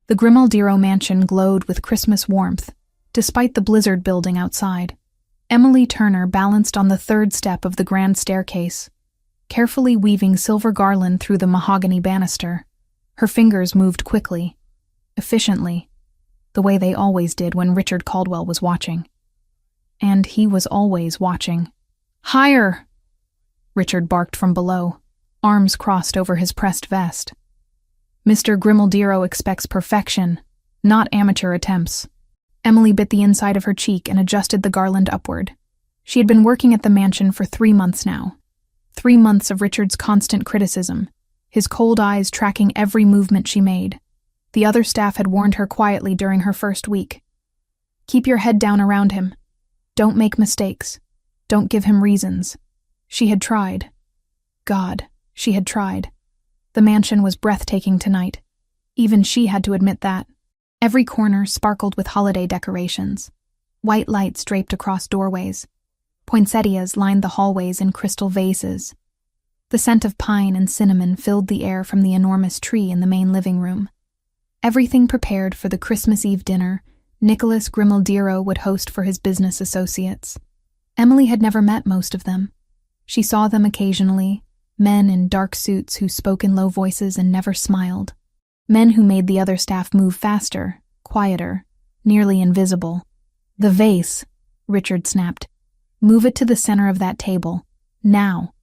The Grimaldiro mansion glowed with Christmas warmth, despite the blizzard building outside. Emily Turner balanced on the third step of the grand staircase, carefully weaving silver garland through the mahogany banister. Her fingers moved quickly, efficiently, the way they always did when Richard Caldwell was watching. And he was always watching. "Higher!" Richard barked from below, arms crossed over his pressed vest. Mr. Grimaldiro expects perfection, not amateur attempts. Emily bit the inside of her cheek and adjusted the garland upward. She had been working at the mansion for 3 months now. 3 months of Richard's constant criticism, his cold eyes tracking every movement she made. The other staff had warned her quietly during her first week. "Keep your head down around him. Don't make mistakes. Don't give him reasons." She had tried. God, she had tried. The mansion was breathtaking tonight. Even she had to admit that. Every corner sparkled with holiday decorations. White lights draped across doorways. Poinsettias lined the hallways in crystal vases. The scent of pine and cinnamon filled the air from the enormous tree in the main living room. Everything prepared for the Christmas Eve dinner Nicholas Grimaldiro would host for his business associates. Emily had never met most of them. She saw them occasionally, men in dark suits who spoke in low voices and never smiled. Men who made the other staff move faster, quieter, nearly invisible. "The vase," Richard snapped. "Move it to the center of that table. Now."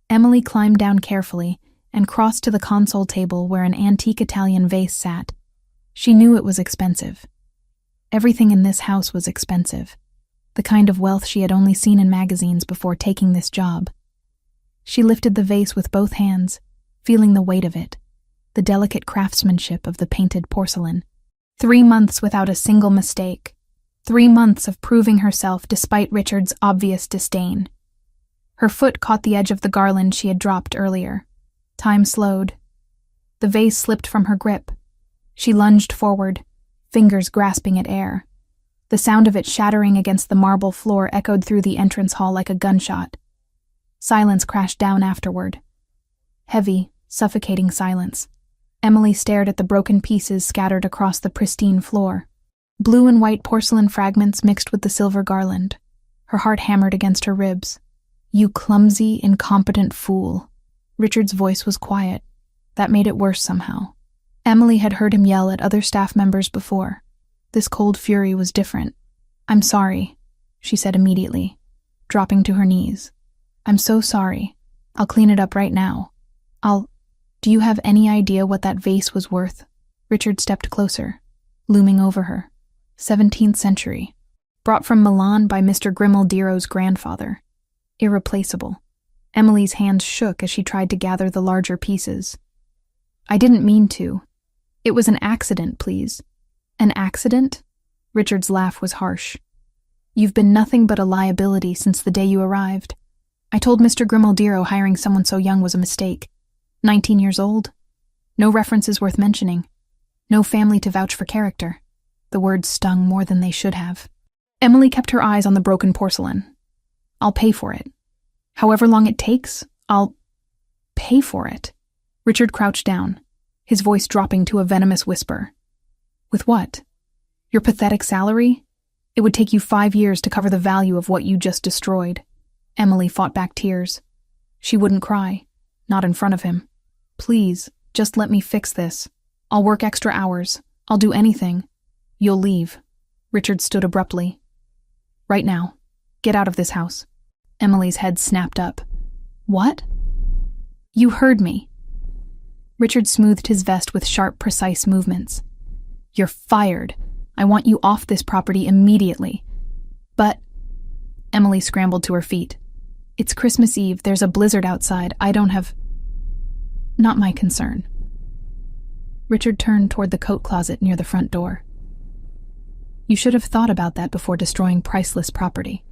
Emily climbed down carefully and crossed to the console table where an antique Italian vase sat. She knew it was expensive. Everything in this house was expensive. The kind of wealth she had only seen in magazines before taking this job. She lifted the vase with both hands, feeling the weight of it, the delicate craftsmanship of the painted porcelain. 3 months without a single mistake. 3 months of proving herself despite Richard's obvious disdain. Her foot caught the edge of the garland she had dropped earlier. Time slowed. The vase slipped from her grip. She lunged forward, fingers grasping at air. The sound of it shattering against the marble floor echoed through the entrance hall like a gunshot. Silence crashed down afterward. Heavy, suffocating silence. Emily stared at the broken pieces scattered across the pristine floor. Blue and white porcelain fragments mixed with the silver garland. Her heart hammered against her ribs. "You clumsy, incompetent fool." Richard's voice was quiet. That made it worse somehow. Emily had heard him yell at other staff members before. This cold fury was different. "I'm sorry," she said immediately, dropping to her knees. "I'm so sorry. I'll clean it up right now. Do you have any idea what that vase was worth?" Richard stepped closer, looming over her. 17th century. Brought from Milan by Mr. Grimaldiro's grandfather. Irreplaceable. Emily's hands shook as she tried to gather the larger pieces. "I didn't mean to. It was an accident, please." "An accident?" Richard's laugh was harsh. "You've been nothing but a liability since the day you arrived. I told Mr. Grimaldiro hiring someone so young was a mistake. 19 years old. No references worth mentioning. No family to vouch for character." The words stung more than they should have. Emily kept her eyes on the broken porcelain. "I'll pay for it. However long it takes, I'll pay for it." Richard crouched down, his voice dropping to a venomous whisper. "With what? Your pathetic salary? It would take you 5 years to cover the value of what you just destroyed." Emily fought back tears. She wouldn't cry, not in front of him. "Please, just let me fix this. I'll work extra hours. I'll do anything." "You'll leave." Richard stood abruptly. "Right now. Get out of this house." Emily's head snapped up. "What?" "You heard me." Richard smoothed his vest with sharp, precise movements. "You're fired. I want you off this property immediately." "But..." Emily scrambled to her feet. "It's Christmas Eve. There's a blizzard outside. I don't have..." "Not my concern." Richard turned toward the coat closet near the front door. "You should have thought about that before destroying priceless property."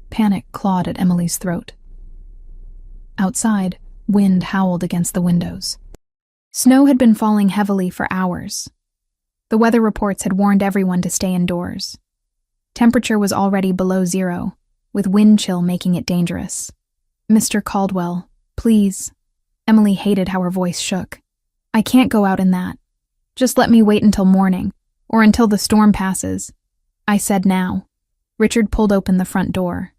Panic clawed at Emily's throat. Outside, wind howled against the windows. Snow had been falling heavily for hours. The weather reports had warned everyone to stay indoors. Temperature was already below 0, with wind chill making it dangerous. "Mr. Caldwell, please." Emily hated how her voice shook. "I can't go out in that." Just let me wait until morning, or until the storm passes. I said now. Richard pulled open the front door.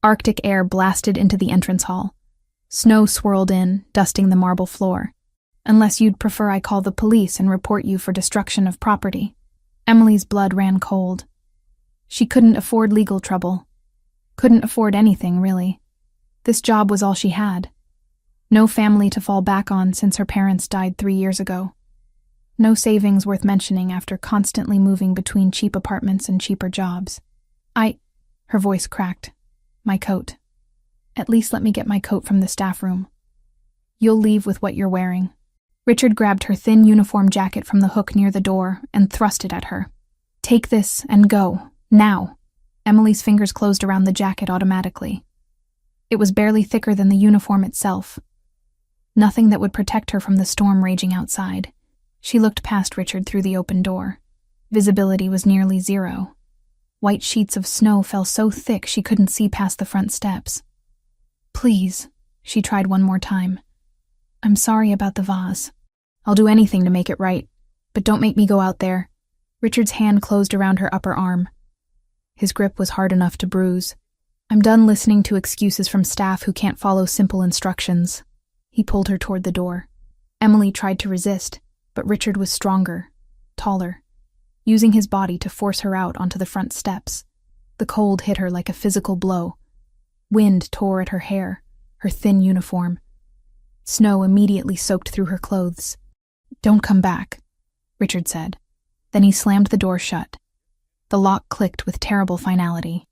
Arctic air blasted into the entrance hall. Snow swirled in, dusting the marble floor. Unless you'd prefer I call the police and report you for destruction of property. Emily's blood ran cold. She couldn't afford legal trouble. Couldn't afford anything, really. This job was all she had. No family to fall back on since her parents died 3 years ago. No savings worth mentioning after constantly moving between cheap apartments and cheaper jobs. Her voice cracked. My coat. At least let me get my coat from the staff room. You'll leave with what you're wearing. Richard grabbed her thin uniform jacket from the hook near the door and thrust it at her. Take this and go. Now. Emily's fingers closed around the jacket automatically. It was barely thicker than the uniform itself. Nothing that would protect her from the storm raging outside. She looked past Richard through the open door. Visibility was nearly zero. White sheets of snow fell so thick she couldn't see past the front steps. Please, she tried one more time. I'm sorry about the vase. I'll do anything to make it right, but don't make me go out there. Richard's hand closed around her upper arm. His grip was hard enough to bruise. I'm done listening to excuses from staff who can't follow simple instructions. He pulled her toward the door. Emily tried to resist, but Richard was stronger, taller, using his body to force her out onto the front steps. The cold hit her like a physical blow. Wind tore at her hair, her thin uniform. Snow immediately soaked through her clothes. Don't come back, Richard said. Then he slammed the door shut. The lock clicked with terrible finality.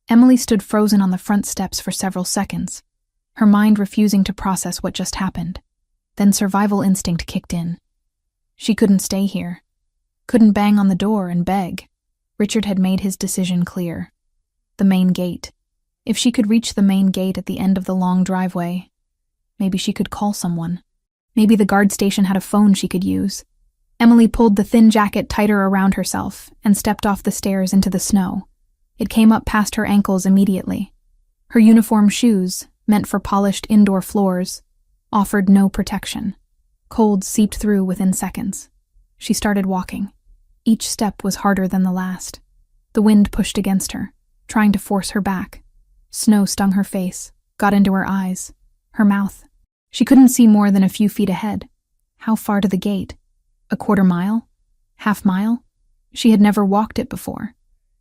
Emily stood frozen on the front steps for several seconds, her mind refusing to process what just happened. Then survival instinct kicked in. She couldn't stay here. Couldn't bang on the door and beg. Richard had made his decision clear. The main gate. If she could reach the main gate at the end of the long driveway, maybe she could call someone. Maybe the guard station had a phone she could use. Emily pulled the thin jacket tighter around herself and stepped off the stairs into the snow. It came up past her ankles immediately. Her uniform shoes, meant for polished indoor floors, offered no protection. Cold seeped through within seconds. She started walking. Each step was harder than the last. The wind pushed against her, trying to force her back. Snow stung her face, got into her eyes, her mouth. She couldn't see more than a few feet ahead. How far to the gate? A quarter mile? Half mile? She had never walked it before.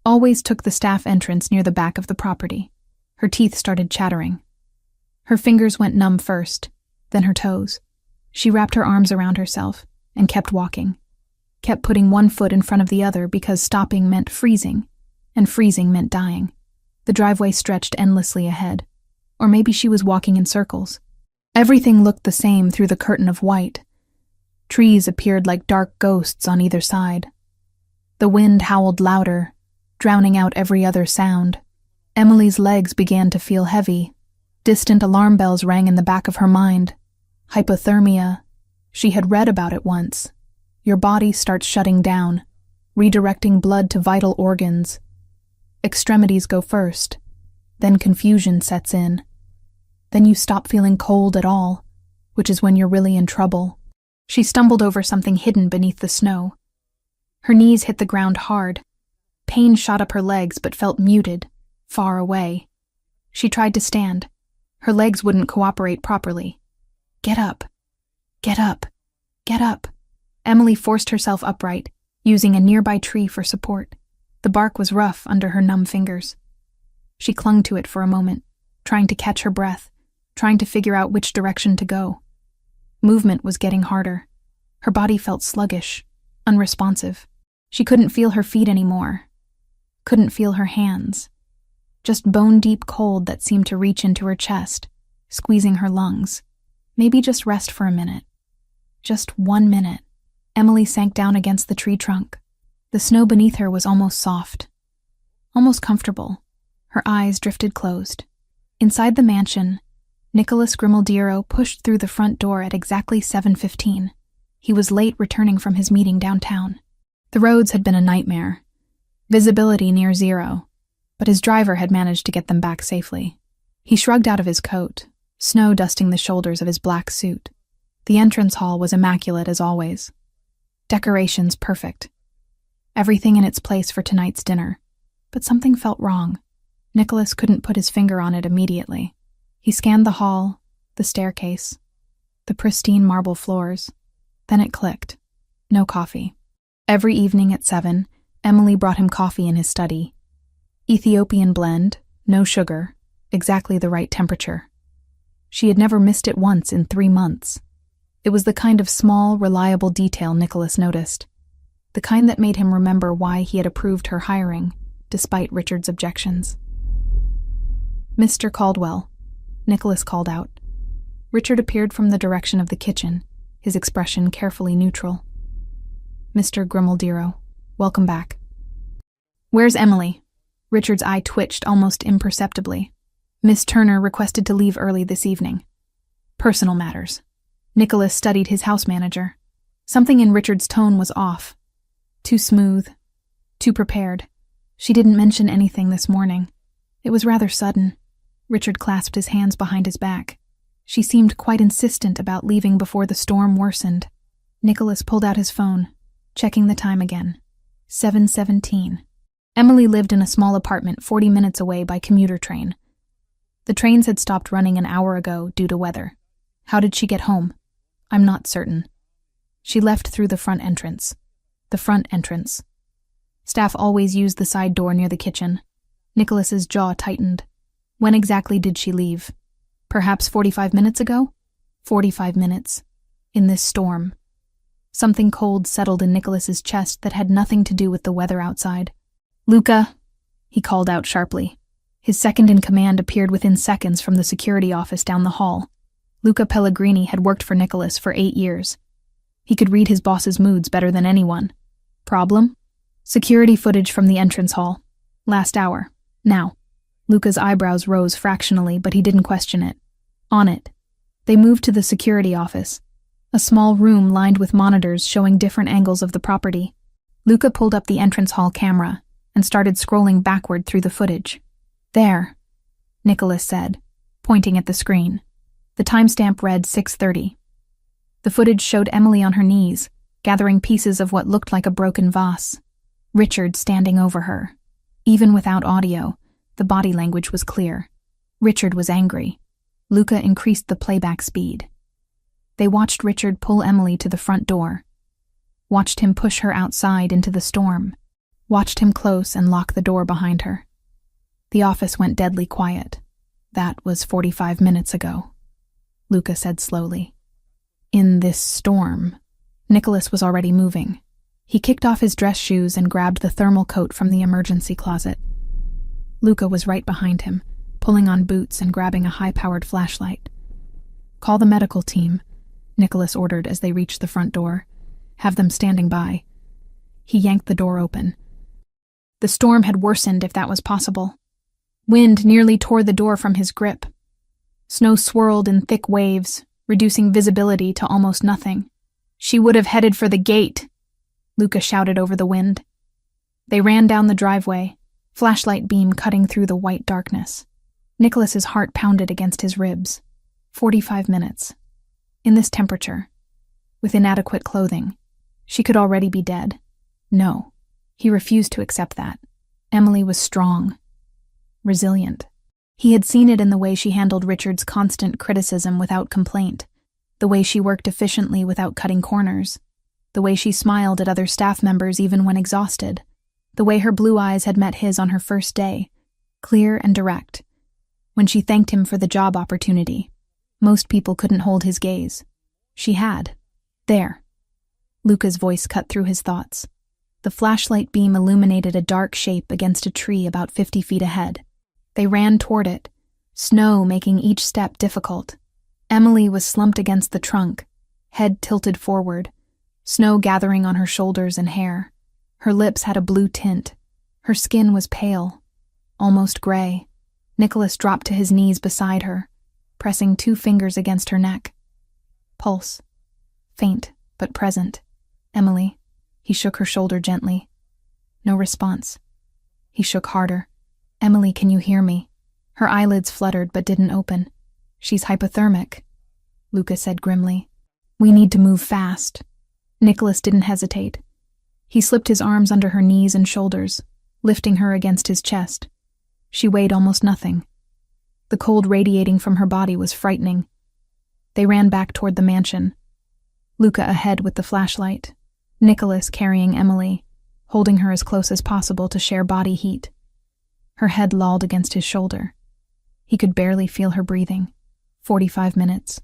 Always took the staff entrance near the back of the property. Her teeth started chattering. Her fingers went numb first, then her toes. She wrapped her arms around herself and kept walking. Kept putting one foot in front of the other because stopping meant freezing, and freezing meant dying. The driveway stretched endlessly ahead. Or maybe she was walking in circles. Everything looked the same through the curtain of white. Trees appeared like dark ghosts on either side. The wind howled louder, drowning out every other sound. Emily's legs began to feel heavy. Distant alarm bells rang in the back of her mind. Hypothermia. She had read about it once. Your body starts shutting down, redirecting blood to vital organs. Extremities go first. Then confusion sets in. Then you stop feeling cold at all, which is when you're really in trouble. She stumbled over something hidden beneath the snow. Her knees hit the ground hard. Pain shot up her legs but felt muted, far away. She tried to stand. Her legs wouldn't cooperate properly. Get up. Get up. Get up. Emily forced herself upright, using a nearby tree for support. The bark was rough under her numb fingers. She clung to it for a moment, trying to catch her breath, trying to figure out which direction to go. Movement was getting harder. Her body felt sluggish, unresponsive. She couldn't feel her feet anymore. Couldn't feel her hands. Just bone-deep cold that seemed to reach into her chest, squeezing her lungs. Maybe just rest for a minute. Just 1 minute. Emily sank down against the tree trunk. The snow beneath her was almost soft. Almost comfortable. Her eyes drifted closed. Inside the mansion, Nicholas Grimaldiero pushed through the front door at exactly 7:15. He was late returning from his meeting downtown. The roads had been a nightmare. Visibility near zero, but his driver had managed to get them back safely. He shrugged out of his coat, snow dusting the shoulders of his black suit. The entrance hall was immaculate as always. Decorations perfect. Everything in its place for tonight's dinner. But something felt wrong. Nicholas couldn't put his finger on it immediately. He scanned the hall, the staircase, the pristine marble floors. Then it clicked. No coffee. Every evening at 7, Emily brought him coffee in his study. Ethiopian blend, no sugar, exactly the right temperature. She had never missed it once in 3 months. It was the kind of small, reliable detail Nicholas noticed. The kind that made him remember why he had approved her hiring, despite Richard's objections. "Mr. Caldwell," Nicholas called out. Richard appeared from the direction of the kitchen, his expression carefully neutral. "Mr. Grimaldiro, welcome back." "Where's Emily?" Richard's eye twitched almost imperceptibly. "Miss Turner requested to leave early this evening. Personal matters." Nicholas studied his house manager. Something in Richard's tone was off. Too smooth. Too prepared. She didn't mention anything this morning. It was rather sudden. Richard clasped his hands behind his back. She seemed quite insistent about leaving before the storm worsened. Nicholas pulled out his phone, checking the time again. 7:17. Emily lived in a small apartment 40 minutes away by commuter train. The trains had stopped running an hour ago due to weather. How did she get home? I'm not certain. She left through the front entrance. The front entrance. Staff always used the side door near the kitchen. Nicholas's jaw tightened. When exactly did she leave? Perhaps 45 minutes ago? 45 minutes. In this storm. Something cold settled in Nicholas's chest that had nothing to do with the weather outside. "Luca," he called out sharply. His second-in-command appeared within seconds from the security office down the hall. Luca Pellegrini had worked for Nicholas for 8 years. He could read his boss's moods better than anyone. Problem? Security footage from the entrance hall. Last hour. Now. Luca's eyebrows rose fractionally, but he didn't question it. On it. They moved to the security office, a small room lined with monitors showing different angles of the property. Luca pulled up the entrance hall camera and started scrolling backward through the footage. "There," Nicholas said, pointing at the screen. The timestamp read 6:30. The footage showed Emily on her knees, gathering pieces of what looked like a broken vase. Richard standing over her. Even without audio, the body language was clear. Richard was angry. Luca increased the playback speed. They watched Richard pull Emily to the front door. Watched him push her outside into the storm. Watched him close and lock the door behind her. The office went deadly quiet. "That was 45 minutes ago," Luca said slowly. "In this storm." Nicholas was already moving. He kicked off his dress shoes and grabbed the thermal coat from the emergency closet. Luca was right behind him, pulling on boots and grabbing a high-powered flashlight. "Call the medical team," Nicholas ordered as they reached the front door. "Have them standing by." He yanked the door open. The storm had worsened if that was possible. Wind nearly tore the door from his grip. Snow swirled in thick waves, reducing visibility to almost nothing. "She would have headed for the gate," Luca shouted over the wind. They ran down the driveway, flashlight beam cutting through the white darkness. Nicholas's heart pounded against his ribs. 45 minutes. In this temperature. With inadequate clothing. She could already be dead. No. He refused to accept that. Emily was strong. Resilient. He had seen it in the way she handled Richard's constant criticism without complaint, the way she worked efficiently without cutting corners, the way she smiled at other staff members even when exhausted, the way her blue eyes had met his on her first day, clear and direct. When she thanked him for the job opportunity, most people couldn't hold his gaze. She had. There. Luca's voice cut through his thoughts. The flashlight beam illuminated a dark shape against a tree about 50 feet ahead. They ran toward it, snow making each step difficult. Emily was slumped against the trunk, head tilted forward, snow gathering on her shoulders and hair. Her lips had a blue tint. Her skin was pale, almost gray. Nicholas dropped to his knees beside her, pressing 2 fingers against her neck. Pulse. Faint, but present. "Emily." He shook her shoulder gently. No response. He shook harder. "Emily, can you hear me?" Her eyelids fluttered but didn't open. "She's hypothermic," Luca said grimly. "We need to move fast." Nicholas didn't hesitate. He slipped his arms under her knees and shoulders, lifting her against his chest. She weighed almost nothing. The cold radiating from her body was frightening. They ran back toward the mansion. Luca ahead with the flashlight, Nicholas carrying Emily, holding her as close as possible to share body heat. Her head lolled against his shoulder. He could barely feel her breathing. 45 minutes.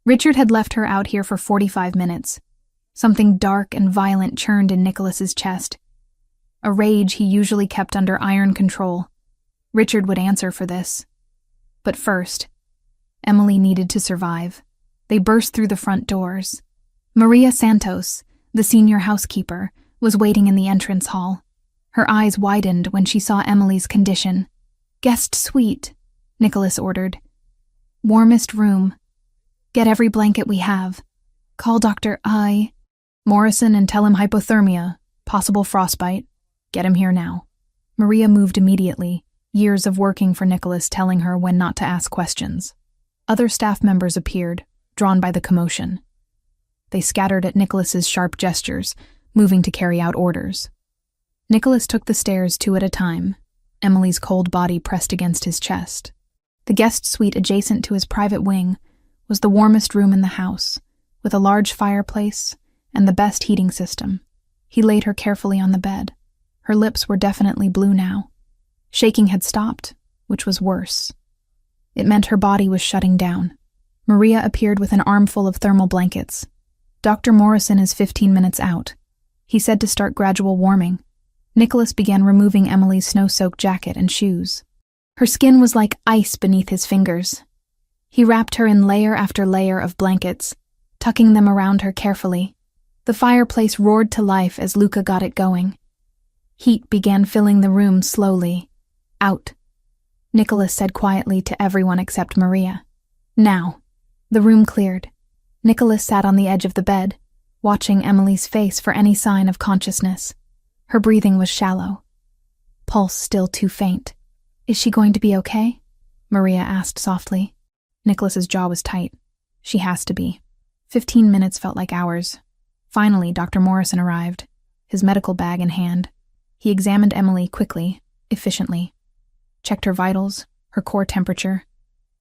Richard had left her out here for 45 minutes. Something dark and violent churned in Nicholas's chest. A rage he usually kept under iron control. Richard would answer for this. But first, Emily needed to survive. They burst through the front doors. Maria Santos, the senior housekeeper, was waiting in the entrance hall. Her eyes widened when she saw Emily's condition. "Guest suite," Nicholas ordered. "Warmest room. Get every blanket we have. Call Dr. Morrison and tell him hypothermia, possible frostbite. Get him here now." Maria moved immediately, years of working for Nicholas telling her when not to ask questions. Other staff members appeared, drawn by the commotion. They scattered at Nicholas's sharp gestures, moving to carry out orders. Nicholas took the stairs 2 at a time, Emily's cold body pressed against his chest. The guest suite adjacent to his private wing was the warmest room in the house, with a large fireplace and the best heating system. He laid her carefully on the bed. Her lips were definitely blue now. Shaking had stopped, which was worse. It meant her body was shutting down. Maria appeared with an armful of thermal blankets. "Dr. Morrison is 15 minutes out. He said to start gradual warming." Nicholas began removing Emily's snow-soaked jacket and shoes. Her skin was like ice beneath his fingers. He wrapped her in layer after layer of blankets, tucking them around her carefully. The fireplace roared to life as Luca got it going. Heat began filling the room slowly. "Out," Nicholas said quietly to everyone except Maria. "Now." The room cleared. Nicholas sat on the edge of the bed, watching Emily's face for any sign of consciousness. Her breathing was shallow. Pulse still too faint. "Is she going to be okay?" Maria asked softly. Nicholas's jaw was tight. "She has to be." 15 minutes felt like hours. Finally, Dr. Morrison arrived, his medical bag in hand. He examined Emily quickly, efficiently. Checked her vitals, her core temperature,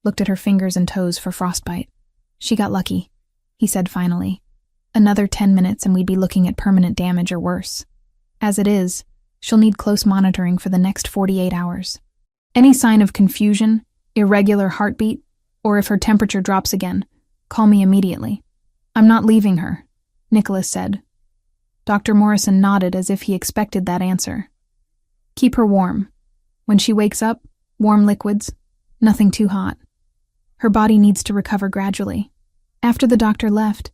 looked at her fingers and toes for frostbite. "She got lucky," he said finally. "Another 10 minutes and we'd be looking at permanent damage or worse. As it is, she'll need close monitoring for the next 48 hours. Any sign of confusion, irregular heartbeat, or if her temperature drops again, call me immediately." "I'm not leaving her," Nicholas said. Dr. Morrison nodded as if he expected that answer. "Keep her warm. When she wakes up, warm liquids, nothing too hot. Her body needs to recover gradually." After the doctor left,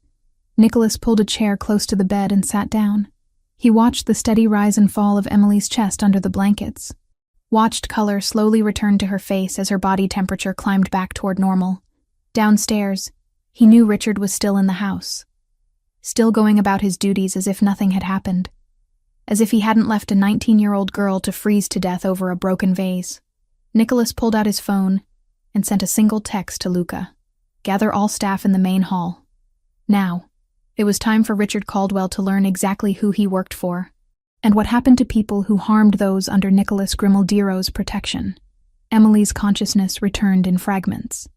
Nicholas pulled a chair close to the bed and sat down. He watched the steady rise and fall of Emily's chest under the blankets. Watched color slowly return to her face as her body temperature climbed back toward normal. Downstairs, he knew Richard was still in the house, still going about his duties as if nothing had happened, as if he hadn't left a 19-year-old girl to freeze to death over a broken vase. Nicholas pulled out his phone and sent a single text to Luca. "Gather all staff in the main hall. Now." It was time for Richard Caldwell to learn exactly who he worked for, and what happened to people who harmed those under Nicholas Grimaldiro's protection. Emily's consciousness returned in fragments.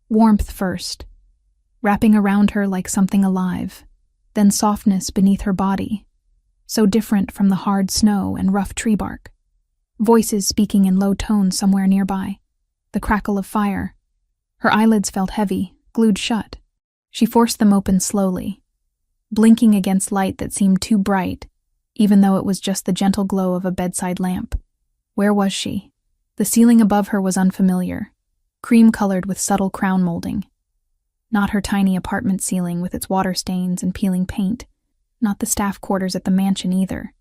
Warmth first, wrapping around her like something alive, then softness beneath her body, so different from the hard snow and rough tree bark. Voices speaking in low tones somewhere nearby, the crackle of fire. Her eyelids felt heavy, glued shut. She forced them open slowly, blinking against light that seemed too bright, even though it was just the gentle glow of a bedside lamp. Where was she? The ceiling above her was unfamiliar, cream-colored with subtle crown molding. Not her tiny apartment ceiling with its water stains and peeling paint, not the staff quarters at the mansion either,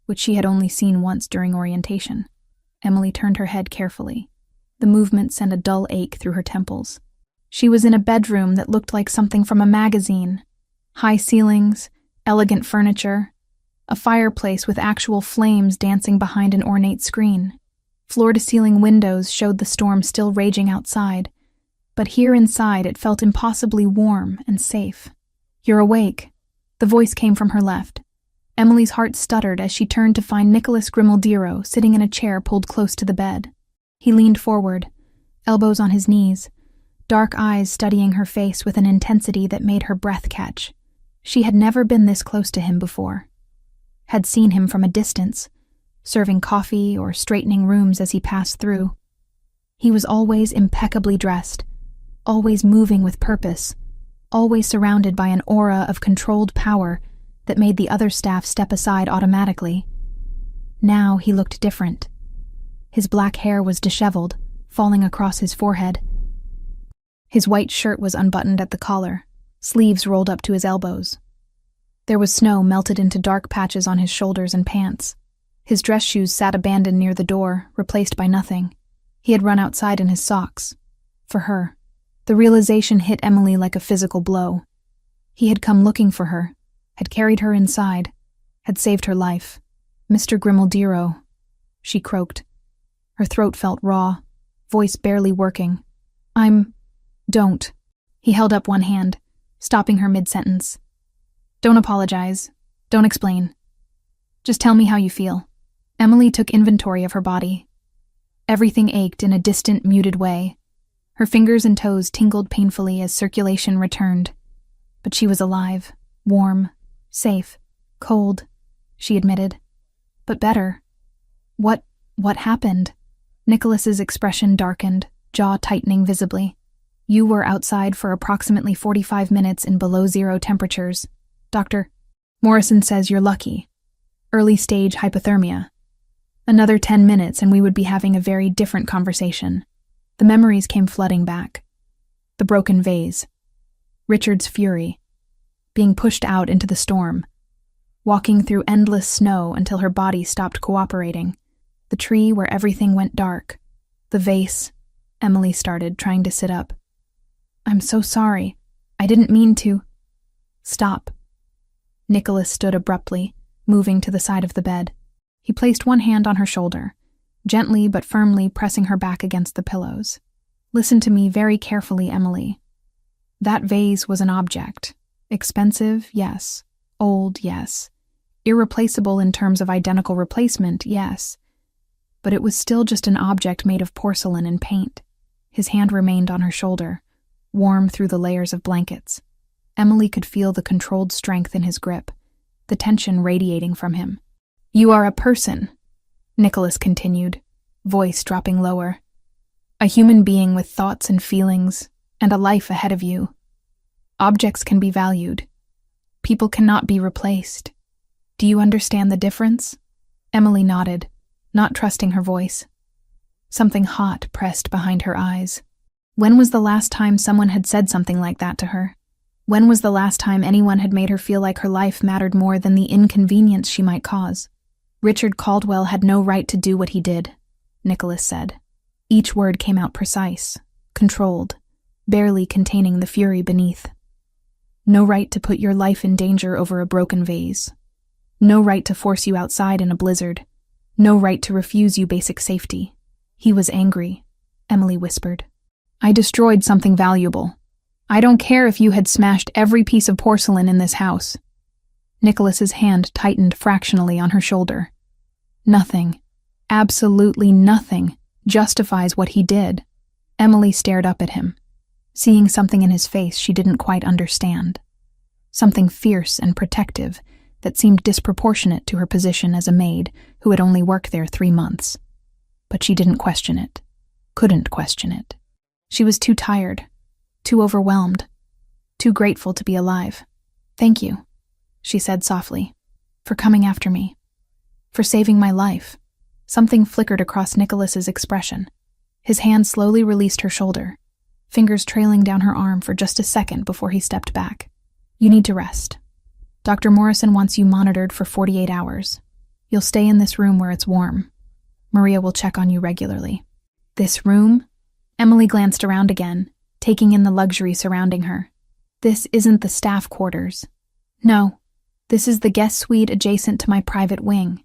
which she had only seen once during orientation. Emily turned her head carefully. The movement sent a dull ache through her temples. She was in a bedroom that looked like something from a magazine. High ceilings, elegant furniture, a fireplace with actual flames dancing behind an ornate screen. Floor-to-ceiling windows showed the storm still raging outside, but here inside it felt impossibly warm and safe. "You're awake," The voice came from her left. Emily's heart stuttered as she turned to find Nicholas Grimaldiro sitting in a chair pulled close to the bed. He leaned forward, elbows on his knees, dark eyes studying her face with an intensity that made her breath catch. She had never been this close to him before. Had seen him from a distance, serving coffee or straightening rooms as he passed through. He was always impeccably dressed, always moving with purpose, always surrounded by an aura of controlled power that made the other staff step aside automatically. Now he looked different. His black hair was disheveled, falling across his forehead. His white shirt was unbuttoned at the collar, sleeves rolled up to his elbows. There was snow melted into dark patches on his shoulders and pants. His dress shoes sat abandoned near the door, replaced by nothing. He had run outside in his socks. For her. The realization hit Emily like a physical blow. He had come looking for her, had carried her inside, had saved her life. Mr. Grimaldiro, she croaked. Her throat felt raw, voice barely working. Don't. He held up one hand, stopping her mid-sentence. Don't apologize. Don't explain. Just tell me how you feel. Emily took inventory of her body. Everything ached in a distant, muted way. Her fingers and toes tingled painfully as circulation returned. But she was alive, warm, safe, cold, she admitted. But better. What happened? Nicholas's expression darkened, jaw tightening visibly. You were outside for approximately 45 minutes in below-zero temperatures. Dr. Morrison says you're lucky. Early-stage hypothermia. Another 10 minutes and we would be having a very different conversation. The memories came flooding back. The broken vase. Richard's fury. Being pushed out into the storm. Walking through endless snow until her body stopped cooperating. The tree where everything went dark. The vase. Emily started, trying to sit up. I'm so sorry. I didn't mean to. Stop. Nicholas stood abruptly, moving to the side of the bed. He placed one hand on her shoulder, gently but firmly pressing her back against the pillows. Listen to me very carefully, Emily. That vase was an object. Expensive, yes. Old, yes. Irreplaceable in terms of identical replacement, yes. But it was still just an object made of porcelain and paint. His hand remained on her shoulder, warm through the layers of blankets. Emily could feel the controlled strength in his grip, the tension radiating from him. You are a person, Nicholas continued, voice dropping lower. A human being with thoughts and feelings, and a life ahead of you. Objects can be valued. People cannot be replaced. Do you understand the difference? Emily nodded, not trusting her voice. Something hot pressed behind her eyes. When was the last time someone had said something like that to her? When was the last time anyone had made her feel like her life mattered more than the inconvenience she might cause? Richard Caldwell had no right to do what he did, Nicholas said. Each word came out precise, controlled, barely containing the fury beneath. No right to put your life in danger over a broken vase. No right to force you outside in a blizzard. No right to refuse you basic safety. He was angry, Emily whispered. I destroyed something valuable. I don't care if you had smashed every piece of porcelain in this house. Nicholas's hand tightened fractionally on her shoulder. Nothing, absolutely nothing, justifies what he did. Emily stared up at him, seeing something in his face she didn't quite understand. Something fierce and protective that seemed disproportionate to her position as a maid who had only worked there 3 months. But she didn't question it, couldn't question it. She was too tired, too overwhelmed, too grateful to be alive. Thank you, she said softly, for coming after me, for saving my life. Something flickered across Nicholas's expression. His hand slowly released her shoulder, fingers trailing down her arm for just a second before he stepped back. You need to rest. Dr. Morrison wants you monitored for 48 hours. You'll stay in this room where it's warm. Maria will check on you regularly. This room? Emily glanced around again, taking in the luxury surrounding her. This isn't the staff quarters. No, this is the guest suite adjacent to my private wing.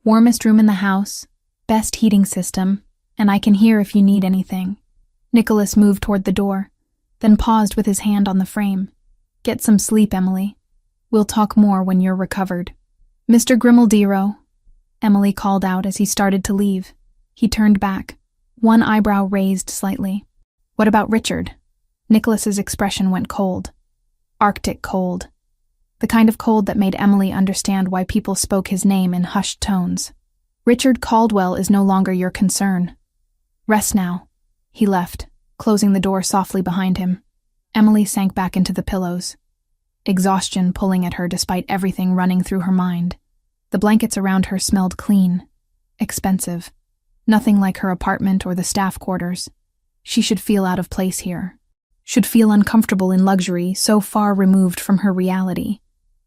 Warmest room in the house, best heating system, and I can hear if you need anything. Nicholas moved toward the door, then paused with his hand on the frame. Get some sleep, Emily. We'll talk more when you're recovered. Mr. Grimaldero, Emily called out as he started to leave. He turned back, one eyebrow raised slightly. What about Richard? Nicholas's expression went cold. Arctic cold. The kind of cold that made Emily understand why people spoke his name in hushed tones. Richard Caldwell is no longer your concern. Rest now. He left, closing the door softly behind him. Emily sank back into the pillows, exhaustion pulling at her despite everything running through her mind. The blankets around her smelled clean, expensive. Nothing like her apartment or the staff quarters. She should feel out of place here. Should feel uncomfortable in luxury so far removed from her reality.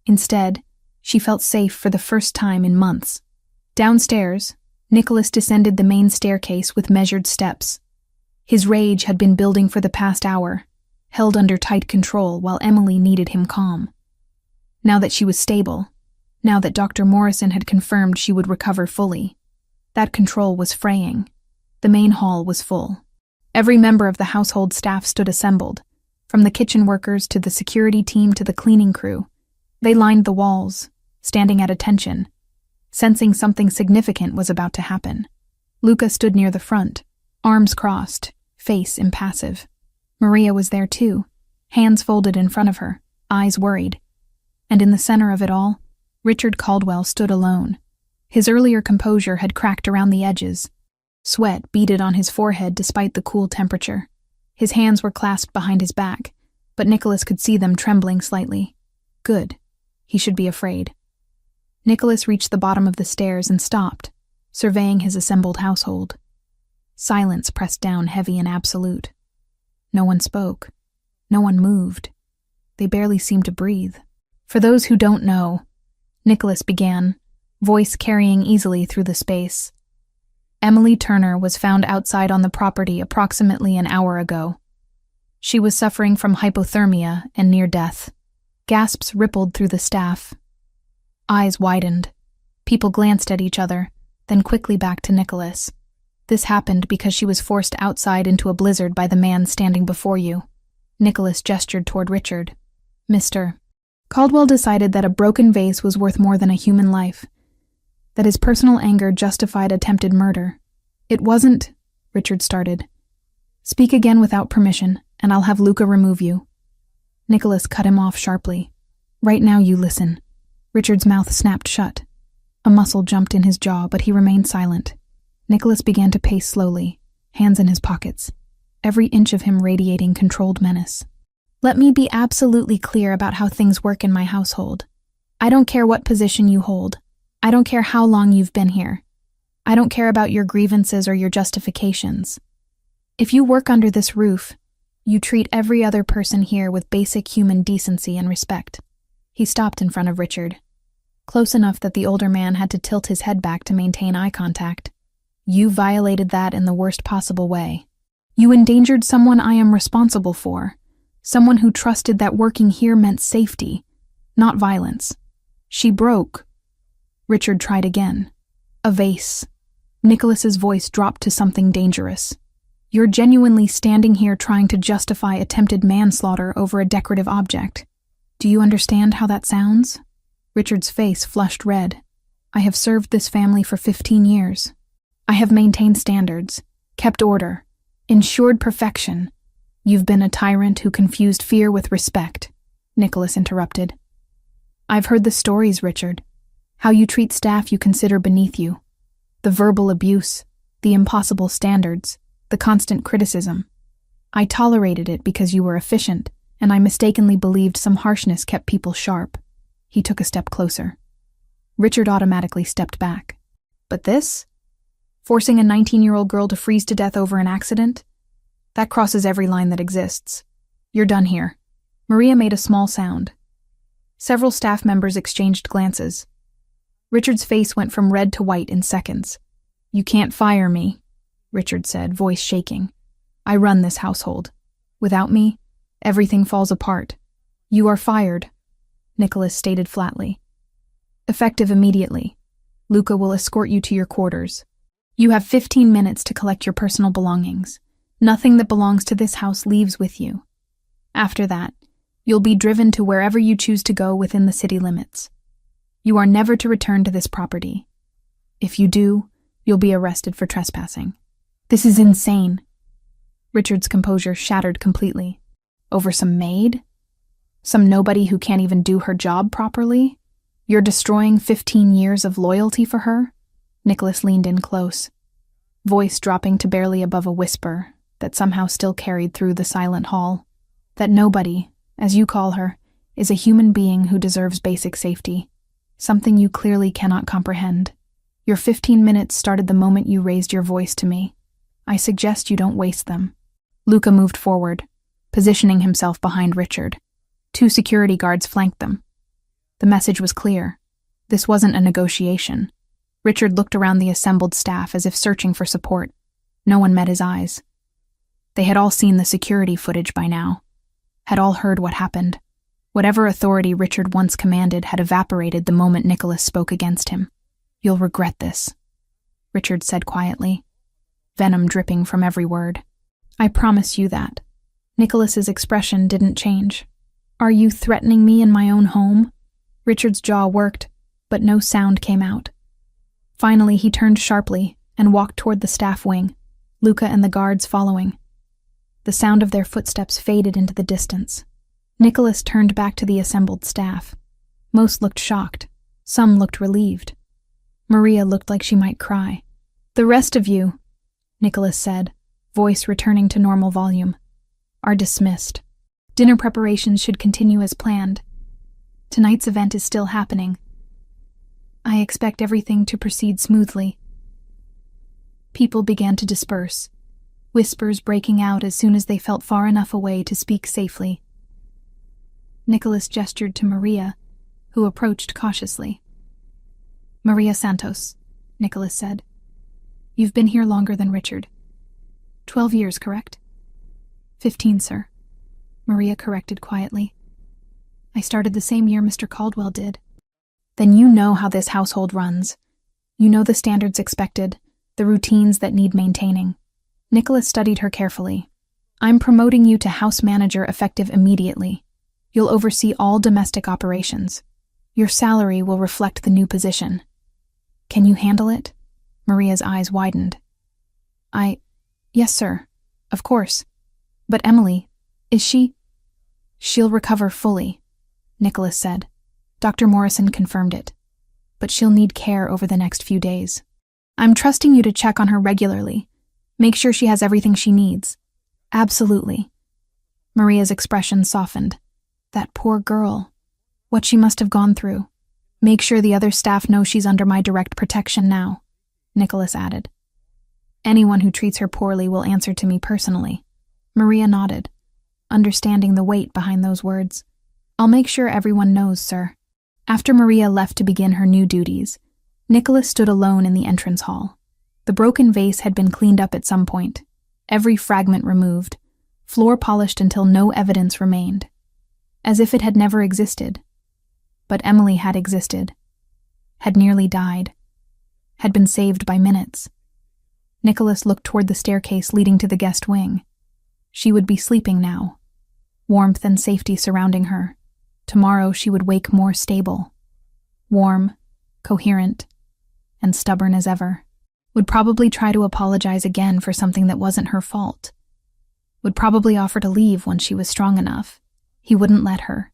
Instead, she felt safe for the first time in months. Downstairs, Nicholas descended the main staircase with measured steps. His rage had been building for the past hour, held under tight control while Emily needed him calm. Now that she was stable, now that Dr. Morrison had confirmed she would recover fully, that control was fraying. The main hall was full. Every member of the household staff stood assembled, from the kitchen workers to the security team to the cleaning crew. They lined the walls, standing at attention, sensing something significant was about to happen. Luca stood near the front, arms crossed, face impassive. Maria was there too, hands folded in front of her, eyes worried. And in the center of it all, Richard Caldwell stood alone. His earlier composure had cracked around the edges. Sweat beaded on his forehead despite the cool temperature. His hands were clasped behind his back, but Nicholas could see them trembling slightly. Good. He should be afraid. Nicholas reached the bottom of the stairs and stopped, surveying his assembled household. Silence pressed down heavy and absolute. No one spoke. No one moved. They barely seemed to breathe. For those who don't know, Nicholas began, voice carrying easily through the space. Emily Turner was found outside on the property approximately an hour ago. She was suffering from hypothermia and near death. Gasps rippled through the staff. Eyes widened. People glanced at each other, then quickly back to Nicholas. This happened because she was forced outside into a blizzard by the man standing before you. Nicholas gestured toward Richard. Mr. Caldwell decided that a broken vase was worth more than a human life, that his personal anger justified attempted murder. It wasn't, Richard started. Speak again without permission, and I'll have Luca remove you. Nicholas cut him off sharply. Right now you listen. Richard's mouth snapped shut. A muscle jumped in his jaw, but he remained silent. Nicholas began to pace slowly, hands in his pockets, every inch of him radiating controlled menace. Let me be absolutely clear about how things work in my household. I don't care what position you hold. I don't care how long you've been here. I don't care about your grievances or your justifications. If you work under this roof, you treat every other person here with basic human decency and respect. He stopped in front of Richard, close enough that the older man had to tilt his head back to maintain eye contact. You violated that in the worst possible way. You endangered someone I am responsible for, someone who trusted that working here meant safety, not violence. She broke. Richard tried again. A vase. Nicholas's voice dropped to something dangerous. You're genuinely standing here trying to justify attempted manslaughter over a decorative object. Do you understand how that sounds? Richard's face flushed red. I have served this family for 15 years. I have maintained standards, kept order, ensured perfection. You've been a tyrant who confused fear with respect, Nicholas interrupted. I've heard the stories, Richard. How you treat staff you consider beneath you. The verbal abuse, the impossible standards, the constant criticism. I tolerated it because you were efficient, and I mistakenly believed some harshness kept people sharp. He took a step closer. Richard automatically stepped back. But this? Forcing a 19-year-old girl to freeze to death over an accident? That crosses every line that exists. You're done here. Maria made a small sound. Several staff members exchanged glances. Richard's face went from red to white in seconds. You can't fire me, Richard said, voice shaking. I run this household. Without me, everything falls apart. You are fired, Nicholas stated flatly. Effective immediately. Luca will escort you to your quarters. You have 15 minutes to collect your personal belongings. Nothing that belongs to this house leaves with you. After that, You'll be driven to wherever you choose to go within the city limits. You are never to return to this property. If you do, you'll be arrested for trespassing. This is insane. Richard's composure shattered completely. Over some maid? Some nobody who can't even do her job properly? You're destroying 15 years of loyalty for her? Nicholas leaned in close, voice dropping to barely above a whisper that somehow still carried through the silent hall. That nobody, as you call her, is a human being who deserves basic safety. Something you clearly cannot comprehend. Your 15 minutes started the moment you raised your voice to me. I suggest you don't waste them. Luca moved forward, positioning himself behind Richard. 2 security guards flanked them. The message was clear. This wasn't a negotiation. Richard looked around the assembled staff as if searching for support. No one met his eyes. They had all seen the security footage by now, had all heard what happened. Whatever authority Richard once commanded had evaporated the moment Nicholas spoke against him. You'll regret this, Richard said quietly, venom dripping from every word. I promise you that. Nicholas's expression didn't change. Are you threatening me in my own home? Richard's jaw worked, but no sound came out. Finally, he turned sharply and walked toward the staff wing, Luca and the guards following. The sound of their footsteps faded into the distance. Nicholas turned back to the assembled staff. Most looked shocked. Some looked relieved. Maria looked like she might cry. The rest of you, Nicholas said, voice returning to normal volume, are dismissed. Dinner preparations should continue as planned. Tonight's event is still happening. I expect everything to proceed smoothly. People began to disperse, whispers breaking out as soon as they felt far enough away to speak safely. Nicholas gestured to Maria, who approached cautiously. Maria Santos, Nicholas said. You've been here longer than Richard. 12 years, correct? 15, sir. Maria corrected quietly. I started the same year Mr. Caldwell did. Then you know how this household runs. You know the standards expected, the routines that need maintaining. Nicholas studied her carefully. I'm promoting you to house manager effective immediately. You'll oversee all domestic operations. Your salary will reflect the new position. Can you handle it? Maria's eyes widened. Yes, sir. Of course. But Emily, is she? She'll recover fully, Nicholas said. Dr. Morrison confirmed it. But she'll need care over the next few days. I'm trusting you to check on her regularly. Make sure she has everything she needs. Absolutely. Maria's expression softened. That poor girl. What she must have gone through. Make sure the other staff know she's under my direct protection now, Nicholas added. Anyone who treats her poorly will answer to me personally. Maria nodded, understanding the weight behind those words. I'll make sure everyone knows, sir. After Maria left to begin her new duties, Nicholas stood alone in the entrance hall. The broken vase had been cleaned up at some point, every fragment removed, floor polished until no evidence remained, as if it had never existed. But Emily had existed, had nearly died, had been saved by minutes. Nicholas looked toward the staircase leading to the guest wing. She would be sleeping now, warmth and safety surrounding her. Tomorrow she would wake more stable, warm, coherent, and stubborn as ever. Would probably try to apologize again for something that wasn't her fault. Would probably offer to leave when she was strong enough. He wouldn't let her.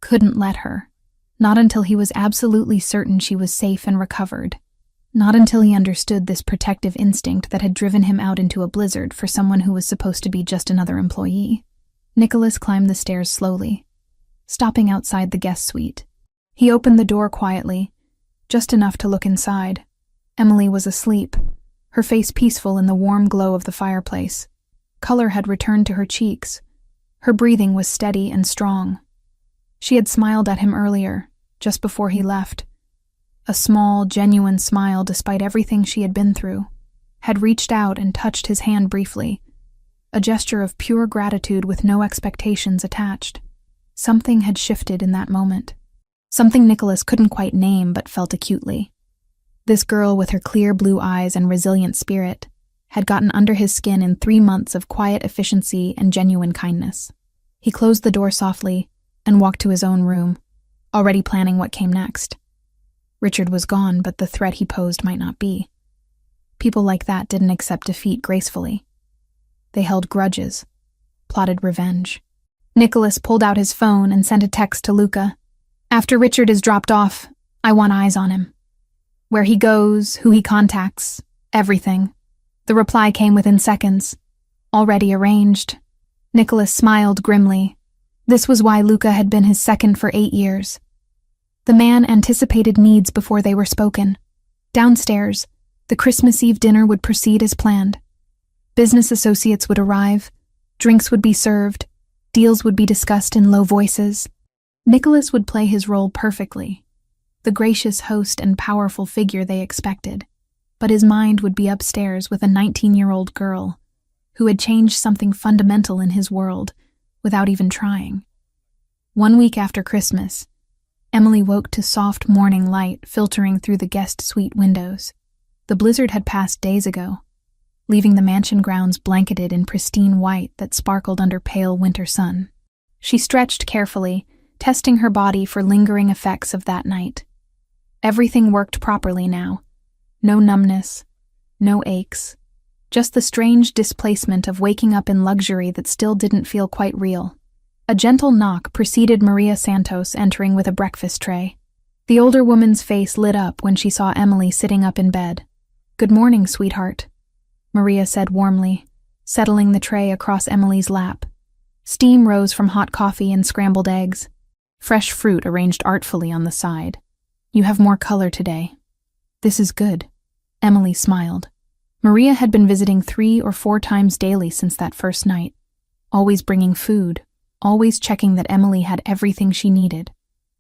Couldn't let her. Not until he was absolutely certain she was safe and recovered. Not until he understood this protective instinct that had driven him out into a blizzard for someone who was supposed to be just another employee. Nicholas climbed the stairs slowly, stopping outside the guest suite. He opened the door quietly, just enough to look inside. Emily was asleep, her face peaceful in the warm glow of the fireplace. Color had returned to her cheeks. Her breathing was steady and strong. She had smiled at him earlier, just before he left. A small, genuine smile despite everything she had been through. Had reached out and touched his hand briefly. A gesture of pure gratitude with no expectations attached. Something had shifted in that moment. Something Nicholas couldn't quite name but felt acutely. This girl with her clear blue eyes and resilient spirit had gotten under his skin in 3 months of quiet efficiency and genuine kindness. He closed the door softly, and walked to his own room, already planning what came next. Richard was gone, but the threat he posed might not be. People like that didn't accept defeat gracefully. They held grudges, plotted revenge. Nicholas pulled out his phone and sent a text to Luca. "After Richard is dropped off, I want eyes on him. Where he goes, who he contacts, everything." The reply came within seconds. "Already arranged." Nicholas smiled grimly. This was why Luca had been his second for 8 years. The man anticipated needs before they were spoken. Downstairs, the Christmas Eve dinner would proceed as planned. Business associates would arrive, drinks would be served, deals would be discussed in low voices. Nicholas would play his role perfectly, the gracious host and powerful figure they expected, but his mind would be upstairs with a 19-year-old girl who had changed something fundamental in his world without even trying. 1 week after Christmas, Emily woke to soft morning light filtering through the guest suite windows. The blizzard had passed days ago, leaving the mansion grounds blanketed in pristine white that sparkled under pale winter sun. She stretched carefully, testing her body for lingering effects of that night. Everything worked properly now. No numbness, no aches, just the strange displacement of waking up in luxury that still didn't feel quite real. A gentle knock preceded Maria Santos entering with a breakfast tray. The older woman's face lit up when she saw Emily sitting up in bed. "Good morning, sweetheart," Maria said warmly, settling the tray across Emily's lap. Steam rose from hot coffee and scrambled eggs, fresh fruit arranged artfully on the side. "You have more color today." "This is good," Emily smiled. Maria had been visiting 3 or 4 times daily since that first night, always bringing food, always checking that Emily had everything she needed.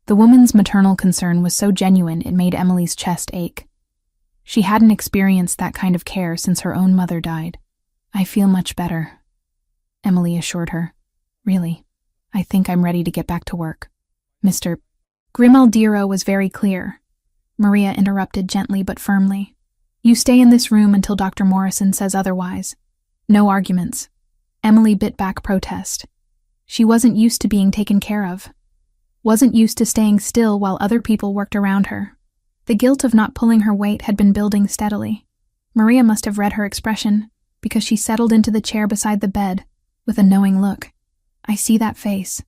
The woman's maternal concern was so genuine it made Emily's chest ache. She hadn't experienced that kind of care since her own mother died. "I feel much better," Emily assured her. "Really, I think I'm ready to get back to work." "Mr. Grimaldiro was very clear," Maria interrupted gently but firmly. "You stay in this room until Dr. Morrison says otherwise. No arguments." Emily bit back protest. She wasn't used to being taken care of. Wasn't used to staying still while other people worked around her. The guilt of not pulling her weight had been building steadily. Maria must have read her expression, because she settled into the chair beside the bed, with a knowing look. "I see that face.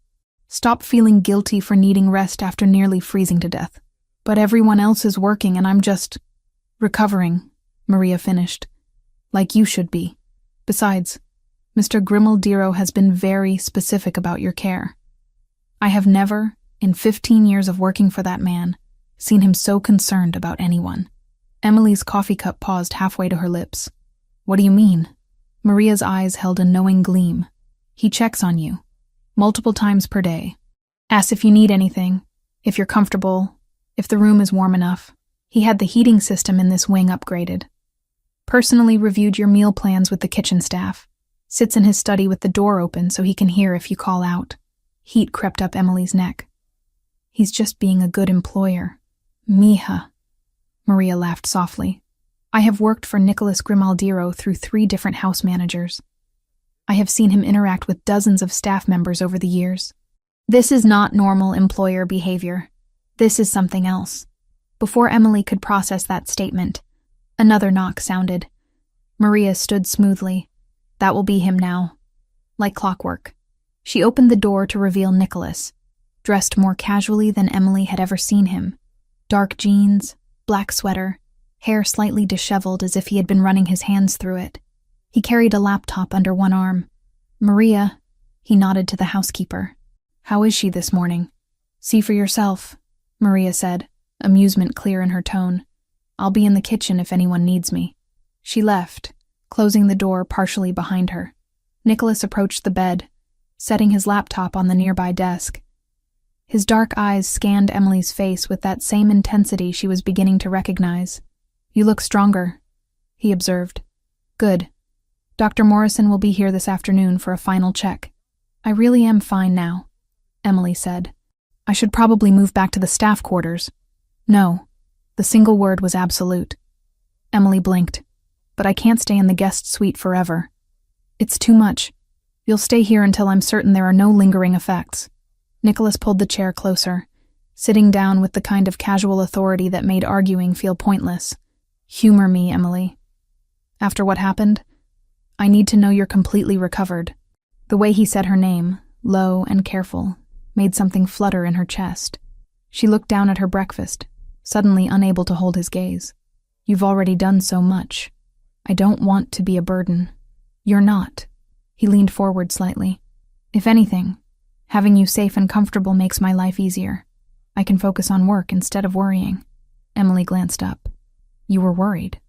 Stop feeling guilty for needing rest after nearly freezing to death. But everyone else is working and I'm just recovering," Maria finished. "Like you should be. Besides, Mr. Grimaldiro has been very specific about your care. I have never, in 15 years of working for that man, seen him so concerned about anyone." Emily's coffee cup paused halfway to her lips. "What do you mean?" Maria's eyes held a knowing gleam. "He checks on you, multiple times per day. Asks if you need anything, if you're comfortable, if the room is warm enough. He had the heating system in this wing upgraded. Personally reviewed your meal plans with the kitchen staff. Sits in his study with the door open so he can hear if you call out." Heat crept up Emily's neck. "He's just being a good employer." "Mija," Maria laughed softly. "I have worked for Nicholas Grimaldiro through 3 different house managers. I have seen him interact with dozens of staff members over the years. This is not normal employer behavior. This is something else." Before Emily could process that statement, another knock sounded. Maria stood smoothly. That will be him now. Like clockwork. She opened the door to reveal Nicholas, dressed more casually than Emily had ever seen him. Dark jeans, black sweater, hair slightly disheveled as if he had been running his hands through it. He carried a laptop under one arm. "Maria," he nodded to the housekeeper. "How is she this morning?" "See for yourself," Maria said, amusement clear in her tone. "I'll be in the kitchen if anyone needs me." She left, closing the door partially behind her. Nicholas approached the bed, setting his laptop on the nearby desk. His dark eyes scanned Emily's face with that same intensity she was beginning to recognize. "You look stronger," he observed. "Good. Dr. Morrison will be here this afternoon for a final check." "I really am fine now," Emily said. "I should probably move back to the staff quarters." "No." The single word was absolute. Emily blinked. "But I can't stay in the guest suite forever. It's too much. You'll stay here until I'm certain there are no lingering effects." Nicholas pulled the chair closer, sitting down with the kind of casual authority that made arguing feel pointless. Humor me, Emily. After what happened, I need to know you're completely recovered. The way he said her name, low and careful, made something flutter in her chest. She looked down at her breakfast, suddenly unable to hold his gaze. You've already done so much. I don't want to be a burden. You're not. He leaned forward slightly. If anything, having you safe and comfortable makes my life easier. I can focus on work instead of worrying. Emily glanced up. You were worried.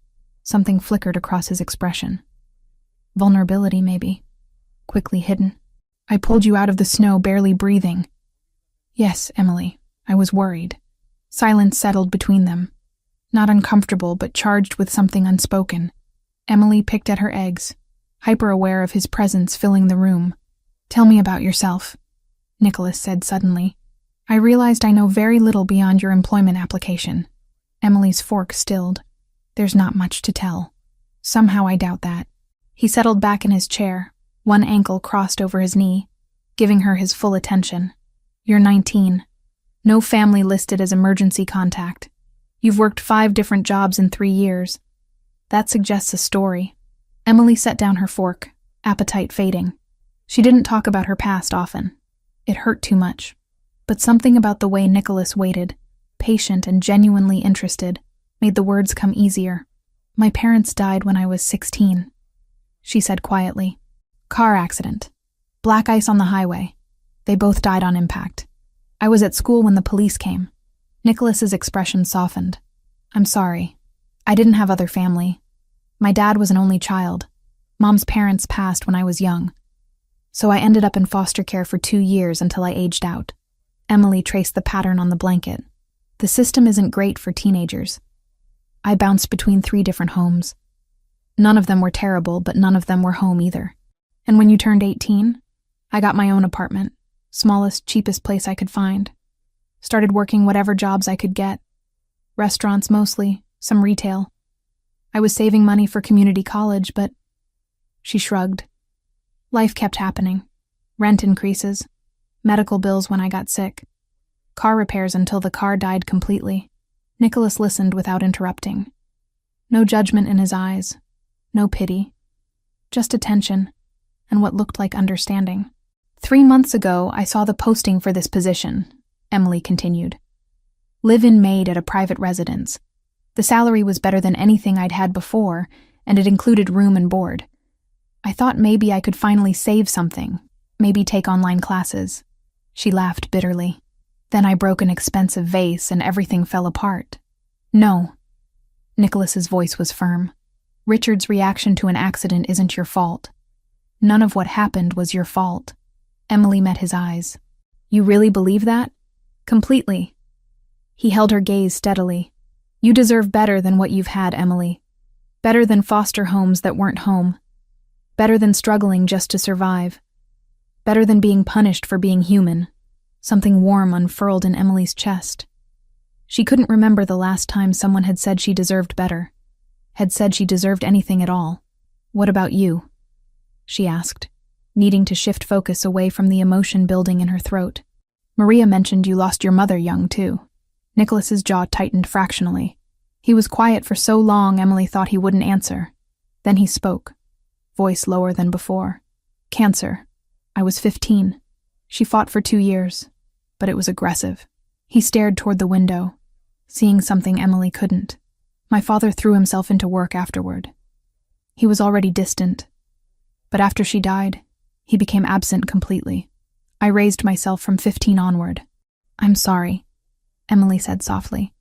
Something flickered across his expression. Vulnerability, maybe. Quickly hidden. I pulled you out of the snow barely breathing. Yes, Emily, I was worried. Silence settled between them. Not uncomfortable, but charged with something unspoken. Emily picked at her eggs, hyper-aware of his presence filling the room. Tell me about yourself, Nicholas said suddenly. I realized I know very little beyond your employment application. Emily's fork stilled. There's not much to tell. Somehow I doubt that. He settled back in his chair, one ankle crossed over his knee, giving her his full attention. You're 19. No family listed as emergency contact. You've worked 5 different jobs in 3 years. That suggests a story. Emily set down her fork, appetite fading. She didn't talk about her past often. It hurt too much. But something about the way Nicholas waited, patient and genuinely interested, made the words come easier. My parents died when I was 16, she said quietly. Car accident. Black ice on the highway. They both died on impact. I was at school when the police came. Nicholas's expression softened. I'm sorry. I didn't have other family. My dad was an only child. Mom's parents passed when I was young. So I ended up in foster care for 2 years until I aged out. Emily traced the pattern on the blanket. The system isn't great for teenagers. I bounced between 3 different homes. None of them were terrible, but none of them were home either. And when you turned 18, I got my own apartment, smallest, cheapest place I could find. Started working whatever jobs I could get. Restaurants mostly, some retail. I was saving money for community college, but... She shrugged. Life kept happening. Rent increases. Medical bills when I got sick. Car repairs until the car died completely. Nicholas listened without interrupting. No judgment in his eyes. No pity. Just attention, and what looked like understanding. 3 months ago, I saw the posting for this position, Emily continued. Live-in maid at a private residence. The salary was better than anything I'd had before, and it included room and board. I thought maybe I could finally save something, maybe take online classes. She laughed bitterly. Then I broke an expensive vase and everything fell apart. No. Nicholas's voice was firm. Richard's reaction to an accident isn't your fault. None of what happened was your fault. Emily met his eyes. You really believe that? Completely. He held her gaze steadily. You deserve better than what you've had, Emily. Better than foster homes that weren't home. Better than struggling just to survive. Better than being punished for being human. Something warm unfurled in Emily's chest. She couldn't remember the last time someone had said she deserved better. Had said she deserved anything at all. What about you? She asked, needing to shift focus away from the emotion building in her throat. Maria mentioned you lost your mother young, too. Nicholas's jaw tightened fractionally. He was quiet for so long Emily thought he wouldn't answer. Then he spoke, voice lower than before. Cancer. I was 15. She fought for 2 years, but it was aggressive. He stared toward the window, seeing something Emily couldn't. My father threw himself into work afterward. He was already distant, but after she died, he became absent completely. I raised myself from 15 onward. I'm sorry, Emily said softly.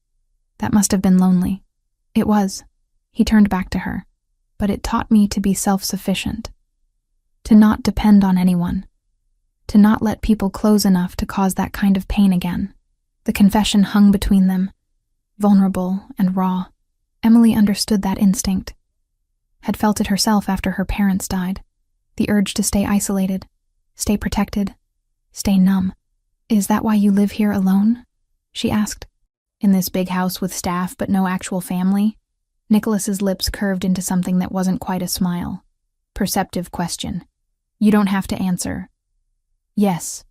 That must have been lonely. It was. He turned back to her. But it taught me to be self-sufficient. To not depend on anyone. To not let people close enough to cause that kind of pain again. The confession hung between them, vulnerable and raw. Emily understood that instinct. Had felt it herself after her parents died. The urge to stay isolated, stay protected, stay numb. Is that why you live here alone? She asked. In this big house with staff but no actual family? Nicholas's lips curved into something that wasn't quite a smile. Perceptive question. You don't have to answer. Yes.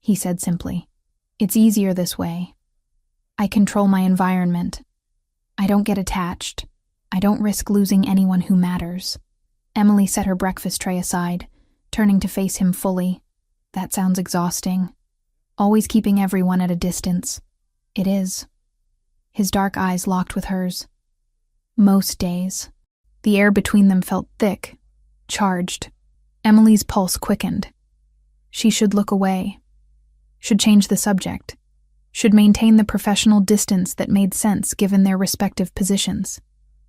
he said simply. It's easier this way. I control my environment. I don't get attached. I don't risk losing anyone who matters. Emily set her breakfast tray aside, turning to face him fully. That sounds exhausting. Always keeping everyone at a distance. It is. His dark eyes locked with hers. Most days. The air between them felt thick, charged. Emily's pulse quickened. She should look away. Should change the subject. Should maintain the professional distance that made sense given their respective positions.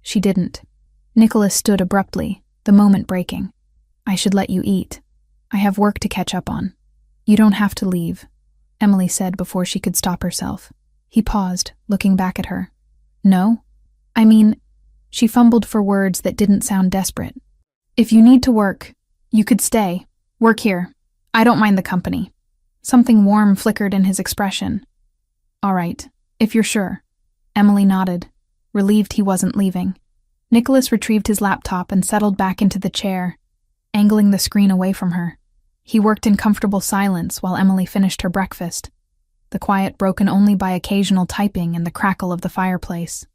She didn't. Nicholas stood abruptly, the moment breaking. I should let you eat. I have work to catch up on. You don't have to leave, Emily said before she could stop herself. He paused, looking back at her. No? I mean, she fumbled for words that didn't sound desperate. If you need to work, you could stay. Work here. I don't mind the company. Something warm flickered in his expression. All right, if you're sure. Emily nodded, relieved he wasn't leaving. Nicholas retrieved his laptop and settled back into the chair, angling the screen away from her. He worked in comfortable silence while Emily finished her breakfast, the quiet broken only by occasional typing and the crackle of the fireplace.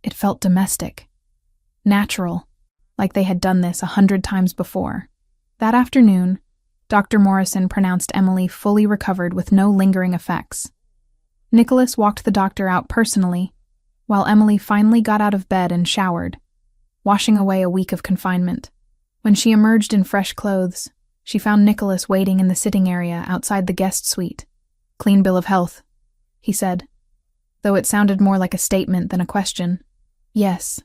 It felt domestic. Natural, like they had done this 100 times before. That afternoon, Dr. Morrison pronounced Emily fully recovered with no lingering effects. Nicholas walked the doctor out personally, while Emily finally got out of bed and showered, washing away a week of confinement. When she emerged in fresh clothes, she found Nicholas waiting in the sitting area outside the guest suite. Clean bill of health, he said, though it sounded more like a statement than a question. Yes,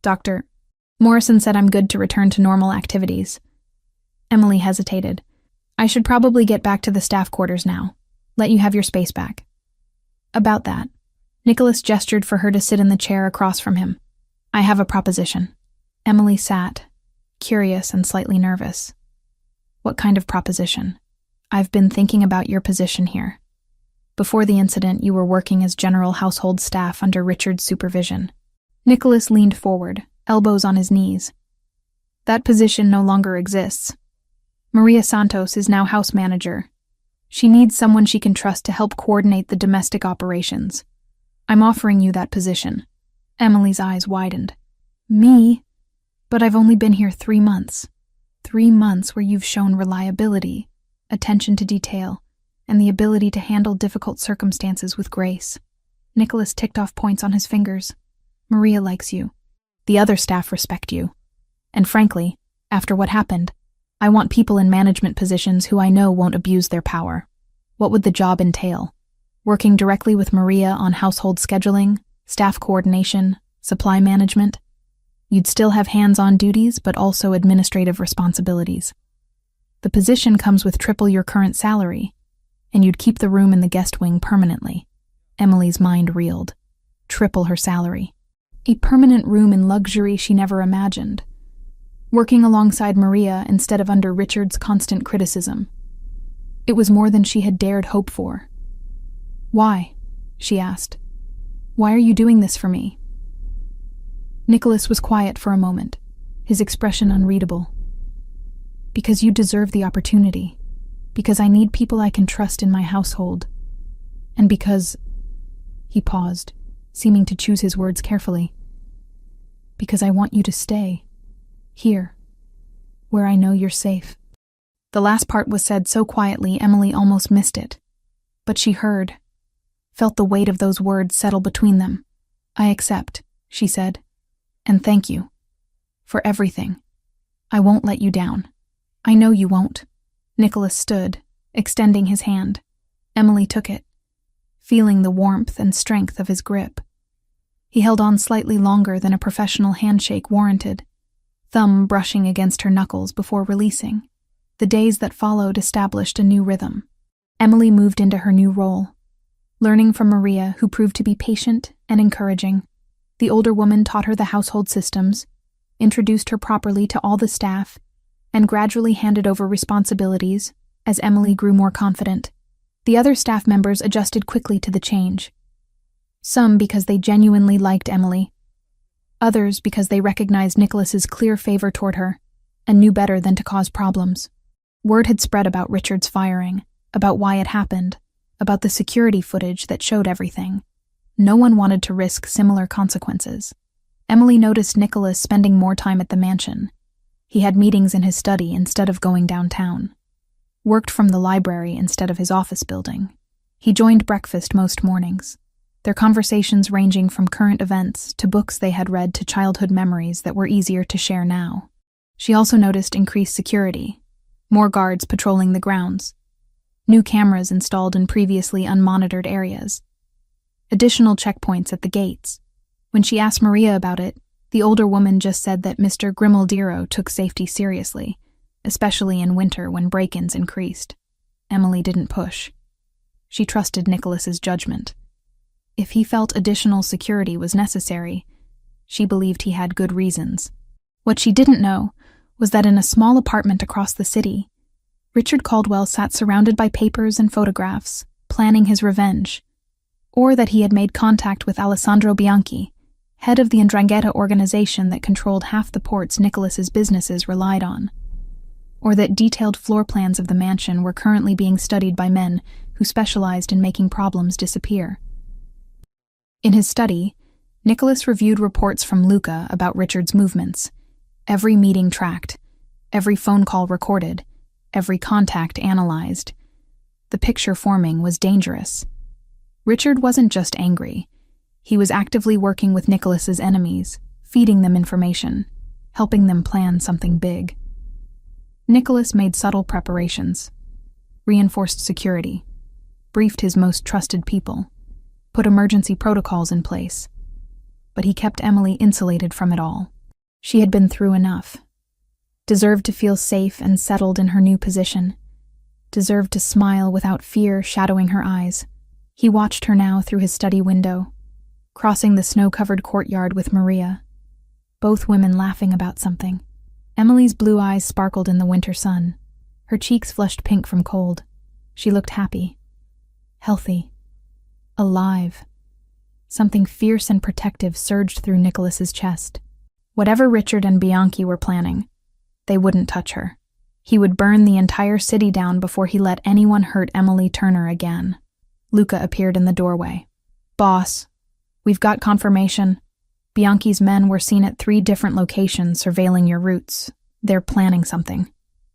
Dr. Morrison said I'm good to return to normal activities. Emily hesitated. I should probably get back to the staff quarters now. Let you have your space back. About that, Nicholas gestured for her to sit in the chair across from him. I have a proposition. Emily sat, curious and slightly nervous. What kind of proposition? I've been thinking about your position here. Before the incident, you were working as general household staff under Richard's supervision. Nicholas leaned forward, elbows on his knees. That position no longer exists. Maria Santos is now house manager. She needs someone she can trust to help coordinate the domestic operations. I'm offering you that position. Emily's eyes widened. Me? But I've only been here 3 months. 3 months where you've shown reliability, attention to detail, and the ability to handle difficult circumstances with grace. Nicholas ticked off points on his fingers. Maria likes you. The other staff respect you. And frankly, after what happened, I want people in management positions who I know won't abuse their power. What would the job entail? Working directly with Maria on household scheduling, staff coordination, supply management? You'd still have hands-on duties, but also administrative responsibilities. The position comes with triple your current salary, and you'd keep the room in the guest wing permanently. Emily's mind reeled. Triple her salary. A permanent room in luxury she never imagined. Working alongside Maria instead of under Richard's constant criticism. It was more than she had dared hope for. Why? She asked. Why are you doing this for me? Nicholas was quiet for a moment, his expression unreadable. Because you deserve the opportunity. Because I need people I can trust in my household. And because... He paused, seeming to choose his words carefully. Because I want you to stay. Here. Where I know you're safe. The last part was said so quietly Emily almost missed it. But she heard. Felt the weight of those words settle between them. I accept, she said. And thank you. For everything. I won't let you down. I know you won't. Nicholas stood, extending his hand. Emily took it, feeling the warmth and strength of his grip. He held on slightly longer than a professional handshake warranted, thumb brushing against her knuckles before releasing. The days that followed established a new rhythm. Emily moved into her new role, learning from Maria, who proved to be patient and encouraging. The older woman taught her the household systems, introduced her properly to all the staff, and gradually handed over responsibilities as Emily grew more confident. The other staff members adjusted quickly to the change. Some because they genuinely liked Emily, others because they recognized Nicholas's clear favor toward her and knew better than to cause problems. Word had spread about Richard's firing, about why it happened, about the security footage that showed everything. No one wanted to risk similar consequences. Emily noticed Nicholas spending more time at the mansion. He had meetings in his study instead of going downtown. Worked from the library instead of his office building. He joined breakfast most mornings, their conversations ranging from current events to books they had read to childhood memories that were easier to share now. She also noticed increased security, more guards patrolling the grounds, new cameras installed in previously unmonitored areas, additional checkpoints at the gates. When she asked Maria about it, the older woman just said that Mr. Grimaldiro took safety seriously, especially in winter when break-ins increased. Emily didn't push. She trusted Nicholas's judgment. If he felt additional security was necessary, she believed he had good reasons. What she didn't know was that in a small apartment across the city, Richard Caldwell sat surrounded by papers and photographs, planning his revenge, or that he had made contact with Alessandro Bianchi, head of the 'Ndrangheta organization that controlled half the ports Nicholas's businesses relied on, or that detailed floor plans of the mansion were currently being studied by men who specialized in making problems disappear. In his study, Nicholas reviewed reports from Luca about Richard's movements, every meeting tracked, every phone call recorded, every contact analyzed. The picture forming was dangerous. Richard wasn't just angry. He was actively working with Nicholas's enemies, feeding them information, helping them plan something big. Nicholas made subtle preparations, reinforced security, briefed his most trusted people, put emergency protocols in place. But he kept Emily insulated from it all. She had been through enough, deserved to feel safe and settled in her new position, deserved to smile without fear shadowing her eyes. He watched her now through his study window, crossing the snow-covered courtyard with Maria, both women laughing about something. Emily's blue eyes sparkled in the winter sun. Her cheeks flushed pink from cold. She looked happy, healthy, alive. Something fierce and protective surged through Nicholas's chest. Whatever Richard and Bianchi were planning, they wouldn't touch her. He would burn the entire city down before he let anyone hurt Emily Turner again. Luca appeared in the doorway. "Boss, we've got confirmation. Bianchi's men were seen at 3 different locations surveilling your routes. They're planning something."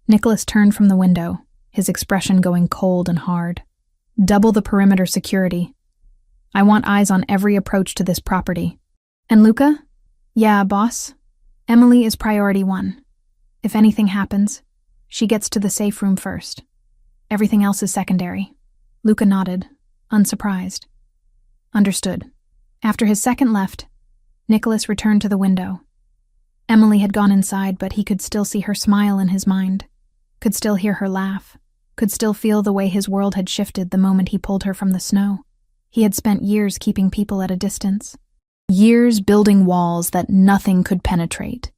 Nicholas turned from the window, his expression going cold and hard. "Double the perimeter security. I want eyes on every approach to this property." "And Luca?" "Yeah, boss. Emily is priority 1. If anything happens, she gets to the safe room first. Everything else is secondary." Luca nodded, unsurprised. "Understood." After his second left, Nicholas returned to the window. Emily had gone inside, but he could still see her smile in his mind, could still hear her laugh, could still feel the way his world had shifted the moment he pulled her from the snow. He had spent years keeping people at a distance, years building walls that nothing could penetrate.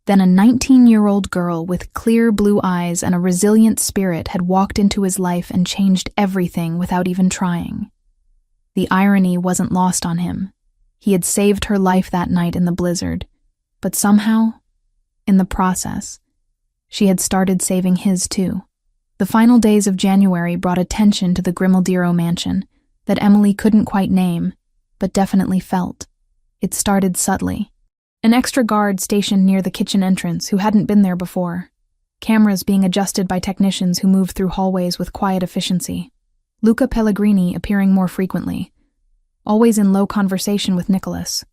Then a 19-year-old girl with clear blue eyes and a resilient spirit had walked into his life and changed everything without even trying. The irony wasn't lost on him. He had saved her life that night in the blizzard, but somehow, in the process, she had started saving his too. The final days of January brought attention to the Grimaldiro mansion that Emily couldn't quite name, but definitely felt. It started subtly. An extra guard stationed near the kitchen entrance who hadn't been there before. Cameras being adjusted by technicians who moved through hallways with quiet efficiency. Luca Pellegrini appearing more frequently, always in low conversation with Nicholas.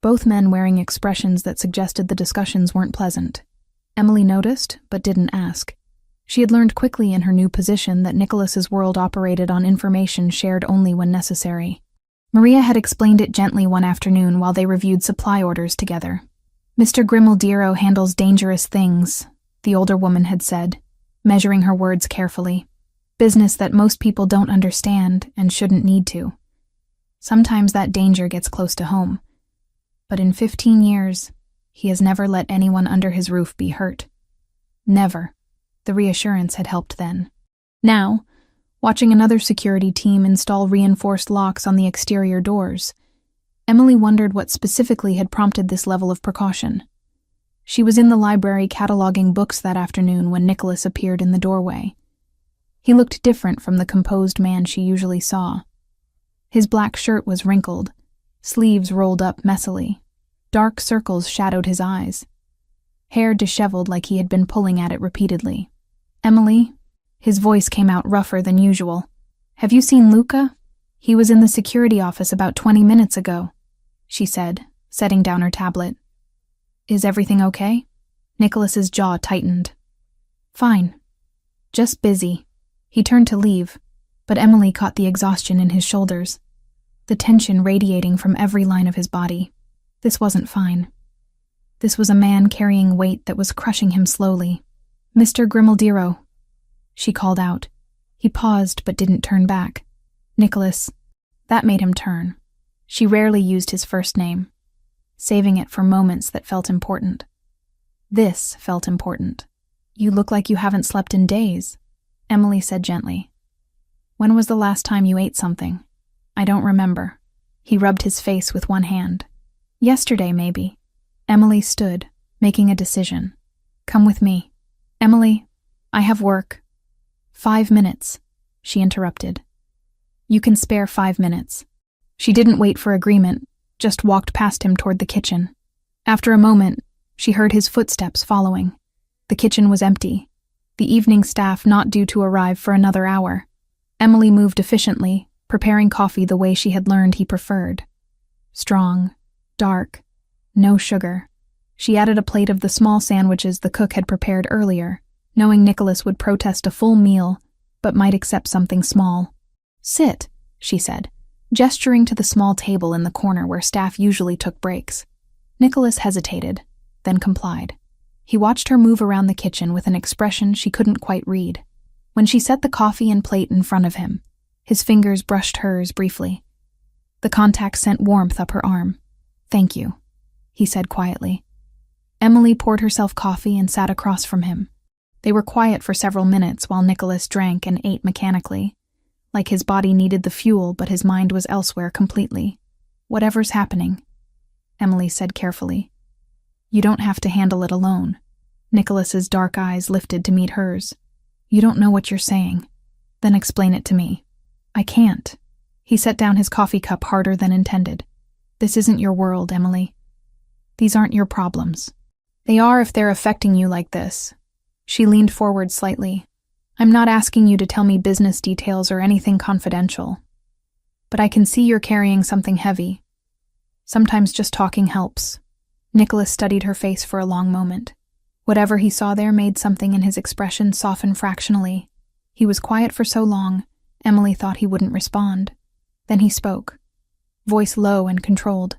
Both men wearing expressions that suggested the discussions weren't pleasant. Emily noticed, but didn't ask. She had learned quickly in her new position that Nicholas's world operated on information shared only when necessary. Maria had explained it gently one afternoon while they reviewed supply orders together. "Mr. Grimaldiro handles dangerous things," the older woman had said, measuring her words carefully. "Business that most people don't understand and shouldn't need to. Sometimes that danger gets close to home. But in 15 years, he has never let anyone under his roof be hurt. Never." The reassurance had helped then. Now, watching another security team install reinforced locks on the exterior doors, Emily wondered what specifically had prompted this level of precaution. She was in the library cataloging books that afternoon when Nicholas appeared in the doorway. He looked different from the composed man she usually saw. His black shirt was wrinkled, sleeves rolled up messily. Dark circles shadowed his eyes. Hair disheveled like he had been pulling at it repeatedly. "Emily?" His voice came out rougher than usual. "Have you seen Luca? He was in the security office about 20 minutes ago," she said, setting down her tablet. "Is everything okay?" Nicholas's jaw tightened. "Fine. Just busy." He turned to leave, but Emily caught the exhaustion in his shoulders, the tension radiating from every line of his body. This wasn't fine. This was a man carrying weight that was crushing him slowly. "Mr. Grimaldiro," she called out. He paused but didn't turn back. "Nicholas." That made him turn. She rarely used his first name, saving it for moments that felt important. This felt important. "You look like you haven't slept in days," Emily said gently. "When was the last time you ate something?" "I don't remember." He rubbed his face with one hand. "Yesterday, maybe." Emily stood, making a decision. "Come with me." "Emily, I have work." 5 minutes, she interrupted. "You can spare 5 minutes." She didn't wait for agreement, just walked past him toward the kitchen. After a moment, she heard his footsteps following. The kitchen was empty, the evening staff not due to arrive for another hour. Emily moved efficiently, preparing coffee the way she had learned he preferred. Strong, dark, no sugar. She added a plate of the small sandwiches the cook had prepared earlier, knowing Nicholas would protest a full meal, but might accept something small. "Sit," she said, gesturing to the small table in the corner where staff usually took breaks. Nicholas hesitated, then complied. He watched her move around the kitchen with an expression she couldn't quite read. When she set the coffee and plate in front of him, his fingers brushed hers briefly. The contact sent warmth up her arm. "Thank you," he said quietly. Emily poured herself coffee and sat across from him. They were quiet for several minutes while Nicholas drank and ate mechanically, like his body needed the fuel but his mind was elsewhere completely. "Whatever's happening," Emily said carefully. "You don't have to handle it alone." Nicholas's dark eyes lifted to meet hers. "You don't know what you're saying. Then explain it to me." "I can't." He set down his coffee cup harder than intended. "This isn't your world, Emily. These aren't your problems. They are if they're affecting you like this." She leaned forward slightly. "I'm not asking you to tell me business details or anything confidential. But I can see you're carrying something heavy. Sometimes just talking helps." Nicholas studied her face for a long moment. Whatever he saw there made something in his expression soften fractionally. He was quiet for so long, Emily thought he wouldn't respond. Then he spoke, voice low and controlled.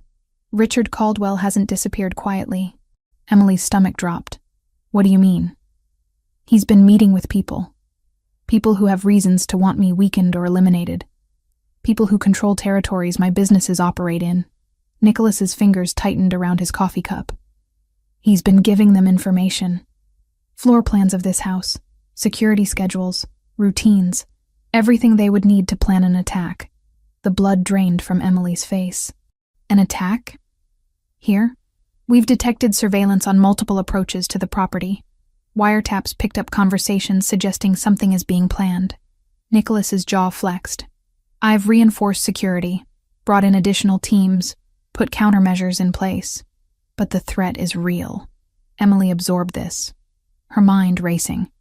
"Richard Caldwell hasn't disappeared quietly." Emily's stomach dropped. "What do you mean?" "He's been meeting with people. People who have reasons to want me weakened or eliminated. People who control territories my businesses operate in." Nicholas's fingers tightened around his coffee cup. "He's been giving them information. Floor plans of this house, security schedules, routines, everything they would need to plan an attack." The blood drained from Emily's face. "An attack? Here? We've detected surveillance on multiple approaches to the property. Wiretaps picked up conversations suggesting something is being planned." Nicholas's jaw flexed. "I've reinforced security, brought in additional teams, put countermeasures in place. But the threat is real." Emily absorbed this, her mind racing.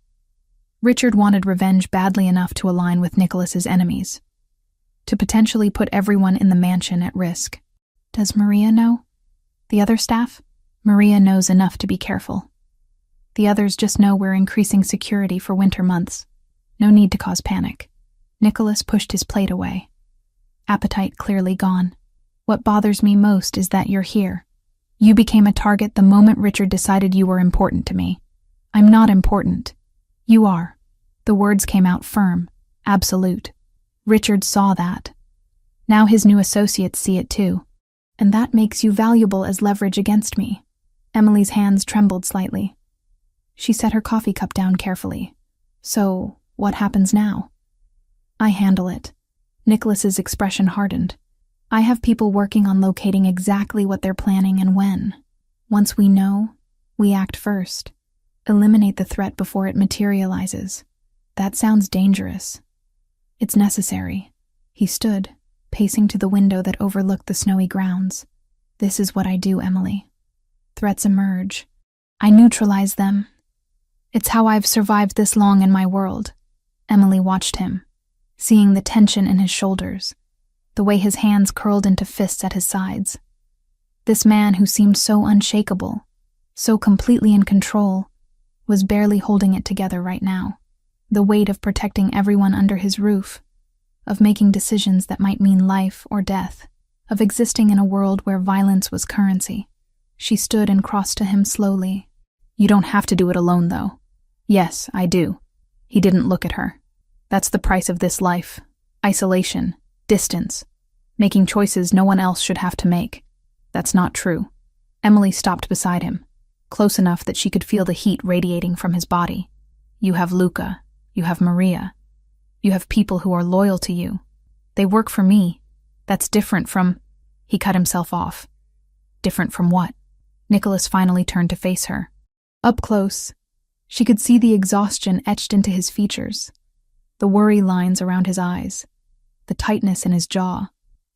Richard wanted revenge badly enough to align with Nicholas's enemies, to potentially put everyone in the mansion at risk. "Does Maria know? The other staff?" "Maria knows enough to be careful. The others just know we're increasing security for winter months. No need to cause panic." Nicholas pushed his plate away, appetite clearly gone. "What bothers me most is that you're here. You became a target the moment Richard decided you were important to me." "I'm not important. You are." The words came out firm, absolute. Richard saw that. Now his new associates see it too. "And that makes you valuable as leverage against me." Emily's hands trembled slightly. She set her coffee cup down carefully. "So, what happens now?" "I handle it." Nicholas's expression hardened. "I have people working on locating exactly what they're planning and when. Once we know, we act first. Eliminate the threat before it materializes." That sounds dangerous. It's necessary. He stood, pacing to the window that overlooked the snowy grounds. This is what I do, Emily. Threats emerge. I neutralize them. It's how I've survived this long in my world. Emily watched him, seeing the tension in his shoulders, the way his hands curled into fists at his sides. This man who seemed so unshakable, so completely in control, was barely holding it together right now. The weight of protecting everyone under his roof, of making decisions that might mean life or death, of existing in a world where violence was currency. She stood and crossed to him slowly. You don't have to do it alone, though. Yes, I do. He didn't look at her. That's the price of this life. Isolation, distance, making choices no one else should have to make. That's not true. Emily stopped beside him, close enough that she could feel the heat radiating from his body. You have Luca. You have Maria. You have people who are loyal to you. They work for me. That's different from... He cut himself off. Different from what? Nicholas finally turned to face her. Up close, she could see the exhaustion etched into his features, the worry lines around his eyes, the tightness in his jaw.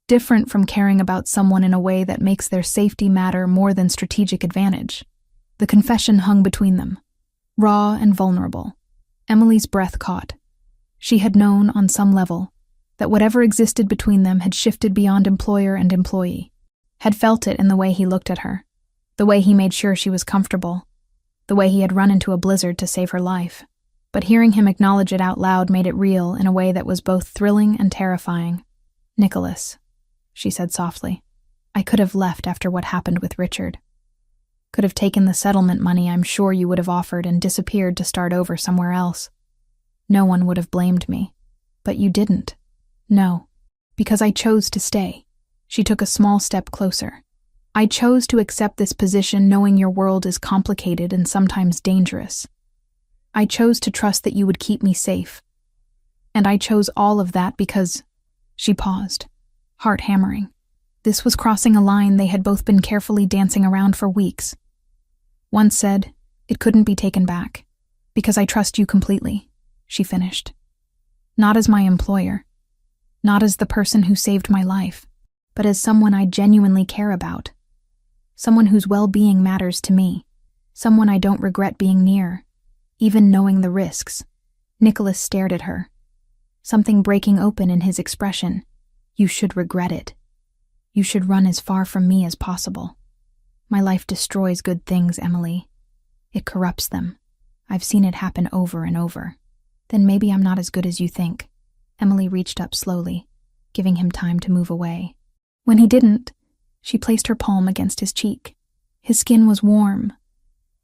Different from caring about someone in a way that makes their safety matter more than strategic advantage. The confession hung between them, raw and vulnerable. Emily's breath caught. She had known, on some level, that whatever existed between them had shifted beyond employer and employee, had felt it in the way he looked at her, the way he made sure she was comfortable, the way he had run into a blizzard to save her life. But hearing him acknowledge it out loud made it real in a way that was both thrilling and terrifying. Nicholas, she said softly, I could have left after what happened with Richard. Could have taken the settlement money I'm sure you would have offered and disappeared to start over somewhere else. No one would have blamed me. But you didn't. No, because I chose to stay. She took a small step closer. I chose to accept this position knowing your world is complicated and sometimes dangerous. I chose to trust that you would keep me safe. And I chose all of that because... She paused, heart hammering. This was crossing a line they had both been carefully dancing around for weeks. Once said, it couldn't be taken back. Because I trust you completely, she finished. Not as my employer. Not as the person who saved my life, but as someone I genuinely care about. Someone whose well-being matters to me. Someone I don't regret being near, even knowing the risks. Nicholas stared at her, something breaking open in his expression. You should regret it. You should run as far from me as possible. My life destroys good things, Emily. It corrupts them. I've seen it happen over and over. Then maybe I'm not as good as you think. Emily reached up slowly, giving him time to move away. When he didn't, she placed her palm against his cheek. His skin was warm,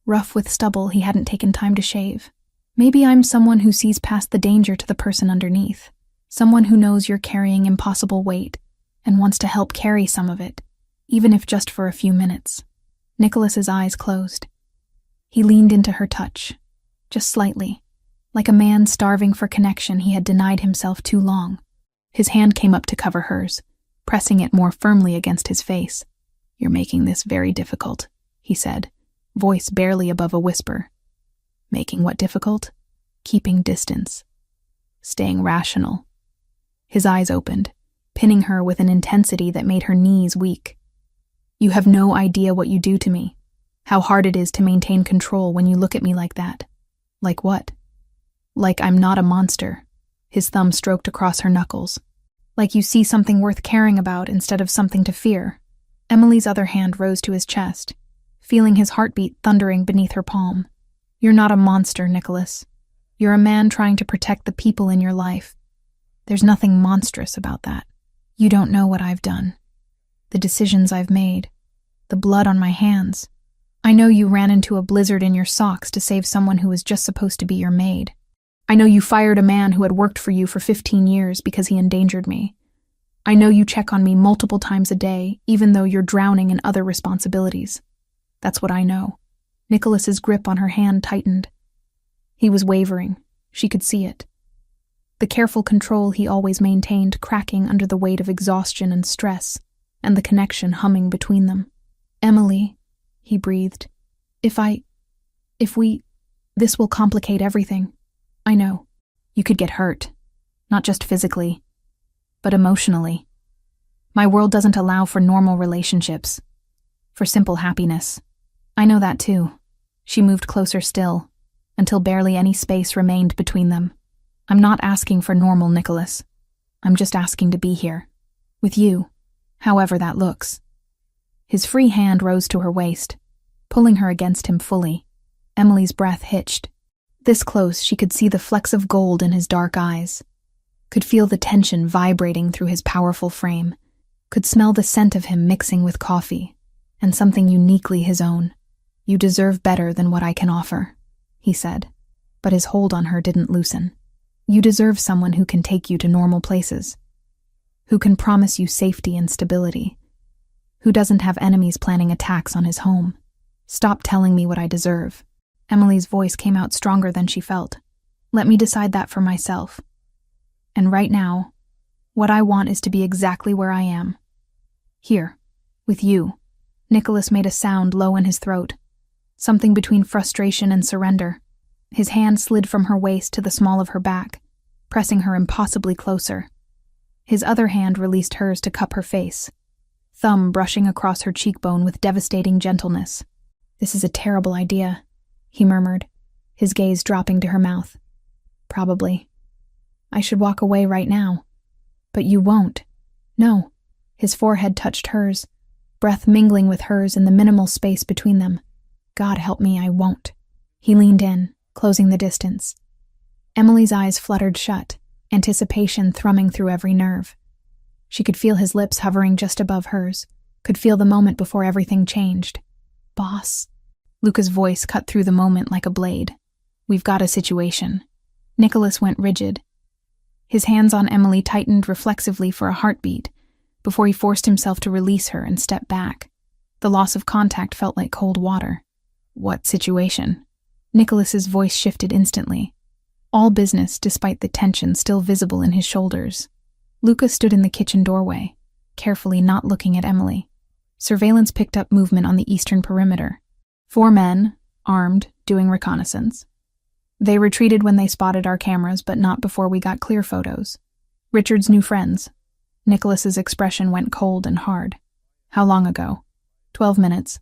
rough with stubble he hadn't taken time to shave. Maybe I'm someone who sees past the danger to the person underneath. Someone who knows you're carrying impossible weight and wants to help carry some of it, even if just for a few minutes. Nicholas's eyes closed. He leaned into her touch, just slightly, like a man starving for connection he had denied himself too long. His hand came up to cover hers, pressing it more firmly against his face. You're making this very difficult, he said, voice barely above a whisper. Making what difficult? Keeping distance. Staying rational. His eyes opened, pinning her with an intensity that made her knees weak. You have no idea what you do to me. How hard it is to maintain control when you look at me like that. Like what? Like I'm not a monster. His thumb stroked across her knuckles. Like you see something worth caring about instead of something to fear. Emily's other hand rose to his chest, feeling his heartbeat thundering beneath her palm. You're not a monster, Nicholas. You're a man trying to protect the people in your life. There's nothing monstrous about that. You don't know what I've done. The decisions I've made. The blood on my hands. I know you ran into a blizzard in your socks to save someone who was just supposed to be your maid. I know you fired a man who had worked for you for 15 years because he endangered me. I know you check on me multiple times a day, even though you're drowning in other responsibilities. That's what I know. Nicholas's grip on her hand tightened. He was wavering. She could see it. The careful control he always maintained cracking under the weight of exhaustion and stress, and the connection humming between them. Emily, he breathed. If we... This will complicate everything. I know. You could get hurt, not just physically, but emotionally. My world doesn't allow for normal relationships, for simple happiness. I know that too. She moved closer still, until barely any space remained between them. I'm not asking for normal, Nicholas. I'm just asking to be here. With you, however that looks. His free hand rose to her waist, pulling her against him fully. Emily's breath hitched. This close, she could see the flecks of gold in his dark eyes, could feel the tension vibrating through his powerful frame, could smell the scent of him mixing with coffee, and something uniquely his own. You deserve better than what I can offer, he said, but his hold on her didn't loosen. You deserve someone who can take you to normal places, who can promise you safety and stability, who doesn't have enemies planning attacks on his home. Stop telling me what I deserve. Emily's voice came out stronger than she felt. Let me decide that for myself. And right now, what I want is to be exactly where I am. Here, with you. Nicholas made a sound low in his throat, something between frustration and surrender. His hand slid from her waist to the small of her back, pressing her impossibly closer. His other hand released hers to cup her face, thumb brushing across her cheekbone with devastating gentleness. This is a terrible idea, he murmured, his gaze dropping to her mouth. Probably. I should walk away right now. But you won't. No. His forehead touched hers, breath mingling with hers in the minimal space between them. God help me, I won't. He leaned in, closing the distance. Emily's eyes fluttered shut, anticipation thrumming through every nerve. She could feel his lips hovering just above hers, could feel the moment before everything changed. Boss. Luca's voice cut through the moment like a blade. We've got a situation. Nicholas went rigid. His hands on Emily tightened reflexively for a heartbeat, before he forced himself to release her and step back. The loss of contact felt like cold water. What situation? Nicholas's voice shifted instantly. All business, despite the tension still visible in his shoulders. Luca stood in the kitchen doorway, carefully not looking at Emily. Surveillance picked up movement on the eastern perimeter. 4 men, armed, doing reconnaissance. They retreated when they spotted our cameras, but not before we got clear photos. Richard's new friends. Nicholas's expression went cold and hard. How long ago? 12 minutes.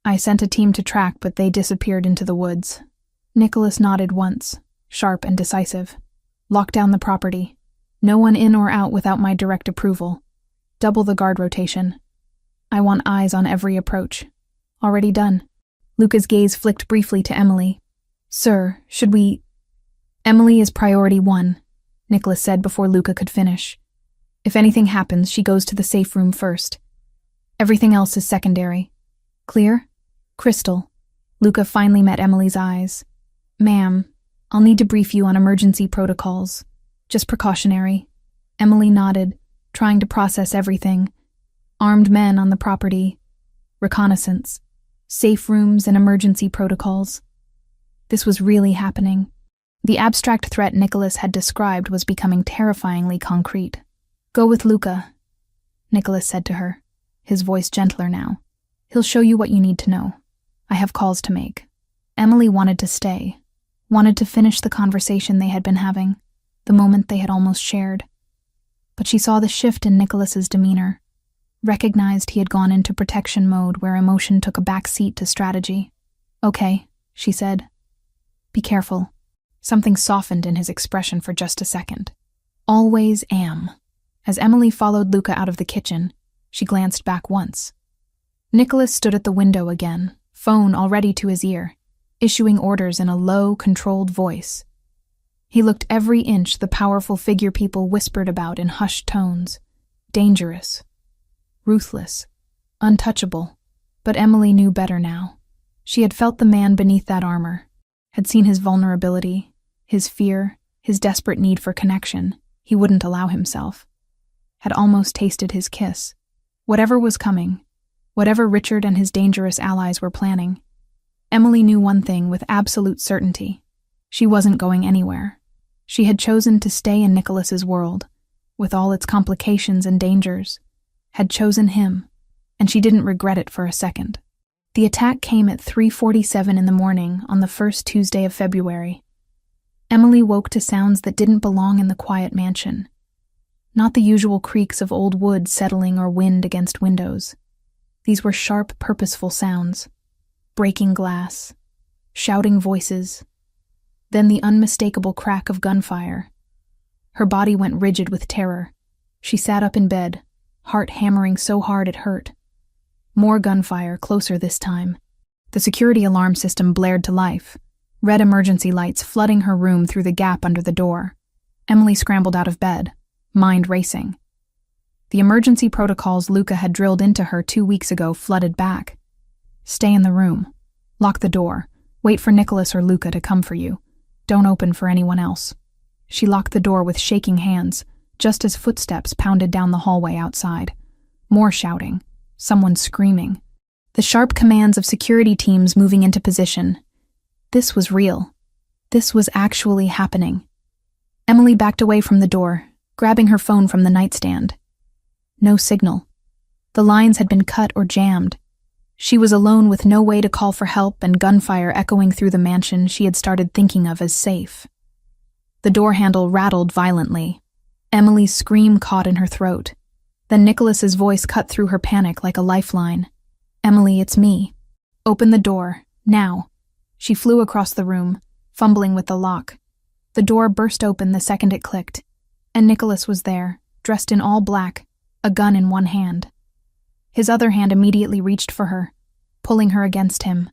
I sent a team to track, but they disappeared into the woods. Nicholas nodded once, sharp and decisive. Lock down the property. No one in or out without my direct approval. Double the guard rotation. I want eyes on every approach. Already done. Luca's gaze flicked briefly to Emily. Sir, should we... Emily is priority 1, Nicholas said before Luca could finish. If anything happens, she goes to the safe room first. Everything else is secondary. Clear? Crystal. Luca finally met Emily's eyes. Ma'am, I'll need to brief you on emergency protocols. Just precautionary. Emily nodded, trying to process everything. Armed men on the property. Reconnaissance. Safe rooms and emergency protocols. This was really happening. The abstract threat Nicholas had described was becoming terrifyingly concrete. Go with Luca, Nicholas said to her, his voice gentler now. He'll show you what you need to know. I have calls to make. Emily wanted to stay, wanted to finish the conversation they had been having, the moment they had almost shared. But she saw the shift in Nicholas's demeanor, recognized he had gone into protection mode where emotion took a back seat to strategy. Okay, she said. Be careful. Something softened in his expression for just a second. Always am. As Emily followed Luca out of the kitchen, she glanced back once. Nicholas stood at the window again, phone already to his ear, issuing orders in a low, controlled voice. He looked every inch the powerful figure people whispered about in hushed tones. Dangerous. Ruthless. Untouchable. But Emily knew better now. She had felt the man beneath that armor, had seen his vulnerability, his fear, his desperate need for connection. He wouldn't allow himself. Had almost tasted his kiss. Whatever was coming, whatever Richard and his dangerous allies were planning, Emily knew one thing with absolute certainty. She wasn't going anywhere. She had chosen to stay in Nicholas's world, with all its complications and dangers, had chosen him, and she didn't regret it for a second. The attack came at 3:47 in the morning on the first Tuesday of February. Emily woke to sounds that didn't belong in the quiet mansion. Not the usual creaks of old wood settling or wind against windows. These were sharp, purposeful sounds. Breaking glass. Shouting voices. Then the unmistakable crack of gunfire. Her body went rigid with terror. She sat up in bed, heart hammering so hard it hurt. More gunfire, closer this time. The security alarm system blared to life, red emergency lights flooding her room through the gap under the door. Emily scrambled out of bed, mind racing. The emergency protocols Luca had drilled into her 2 weeks ago flooded back. Stay in the room. Lock the door. Wait for Nicholas or Luca to come for you. Don't open for anyone else. She locked the door with shaking hands, just as footsteps pounded down the hallway outside. More shouting. Someone screaming. The sharp commands of security teams moving into position. This was real. This was actually happening. Emily backed away from the door, grabbing her phone from the nightstand. No signal. The lines had been cut or jammed. She was alone with no way to call for help and gunfire echoing through the mansion she had started thinking of as safe. The door handle rattled violently. Emily's scream caught in her throat. Then Nicholas's voice cut through her panic like a lifeline. "Emily, it's me. Open the door, now." She flew across the room, fumbling with the lock. The door burst open the second it clicked, and Nicholas was there, dressed in all black, a gun in one hand. His other hand immediately reached for her, pulling her against him.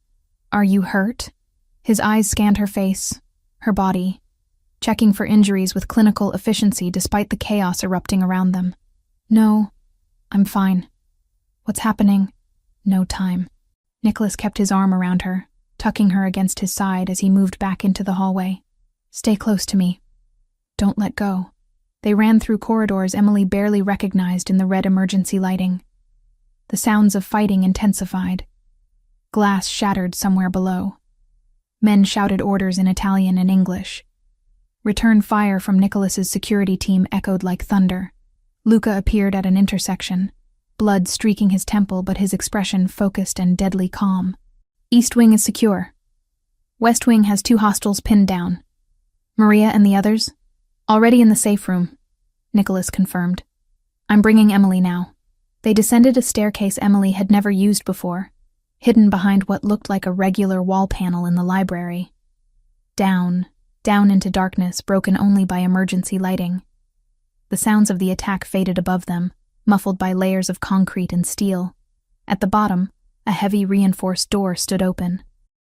"Are you hurt?" His eyes scanned her face, her body, checking for injuries with clinical efficiency despite the chaos erupting around them. "No, I'm fine." "What's happening?" "No time." Nicholas kept his arm around her, tucking her against his side as he moved back into the hallway. "Stay close to me. Don't let go." They ran through corridors Emily barely recognized in the red emergency lighting. The sounds of fighting intensified. Glass shattered somewhere below. Men shouted orders in Italian and English. Return fire from Nicholas's security team echoed like thunder. Luca appeared at an intersection, blood streaking his temple but his expression focused and deadly calm. "East wing is secure. West wing has 2 hostiles pinned down. Maria and the others? Already in the safe room," Nicholas confirmed. "I'm bringing Emily now." They descended a staircase Emily had never used before, hidden behind what looked like a regular wall panel in the library. Down into darkness broken only by emergency lighting. The sounds of the attack faded above them, muffled by layers of concrete and steel. At the bottom, a heavy reinforced door stood open.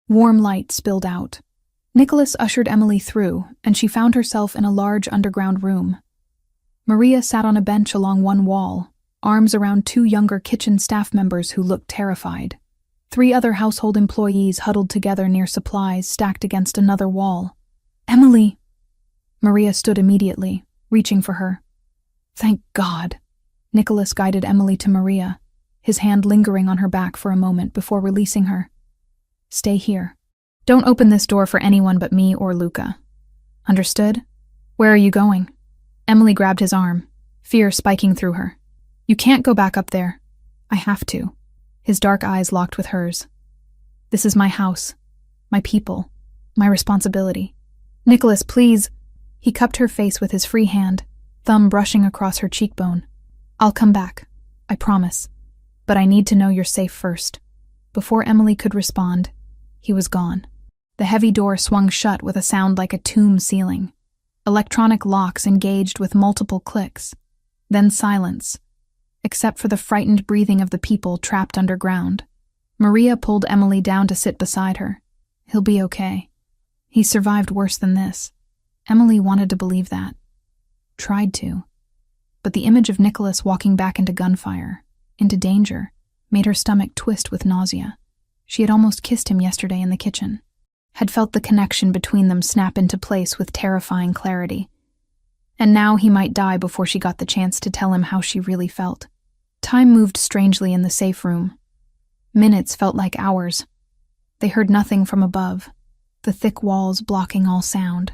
Warm light spilled out. Nicholas ushered Emily through, and she found herself in a large underground room. Maria sat on a bench along one wall, arms around 2 younger kitchen staff members who looked terrified. 3 other household employees huddled together near supplies stacked against another wall. "Emily!" Maria stood immediately, reaching for her. "Thank God." Nicholas guided Emily to Maria, his hand lingering on her back for a moment before releasing her. "Stay here. Don't open this door for anyone but me or Luca. Understood? Where are you going?" Emily grabbed his arm, fear spiking through her. "You can't go back up there." "I have to." His dark eyes locked with hers. "This is my house, my people, my responsibility." "Nicholas, please." He cupped her face with his free hand, thumb brushing across her cheekbone. "I'll come back, I promise. But I need to know you're safe first." Before Emily could respond, he was gone. The heavy door swung shut with a sound like a tomb ceiling. Electronic locks engaged with multiple clicks. Then silence, except for the frightened breathing of the people trapped underground. Maria pulled Emily down to sit beside her. "He'll be okay. He survived worse than this." Emily wanted to believe that. Tried to. But the image of Nicholas walking back into gunfire, into danger, made her stomach twist with nausea. She had almost kissed him yesterday in the kitchen, had felt the connection between them snap into place with terrifying clarity. And now he might die before she got the chance to tell him how she really felt. Time moved strangely in the safe room. Minutes felt like hours. They heard nothing from above, the thick walls blocking all sound.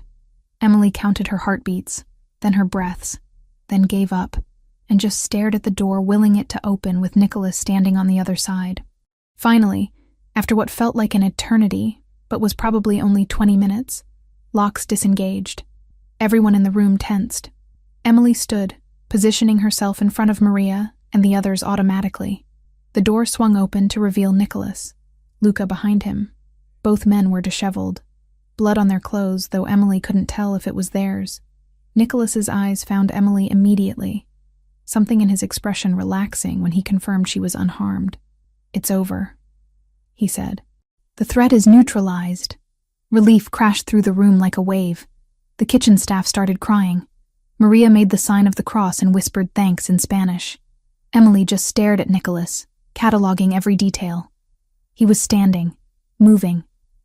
Emily counted her heartbeats, then her breaths, then gave up, and just stared at the door, willing it to open with Nicholas standing on the other side. Finally, after what felt like an eternity, but was probably only 20 minutes, Locks disengaged. Everyone in the room tensed. Emily stood, positioning herself in front of Maria and the others automatically. The door swung open to reveal Nicholas, Luca behind him. Both men were disheveled, blood on their clothes, though Emily couldn't tell if it was theirs. Nicholas's eyes found Emily immediately, something in his expression relaxing when he confirmed she was unharmed. "It's over," he said. "The threat is neutralized." Relief crashed through the room like a wave. The kitchen staff started crying. Maria made the sign of the cross and whispered thanks in Spanish. Emily just stared at Nicholas, cataloging every detail. He was standing, moving,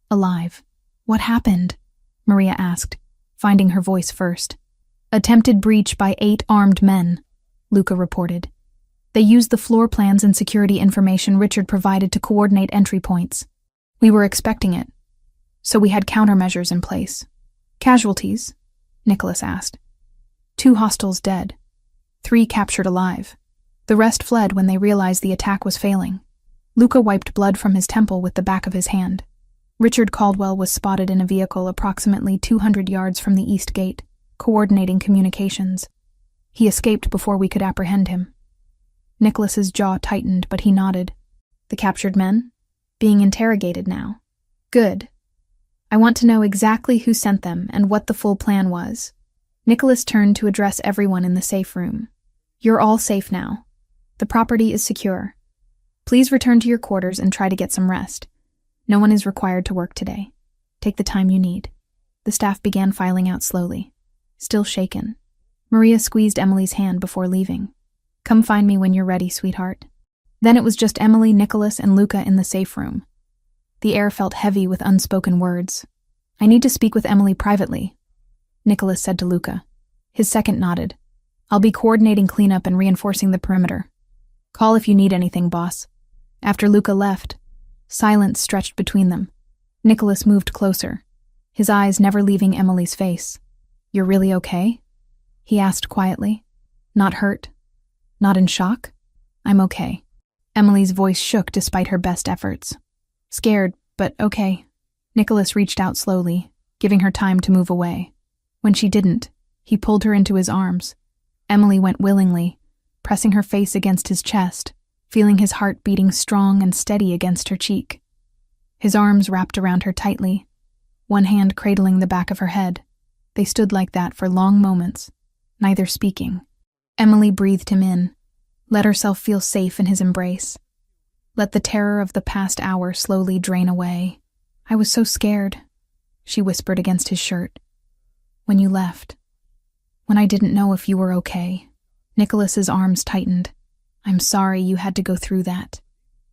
alive. "What happened?" Maria asked, finding her voice first. "Attempted breach by 8 armed men," Luca reported. "They used the floor plans and security information Richard provided to coordinate entry points. We were expecting it, so we had countermeasures in place." "Casualties?" Nicholas asked. 2 hostiles dead, 3 captured alive. The rest fled when they realized the attack was failing. Luca wiped blood from his temple with the back of his hand. Richard Caldwell was spotted in a vehicle approximately 200 yards from the east gate, coordinating communications. He escaped before we could apprehend him. Nicholas's jaw tightened, but he nodded. "The captured men? Being interrogated now. Good. I want to know exactly who sent them and what the full plan was." Nicholas turned to address everyone in the safe room. "You're all safe now. The property is secure. Please return to your quarters and try to get some rest. No one is required to work today. Take the time you need." The staff began filing out slowly, still shaken. Maria squeezed Emily's hand before leaving. "Come find me when you're ready, sweetheart." Then it was just Emily, Nicholas, and Luca in the safe room. The air felt heavy with unspoken words. "I need to speak with Emily privately," Nicholas said to Luca. His second nodded. "I'll be coordinating cleanup and reinforcing the perimeter. Call if you need anything, boss." After Luca left, silence stretched between them. Nicholas moved closer, his eyes never leaving Emily's face. "You're really okay?" he asked quietly. "Not hurt? Not in shock?" "I'm okay." Emily's voice shook despite her best efforts. "Scared, but okay." Nicholas reached out slowly, giving her time to move away. When she didn't, he pulled her into his arms. Emily went willingly, pressing her face against his chest, feeling his heart beating strong and steady against her cheek. His arms wrapped around her tightly, one hand cradling the back of her head. They stood like that for long moments, neither speaking. Emily breathed him in, let herself feel safe in his embrace. Let the terror of the past hour slowly drain away. "I was so scared," she whispered against his shirt. "When you left. When I didn't know if you were okay." Nicholas's arms tightened. "I'm sorry you had to go through that.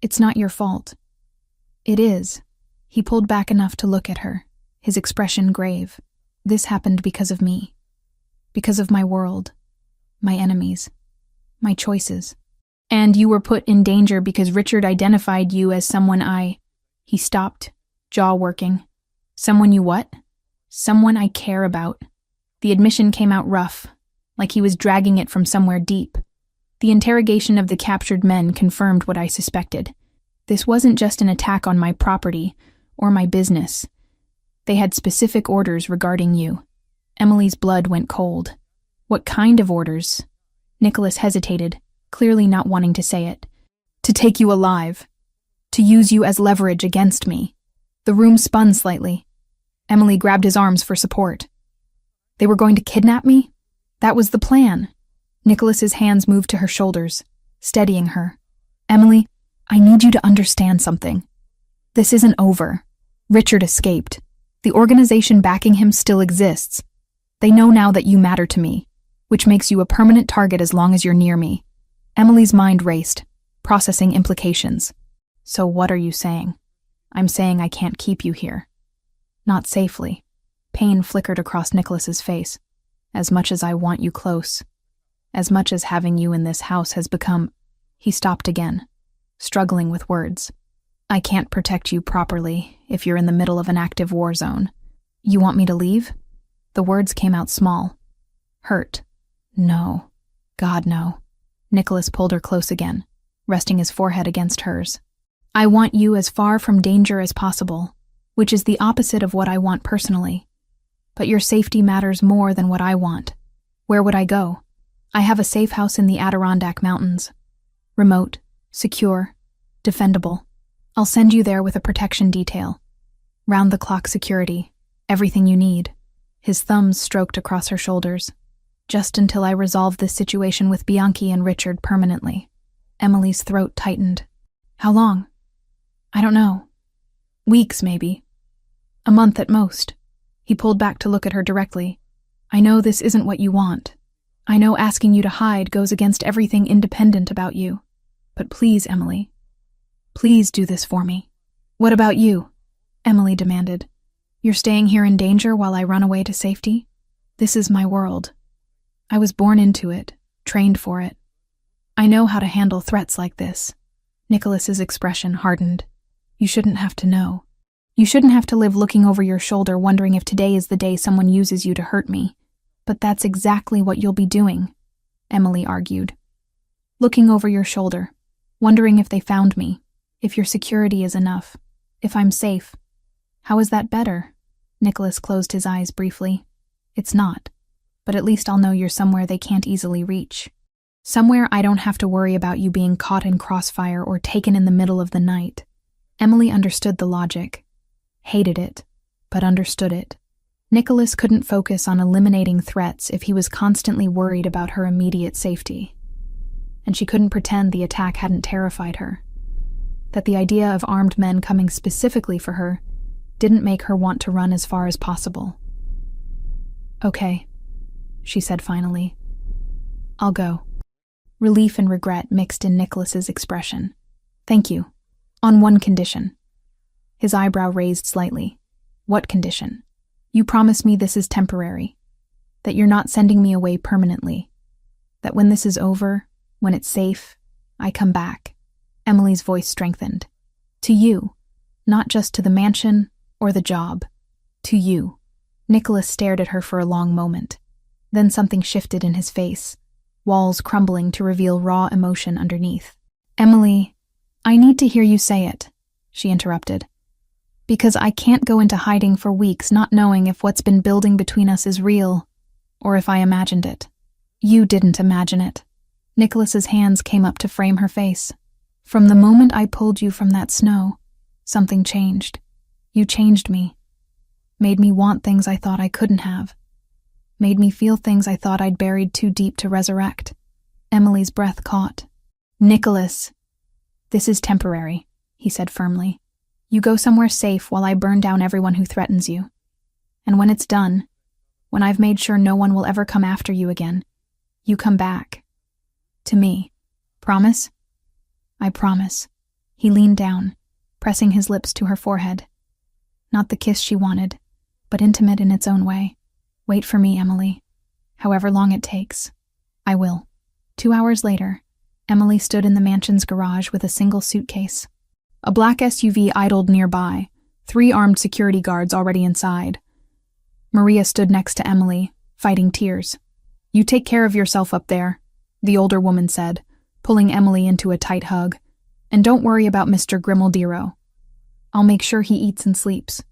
It's not your fault." "It is." He pulled back enough to look at her, his expression grave. "This happened because of me. Because of my world. My enemies. My choices. And you were put in danger because Richard identified you as someone I..." He stopped, jaw working. "Someone you what?" "Someone I care about." The admission came out rough, like he was dragging it from somewhere deep. The interrogation of the captured men confirmed what I suspected. This wasn't just an attack on my property or my business. They had specific orders regarding you. Emily's blood went cold. "What kind of orders?" Nicholas hesitated, clearly not wanting to say it. "To take you alive. To use you as leverage against me." The room spun slightly. Emily grabbed his arms for support. "They were going to kidnap me? That was the plan." Nicholas's hands moved to her shoulders, steadying her. "Emily, I need you to understand something. This isn't over. Richard escaped. The organization backing him still exists. They know now that you matter to me, which makes you a permanent target as long as you're near me." Emily's mind raced, processing implications. "So what are you saying?" "I'm saying I can't keep you here." "Not safely." Pain flickered across Nicholas's face. "As much as I want you close. As much as having you in this house has become..." He stopped again, struggling with words. "I can't protect you properly if you're in the middle of an active war zone. You want me to leave?" The words came out small. "Hurt. No. God, no." Nicholas pulled her close again, resting his forehead against hers. "I want you as far from danger as possible, which is the opposite of what I want personally. But your safety matters more than what I want. Where would I go? I have a safe house in the Adirondack Mountains. Remote, secure, defendable. I'll send you there with a protection detail. Round-the-clock security. Everything you need. His thumbs stroked across her shoulders. Just until I resolve this situation with Bianchi and Richard permanently. Emily's throat tightened. How long? I don't know. Weeks, maybe. A month at most. He pulled back to look at her directly. I know this isn't what you want. I know asking you to hide goes against everything independent about you. But please, Emily. Please do this for me. What about you? Emily demanded. You're staying here in danger while I run away to safety? This is my world. I was born into it, trained for it. I know how to handle threats like this. Nicholas's expression hardened. You shouldn't have to know. You shouldn't have to live looking over your shoulder wondering if today is the day someone uses you to hurt me. But that's exactly what you'll be doing, Emily argued. Looking over your shoulder, wondering if they found me, if your security is enough, if I'm safe. How is that better? Nicholas closed his eyes briefly. It's not. But at least I'll know you're somewhere they can't easily reach. Somewhere I don't have to worry about you being caught in crossfire or taken in the middle of the night. Emily understood the logic. Hated it, but understood it. Nicholas couldn't focus on eliminating threats if he was constantly worried about her immediate safety. And she couldn't pretend the attack hadn't terrified her. That the idea of armed men coming specifically for her didn't make her want to run as far as possible. Okay, she said finally. I'll go. Relief and regret mixed in Nicholas's expression. Thank you. On one condition. His eyebrow raised slightly. What condition? You promise me this is temporary. That you're not sending me away permanently. That when this is over, when it's safe, I come back. Emily's voice strengthened. To you. Not just to the mansion or the job. To you. Nicholas stared at her for a long moment. Then something shifted in his face, walls crumbling to reveal raw emotion underneath. Emily, I need to hear you say it, she interrupted. Because I can't go into hiding for weeks not knowing if what's been building between us is real, or if I imagined it. You didn't imagine it. Nicholas's hands came up to frame her face. From the moment I pulled you from that snow, something changed. You changed me. Made me want things I thought I couldn't have. Made me feel things I thought I'd buried too deep to resurrect. Emily's breath caught. Nicholas, this is temporary, he said firmly. You go somewhere safe while I burn down everyone who threatens you. And when it's done, when I've made sure no one will ever come after you again, you come back. To me. Promise? I promise. He leaned down, pressing his lips to her forehead. Not the kiss she wanted, but intimate in its own way. Wait for me, Emily. However long it takes. I will. 2 hours later, Emily stood in the mansion's garage with a single suitcase. A black SUV idled nearby, 3 armed security guards already inside. Maria stood next to Emily, fighting tears. You take care of yourself up there, the older woman said, pulling Emily into a tight hug. And don't worry about Mr. Grimaldiro. I'll make sure he eats and sleeps.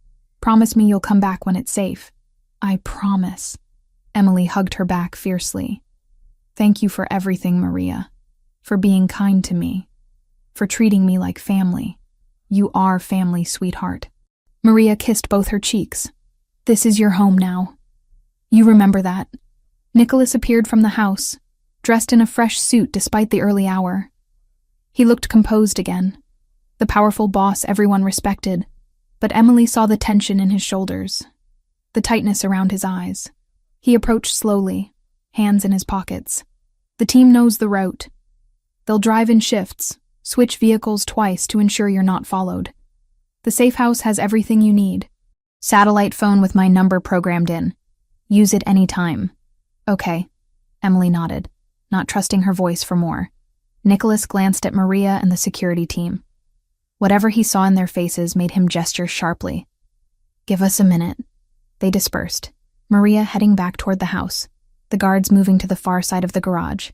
Promise me you'll come back when it's safe. I promise. Emily hugged her back fiercely. Thank you for everything, Maria. For being kind to me. For treating me like family. You are family, sweetheart. Maria kissed both her cheeks. This is your home now. You remember that. Nicholas appeared from the house, dressed in a fresh suit despite the early hour. He looked composed again. The powerful boss everyone respected, but Emily saw the tension in his shoulders, the tightness around his eyes. He approached slowly, hands in his pockets. The team knows the route. They'll drive in shifts, switch vehicles twice to ensure you're not followed. The safe house has everything you need. Satellite phone with my number programmed in. Use it anytime. Okay, Emily nodded, not trusting her voice for more. Nicholas glanced at Maria and the security team. Whatever he saw in their faces made him gesture sharply. Give us a minute. They dispersed, Maria heading back toward the house, the guards moving to the far side of the garage.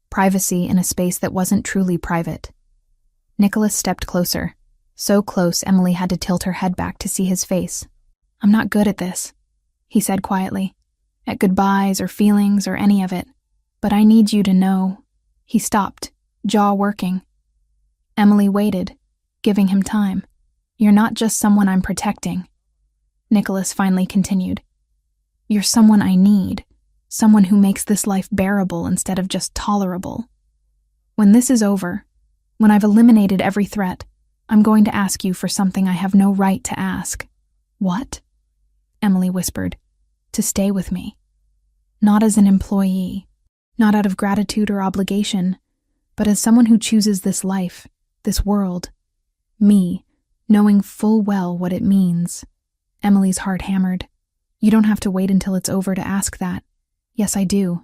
Privacy in a space that wasn't truly private. Nicholas stepped closer, so close Emily had to tilt her head back to see his face. I'm not good at this. he said quietly, at goodbyes or feelings or any of it. But I need you to know. He stopped, jaw working. Emily waited, giving him time. You're not just someone I'm protecting. Nicholas finally continued. You're someone I need, someone who makes this life bearable instead of just tolerable. When this is over, when I've eliminated every threat, I'm going to ask you for something I have no right to ask. What? Emily whispered. To stay with me. Not as an employee, not out of gratitude or obligation, but as someone who chooses this life, this world. Me, knowing full well what it means. Emily's heart hammered. You don't have to wait until it's over to ask that. Yes, I do.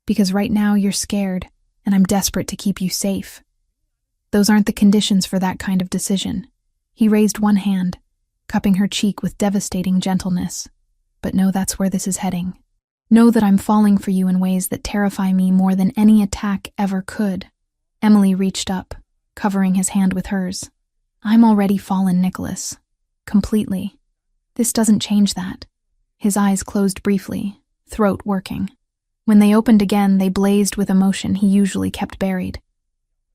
Because right now you're scared, and I'm desperate to keep you safe. Those aren't the conditions for that kind of decision. He raised one hand, cupping her cheek with devastating gentleness. But know that's where this is heading. Know that I'm falling for you in ways that terrify me more than any attack ever could. Emily reached up, covering his hand with hers. I'm already fallen, Nicholas. Completely. This doesn't change that. His eyes closed briefly, throat working. When they opened again, they blazed with emotion he usually kept buried.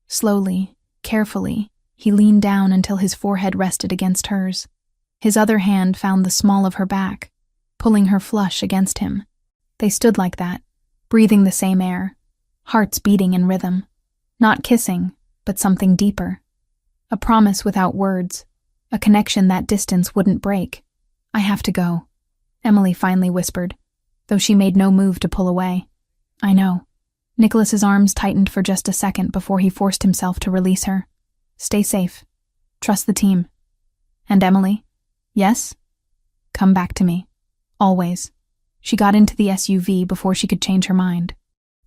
Slowly, carefully, he leaned down until his forehead rested against hers. His other hand found the small of her back, pulling her flush against him. They stood like that, breathing the same air, hearts beating in rhythm. Not kissing, but something deeper. A promise without words, a connection that distance wouldn't break. I have to go, Emily finally whispered, though she made no move to pull away. I know. Nicholas's arms tightened for just a second before he forced himself to release her. Stay safe. Trust the team. And Emily? Yes? Come back to me. Always. She got into the SUV before she could change her mind.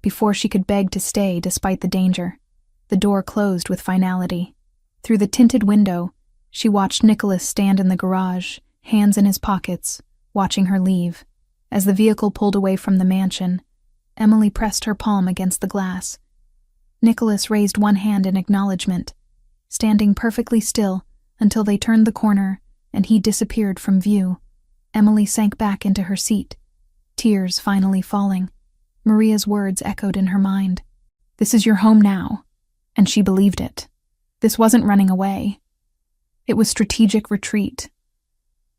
Before she could beg to stay despite the danger. The door closed with finality. Through the tinted window, she watched Nicholas stand in the garage, hands in his pockets, watching her leave. As the vehicle pulled away from the mansion, Emily pressed her palm against the glass. Nicholas raised one hand in acknowledgement, standing perfectly still until they turned the corner and he disappeared from view. Emily sank back into her seat, tears finally falling. Maria's words echoed in her mind. This is your home now. And she believed it. This wasn't running away. It was strategic retreat.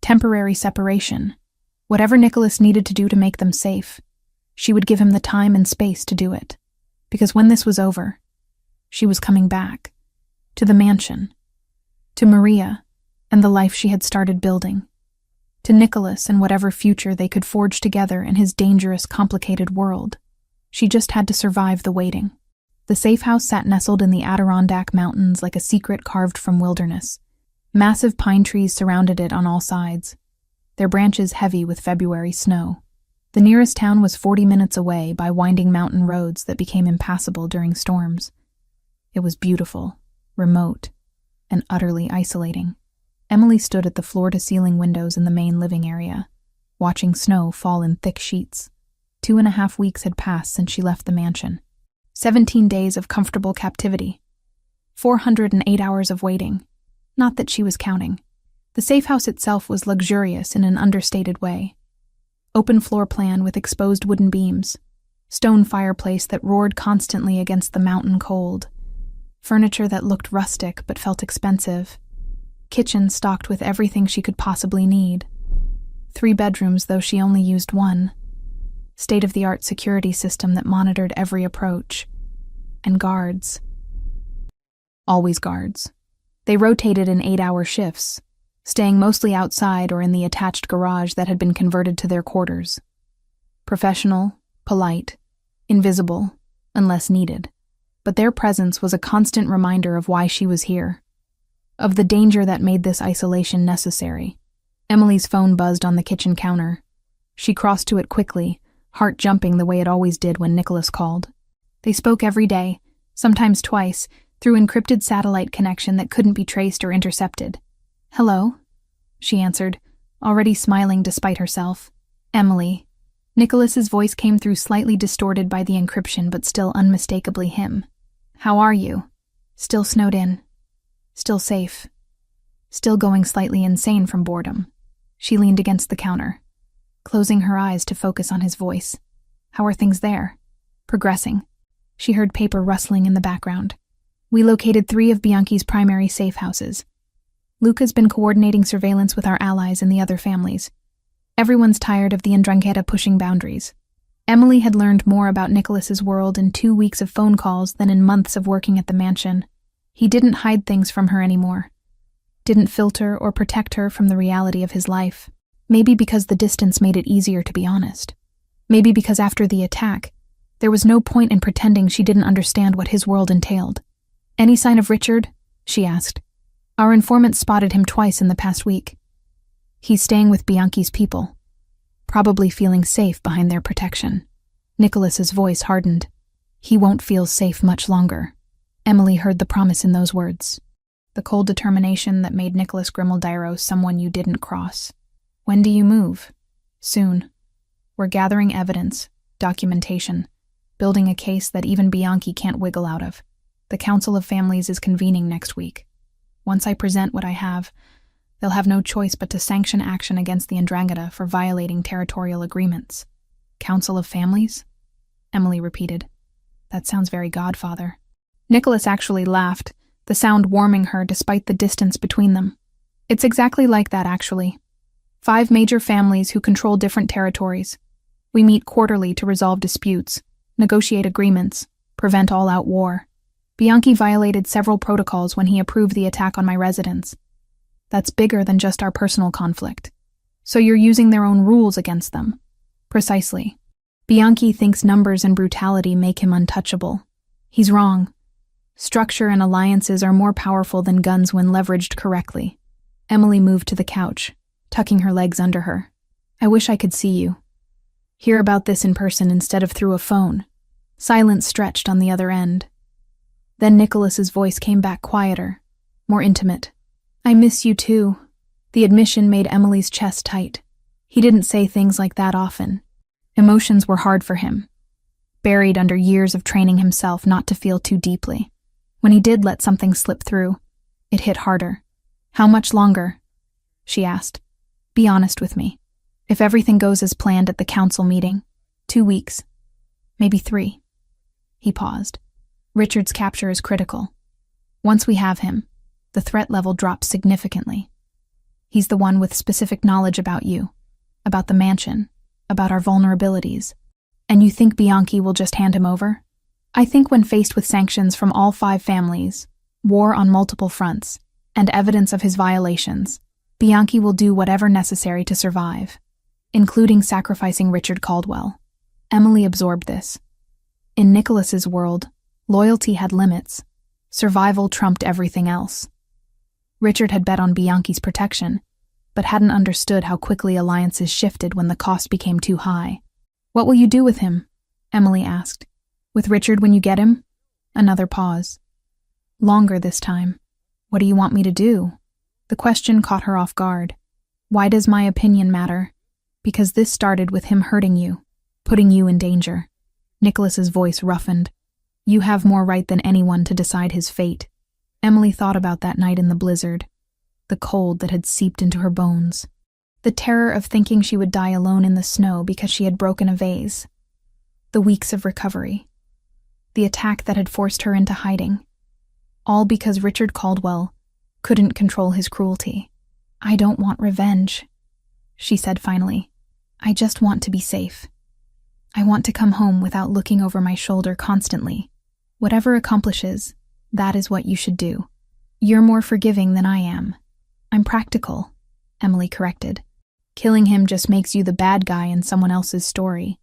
Temporary separation. Whatever Nicholas needed to do to make them safe, she would give him the time and space to do it. Because when this was over, she was coming back. To the mansion. To Maria and the life she had started building. To Nicholas and whatever future they could forge together in his dangerous, complicated world. She just had to survive the waiting. The safe house sat nestled in the Adirondack Mountains like a secret carved from wilderness. Massive pine trees surrounded it on all sides, their branches heavy with February snow. The nearest town was 40 minutes away by winding mountain roads that became impassable during storms. It was beautiful, remote, and utterly isolating. Emily stood at the floor-to-ceiling windows in the main living area, watching snow fall in thick sheets. 2.5 weeks had passed since she left the mansion. 17 days of comfortable captivity. 408 hours of waiting. Not that she was counting. The safe house itself was luxurious in an understated way. Open floor plan with exposed wooden beams. Stone fireplace that roared constantly against the mountain cold. Furniture that looked rustic but felt expensive. Kitchen stocked with everything she could possibly need. 3 bedrooms, though she only used 1. State-of-the-art security system that monitored every approach. And guards. Always guards. They rotated in 8-hour shifts, staying mostly outside or in the attached garage that had been converted to their quarters. Professional, polite, invisible, unless needed. But their presence was a constant reminder of why she was here. Of the danger that made this isolation necessary. Emily's phone buzzed on the kitchen counter. She crossed to it quickly, heart jumping the way it always did when Nicholas called. They spoke every day, sometimes twice, through encrypted satellite connection that couldn't be traced or intercepted. Hello? She answered, already smiling despite herself. Emily. Nicholas's voice came through slightly distorted by the encryption but still unmistakably him. How are you? Still snowed in. Still safe. Still going slightly insane from boredom. She leaned against the counter. closing her eyes to focus on his voice. How are things there? Progressing. She heard paper rustling in the background. We located 3 of Bianchi's primary safe houses. Luca's been coordinating surveillance with our allies and the other families. Everyone's tired of the 'Ndrangheta pushing boundaries. Emily had learned more about Nicholas's world in 2 weeks of phone calls than in months of working at the mansion. He didn't hide things from her anymore. Didn't filter or protect her from the reality of his life. Maybe because the distance made it easier to be honest. Maybe because after the attack, there was no point in pretending she didn't understand what his world entailed. Any sign of Richard? She asked. Our informant spotted him twice in the past week. He's staying with Bianchi's people, probably feeling safe behind their protection. Nicholas's voice hardened. He won't feel safe much longer. Emily heard the promise in those words. The cold determination that made Nicholas Grimmeldyro someone you didn't cross. When do you move? Soon. We're gathering evidence, documentation, building a case that even Bianchi can't wiggle out of. The Council of Families is convening next week. Once I present what I have, they'll have no choice but to sanction action against the 'Ndrangheta for violating territorial agreements. Council of Families? Emily repeated. That sounds very Godfather. Nicholas actually laughed, the sound warming her despite the distance between them. It's exactly like that, actually. 5 major families who control different territories. We meet quarterly to resolve disputes, negotiate agreements, prevent all-out war. Bianchi violated several protocols when he approved the attack on my residence. That's bigger than just our personal conflict. So you're using their own rules against them. Precisely. Bianchi thinks numbers and brutality make him untouchable. He's wrong. Structure and alliances are more powerful than guns when leveraged correctly. Emily moved to the couch, tucking her legs under her. I wish I could see you. Hear about this in person instead of through a phone. Silence stretched on the other end. Then Nicholas's voice came back quieter, more intimate. I miss you too. The admission made Emily's chest tight. He didn't say things like that often. Emotions were hard for him, buried under years of training himself not to feel too deeply. When he did let something slip through, it hit harder. How much longer? She asked. Be honest with me. If everything goes as planned at the council meeting, 2 weeks, maybe 3. He paused. Richard's capture is critical. Once we have him, the threat level drops significantly. He's the one with specific knowledge about you, about the mansion, about our vulnerabilities. And you think Bianchi will just hand him over? I think when faced with sanctions from all 5 families, war on multiple fronts, and evidence of his violations, Bianchi will do whatever necessary to survive, including sacrificing Richard Caldwell. Emily absorbed this. In Nicholas's world, loyalty had limits. Survival trumped everything else. Richard had bet on Bianchi's protection, but hadn't understood how quickly alliances shifted when the cost became too high. What will you do with him? Emily asked. With Richard when you get him? Another pause. Longer this time. What do you want me to do? The question caught her off guard. Why does my opinion matter? Because this started with him hurting you, putting you in danger. Nicholas's voice roughened. You have more right than anyone to decide his fate. Emily thought about that night in the blizzard, the cold that had seeped into her bones, the terror of thinking she would die alone in the snow because she had broken a vase, the weeks of recovery, the attack that had forced her into hiding, all because Richard Caldwell couldn't control his cruelty. I don't want revenge, she said finally. I just want to be safe. I want to come home without looking over my shoulder constantly. Whatever accomplishes, that is what you should do. You're more forgiving than I am. I'm practical, Emily corrected. Killing him just makes you the bad guy in someone else's story.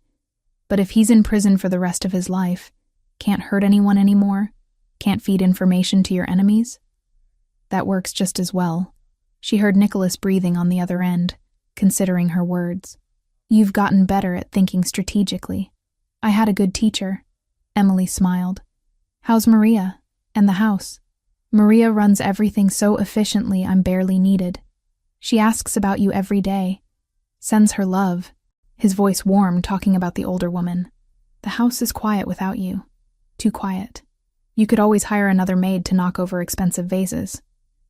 But if he's in prison for the rest of his life, can't hurt anyone anymore, can't feed information to your enemies, that works just as well. She heard Nicholas breathing on the other end, considering her words. You've gotten better at thinking strategically. I had a good teacher. Emily smiled. How's Maria? And the house? Maria runs everything so efficiently I'm barely needed. She asks about you every day. Sends her love. His voice warmed, talking about the older woman. The house is quiet without you. Too quiet. You could always hire another maid to knock over expensive vases.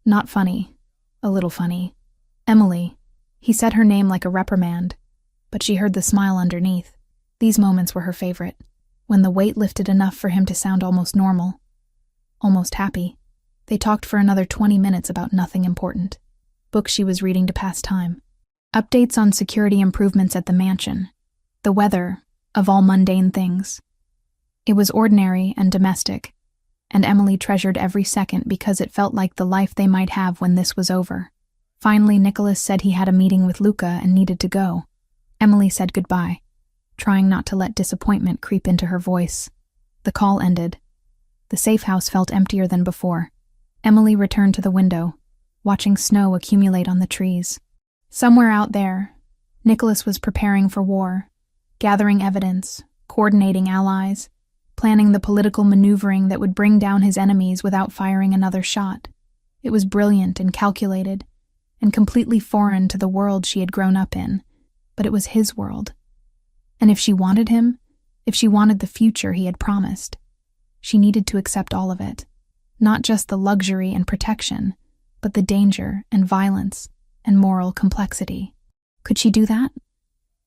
Not funny. A little funny. Emily. He said her name like a reprimand. but she heard the smile underneath. These moments were her favorite, when the weight lifted enough for him to sound almost normal, almost happy. They talked for another 20 minutes about nothing important. Books she was reading to pass time. Updates on security improvements at the mansion. The weather, of all mundane things. It was ordinary and domestic, and Emily treasured every second because it felt like the life they might have when this was over. Finally, Nicholas said he had a meeting with Luca and needed to go. Emily said goodbye, trying not to let disappointment creep into her voice. The call ended. The safe house felt emptier than before. Emily returned to the window, watching snow accumulate on the trees. Somewhere out there, Nicholas was preparing for war, gathering evidence, coordinating allies, planning the political maneuvering that would bring down his enemies without firing another shot. It was brilliant and calculated, and completely foreign to the world she had grown up in, but it was his world. And if she wanted him, if she wanted the future he had promised, she needed to accept all of it. Not just the luxury and protection, but the danger and violence and moral complexity. Could she do that?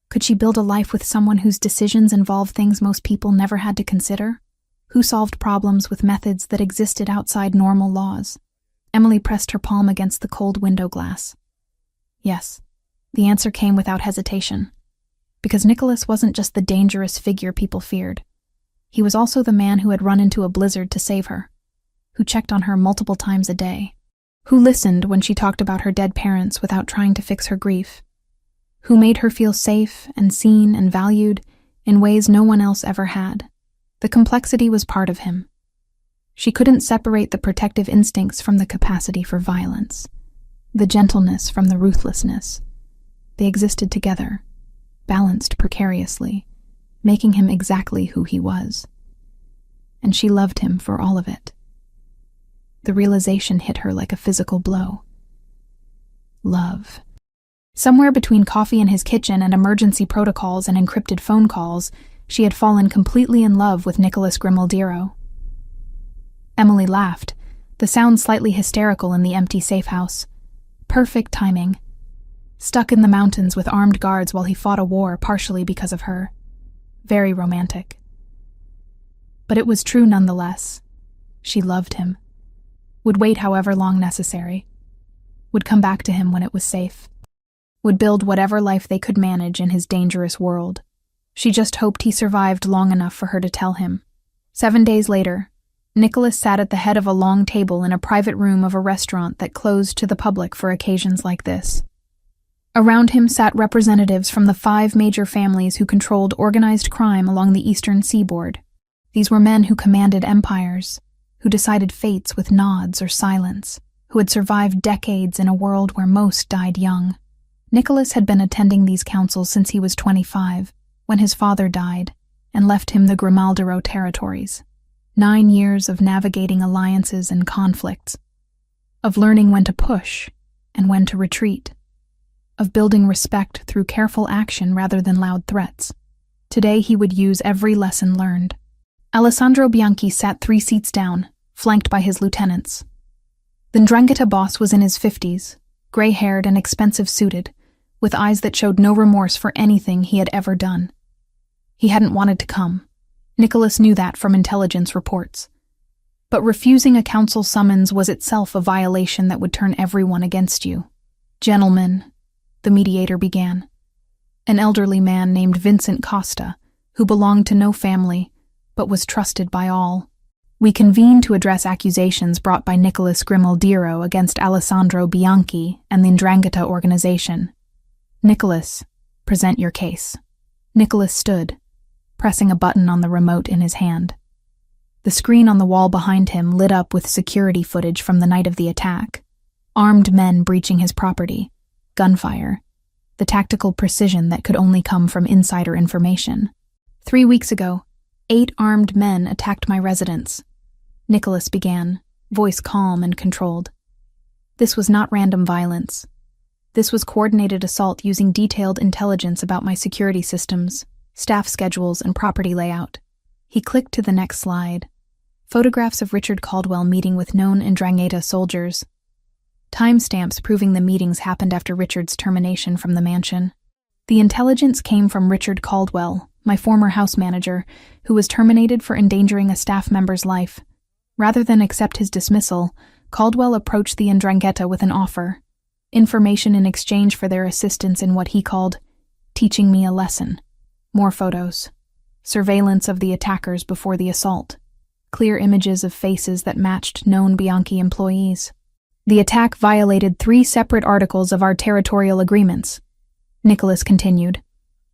Could she build a life with someone whose decisions involved things most people never had to consider? Who solved problems with methods that existed outside normal laws? Emily pressed her palm against the cold window glass. Yes, the answer came without hesitation. Because Nicholas wasn't just the dangerous figure people feared. He was also the man who had run into a blizzard to save her, who checked on her multiple times a day, who listened when she talked about her dead parents without trying to fix her grief, who made her feel safe and seen and valued in ways no one else ever had. The complexity was part of him. She couldn't separate the protective instincts from the capacity for violence, the gentleness from the ruthlessness. They existed together, balanced precariously, making him exactly who he was. And she loved him for all of it. The realization hit her like a physical blow. Love. Somewhere between coffee in his kitchen and emergency protocols and encrypted phone calls, she had fallen completely in love with Nicholas Grimaldiro. Emily laughed, the sound slightly hysterical in the empty safe house. Perfect timing. Stuck in the mountains with armed guards while he fought a war partially because of her. Very romantic. But it was true nonetheless. She loved him. Would wait however long necessary. Would come back to him when it was safe. Would build whatever life they could manage in his dangerous world. She just hoped he survived long enough for her to tell him. 7 days later, Nicholas sat at the head of a long table in a private room of a restaurant that closed to the public for occasions like this. Around him sat representatives from the 5 major families who controlled organized crime along the eastern seaboard. These were men who commanded empires, who decided fates with nods or silence, who had survived decades in a world where most died young. Nicholas had been attending these councils since he was 25, when his father died, and left him the Grimaldiro territories. 9 years of navigating alliances and conflicts, of learning when to push and when to retreat, of building respect through careful action rather than loud threats. Today he would use every lesson learned. Alessandro Bianchi sat 3 seats down, flanked by his lieutenants. The 'Ndrangheta boss was in his 50s, gray-haired and expensive-suited, with eyes that showed no remorse for anything he had ever done. He hadn't wanted to come. Nicholas knew that from intelligence reports. But refusing a council summons was itself a violation that would turn everyone against you. "Gentlemen," the mediator began. An elderly man named Vincent Costa, who belonged to no family, but was trusted by all. "We convene to address accusations brought by Nicholas Grimaldiro against Alessandro Bianchi and the 'Ndrangheta organization. Nicholas, present your case." Nicholas stood, pressing a button on the remote in his hand. The screen on the wall behind him lit up with security footage from the night of the attack. Armed men breaching his property, gunfire, the tactical precision that could only come from insider information. 3 weeks ago, 8 armed men attacked my residence. Nicholas began, voice calm and controlled. This was not random violence. This was coordinated assault using detailed intelligence about my security systems, staff schedules, and property layout. He clicked to the next slide. Photographs of Richard Caldwell meeting with known 'Ndrangheta soldiers. Timestamps proving the meetings happened after Richard's termination from the mansion. The intelligence came from Richard Caldwell, my former house manager, who was terminated for endangering a staff member's life. Rather than accept his dismissal, Caldwell approached the 'Ndrangheta with an offer. Information in exchange for their assistance in what he called teaching me a lesson. More photos. Surveillance of the attackers before the assault. Clear images of faces that matched known Bianchi employees. The attack violated 3 separate articles of our territorial agreements. Nicholas continued.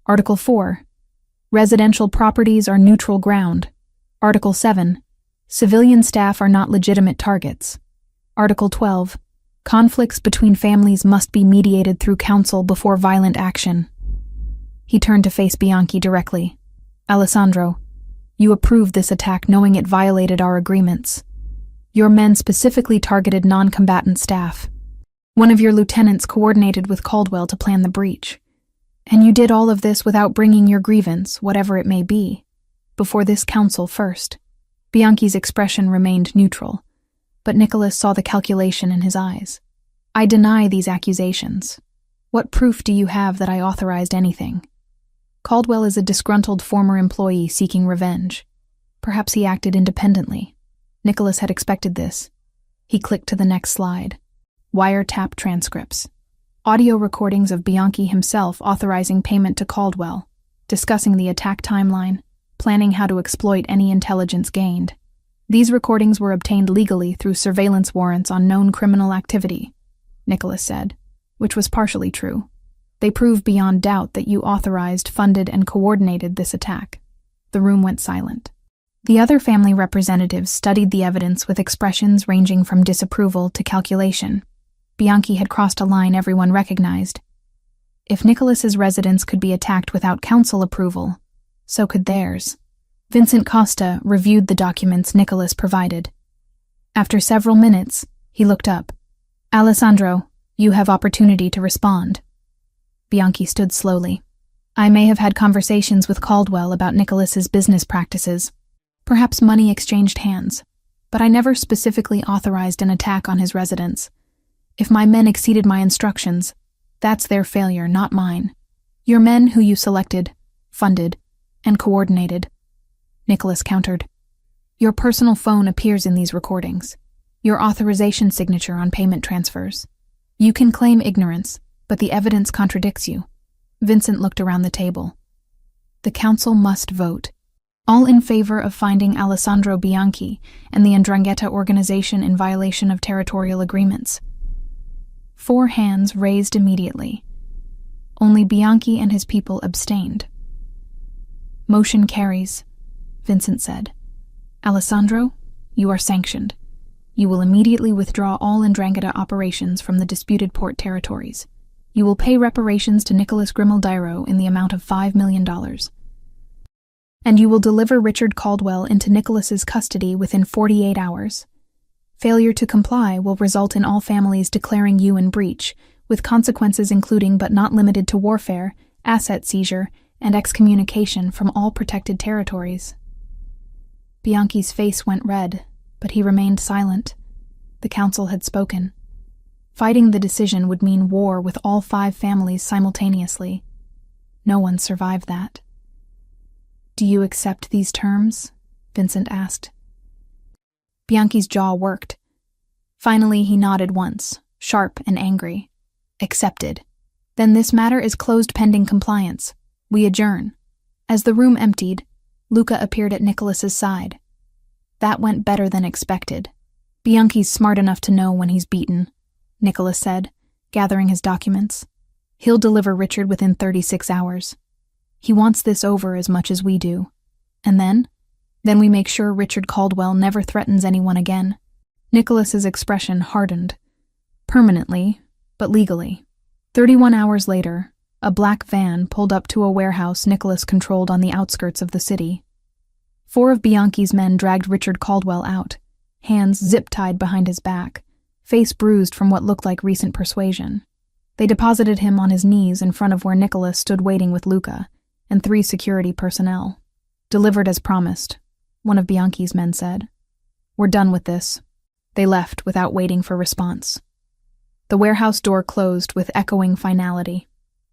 Article 4. Residential properties are neutral ground. Article 7. Civilian staff are not legitimate targets. Article 12. Conflicts between families must be mediated through counsel before violent action. He turned to face Bianchi directly. Alessandro, you approved this attack knowing it violated our agreements. Your men specifically targeted non-combatant staff. One of your lieutenants coordinated with Caldwell to plan the breach. And you did all of this without bringing your grievance, whatever it may be, before this council first. Bianchi's expression remained neutral, but Nicholas saw the calculation in his eyes. I deny these accusations. What proof do you have that I authorized anything? Caldwell is a disgruntled former employee seeking revenge. Perhaps he acted independently. Nicholas had expected this. He clicked to the next slide. Wiretap transcripts. Audio recordings of Bianchi himself authorizing payment to Caldwell, discussing the attack timeline, planning how to exploit any intelligence gained. These recordings were obtained legally through surveillance warrants on known criminal activity, Nicholas said, which was partially true. They prove beyond doubt that you authorized, funded, and coordinated this attack. The room went silent. The other family representatives studied the evidence with expressions ranging from disapproval to calculation. Bianchi had crossed a line everyone recognized. If Nicholas's residence could be attacked without council approval, so could theirs. Vincent Costa reviewed the documents Nicholas provided. After several minutes, he looked up. Alessandro, you have opportunity to respond. Bianchi stood slowly. I may have had conversations with Caldwell about Nicholas's business practices. Perhaps money exchanged hands, but I never specifically authorized an attack on his residence. If my men exceeded my instructions, that's their failure, not mine. Your men who you selected, funded, and coordinated. Nicholas countered. Your personal phone appears in these recordings. Your authorization signature on payment transfers. You can claim ignorance, but the evidence contradicts you. Vincent looked around the table. The council must vote. All in favor of finding Alessandro Bianchi and the 'Ndrangheta organization in violation of territorial agreements. 4 hands raised immediately. Only Bianchi and his people abstained. Motion carries, Vincent said. Alessandro, you are sanctioned. You will immediately withdraw all 'Ndrangheta operations from the disputed port territories. You will pay reparations to Nicholas Grimaldairo in the amount of $5 million. And you will deliver Richard Caldwell into Nicholas's custody within 48 hours. Failure to comply will result in all families declaring you in breach, with consequences including but not limited to warfare, asset seizure, and excommunication from all protected territories. Bianchi's face went red, but he remained silent. The council had spoken. Fighting the decision would mean war with all 5 families simultaneously. No one survived that. Do you accept these terms? Vincent asked. Bianchi's jaw worked. Finally, he nodded once, sharp and angry. Accepted. Then this matter is closed pending compliance. We adjourn. As the room emptied, Luca appeared at Nicholas's side. That went better than expected. Bianchi's smart enough to know when he's beaten, Nicholas said, gathering his documents. He'll deliver Richard within 36 hours. He wants this over as much as we do. And then? Then we make sure Richard Caldwell never threatens anyone again. Nicholas's expression hardened. Permanently, but legally. 31 hours later, a black van pulled up to a warehouse Nicholas controlled on the outskirts of the city. 4 of Bianchi's men dragged Richard Caldwell out, hands zip-tied behind his back, face bruised from what looked like recent persuasion. They deposited him on his knees in front of where Nicholas stood waiting with Luca and 3 security personnel. Delivered as promised, one of Bianchi's men said. We're done with this. They left without waiting for response. The warehouse door closed with echoing finality.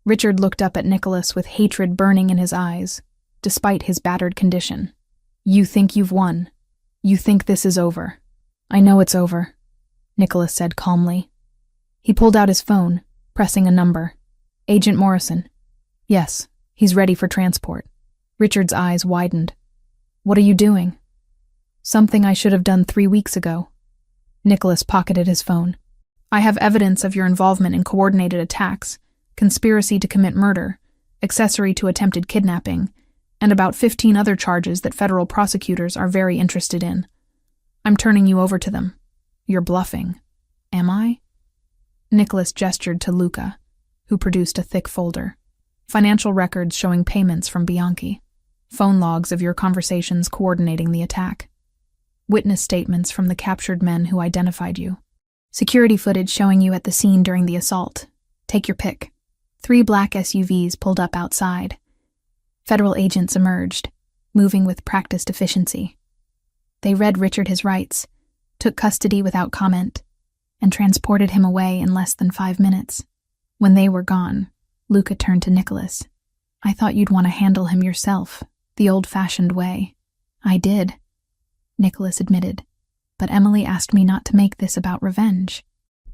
Richard looked up at Nicholas with hatred burning in his eyes, despite his battered condition. You think you've won. You think this is over. I know it's over, Nicholas said calmly. He pulled out his phone, pressing a number. Agent Morrison. Yes, he's ready for transport. Richard's eyes widened. What are you doing? Something I should have done 3 weeks ago. Nicholas pocketed his phone. I have evidence of your involvement in coordinated attacks, conspiracy to commit murder, accessory to attempted kidnapping, and about 15 other charges that federal prosecutors are very interested in. I'm turning you over to them. You're bluffing. Am I? Nicholas gestured to Luca, who produced a thick folder. Financial records showing payments from Bianchi. Phone logs of your conversations coordinating the attack. Witness statements from the captured men who identified you. Security footage showing you at the scene during the assault. Take your pick. 3 black SUVs pulled up outside. Federal agents emerged, moving with practiced efficiency. They read Richard his rights, took custody without comment, and transported him away in less than 5 minutes. When they were gone, Luca turned to Nicholas. I thought you'd want to handle him yourself, the old-fashioned way. I did, Nicholas admitted, but Emily asked me not to make this about revenge.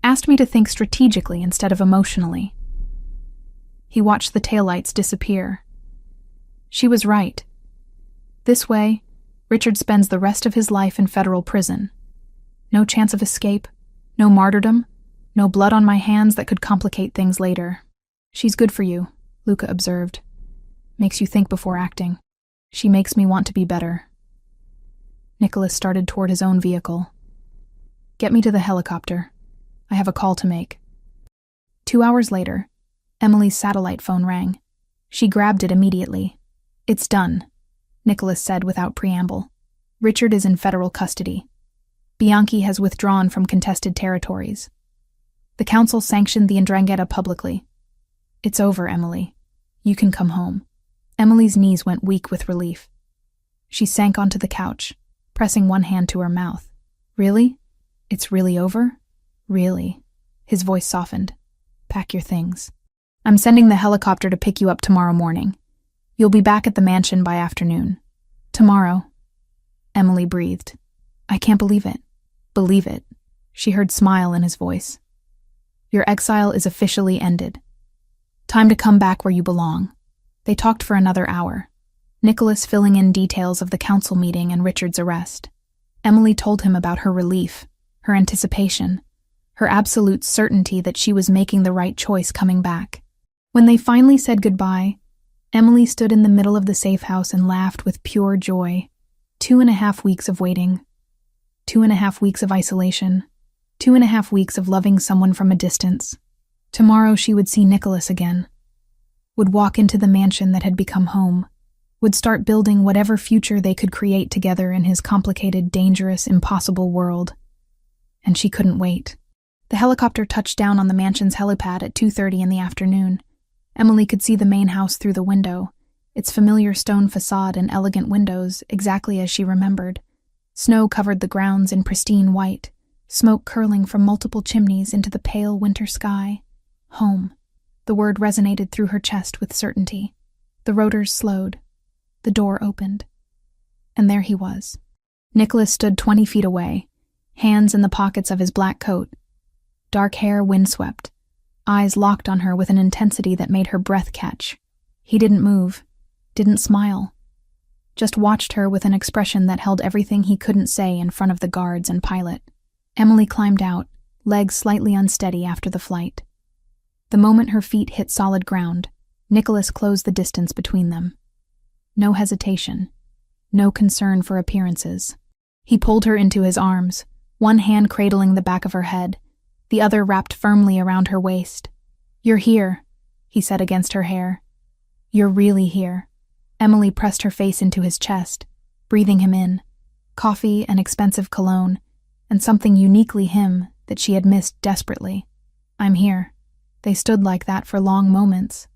Asked me to think strategically instead of emotionally. He watched the taillights disappear. She was right. This way, Richard spends the rest of his life in federal prison. No chance of escape, no martyrdom, no blood on my hands that could complicate things later. She's good for you, Luca observed. Makes you think before acting. She makes me want to be better. Nicholas started toward his own vehicle. Get me to the helicopter. I have a call to make. 2 hours later, Emily's satellite phone rang. She grabbed it immediately. It's done, Nicholas said without preamble. Richard is in federal custody. Bianchi has withdrawn from contested territories. The council sanctioned the 'ndrangheta publicly. It's over, Emily. You can come home. Emily's knees went weak with relief. She sank onto the couch, pressing one hand to her mouth. Really? It's really over? Really? His voice softened. Pack your things. I'm sending the helicopter to pick you up tomorrow morning. You'll be back at the mansion by afternoon. Tomorrow. Emily breathed. I can't believe it. Believe it. She heard smile in his voice. Your exile is officially ended. Time to come back where you belong. They talked for another hour, Nicholas filling in details of the council meeting and Richard's arrest. Emily told him about her relief, her anticipation, her absolute certainty that she was making the right choice coming back. When they finally said goodbye, Emily stood in the middle of the safe house and laughed with pure joy. 2.5 weeks of waiting, 2.5 weeks of isolation, 2.5 weeks of loving someone from a distance. Tomorrow she would see Nicholas again, would walk into the mansion that had become home, would start building whatever future they could create together in his complicated, dangerous, impossible world. And she couldn't wait. The helicopter touched down on the mansion's helipad at 2:30 in the afternoon. Emily could see the main house through the window, its familiar stone facade and elegant windows exactly as she remembered. Snow covered the grounds in pristine white, smoke curling from multiple chimneys into the pale winter sky. Home. The word resonated through her chest with certainty. The rotors slowed. The door opened. And there he was. Nicholas stood 20 feet away, hands in the pockets of his black coat. Dark hair windswept, eyes locked on her with an intensity that made her breath catch. He didn't move, didn't smile, just watched her with an expression that held everything he couldn't say in front of the guards and pilot. Emily climbed out, legs slightly unsteady after the flight. The moment her feet hit solid ground, Nicholas closed the distance between them. No hesitation, no concern for appearances. He pulled her into his arms, one hand cradling the back of her head, the other wrapped firmly around her waist. You're here, he said against her hair. You're really here. Emily pressed her face into his chest, breathing him in. Coffee and expensive cologne, and something uniquely him that she had missed desperately. I'm here. They stood like that for long moments,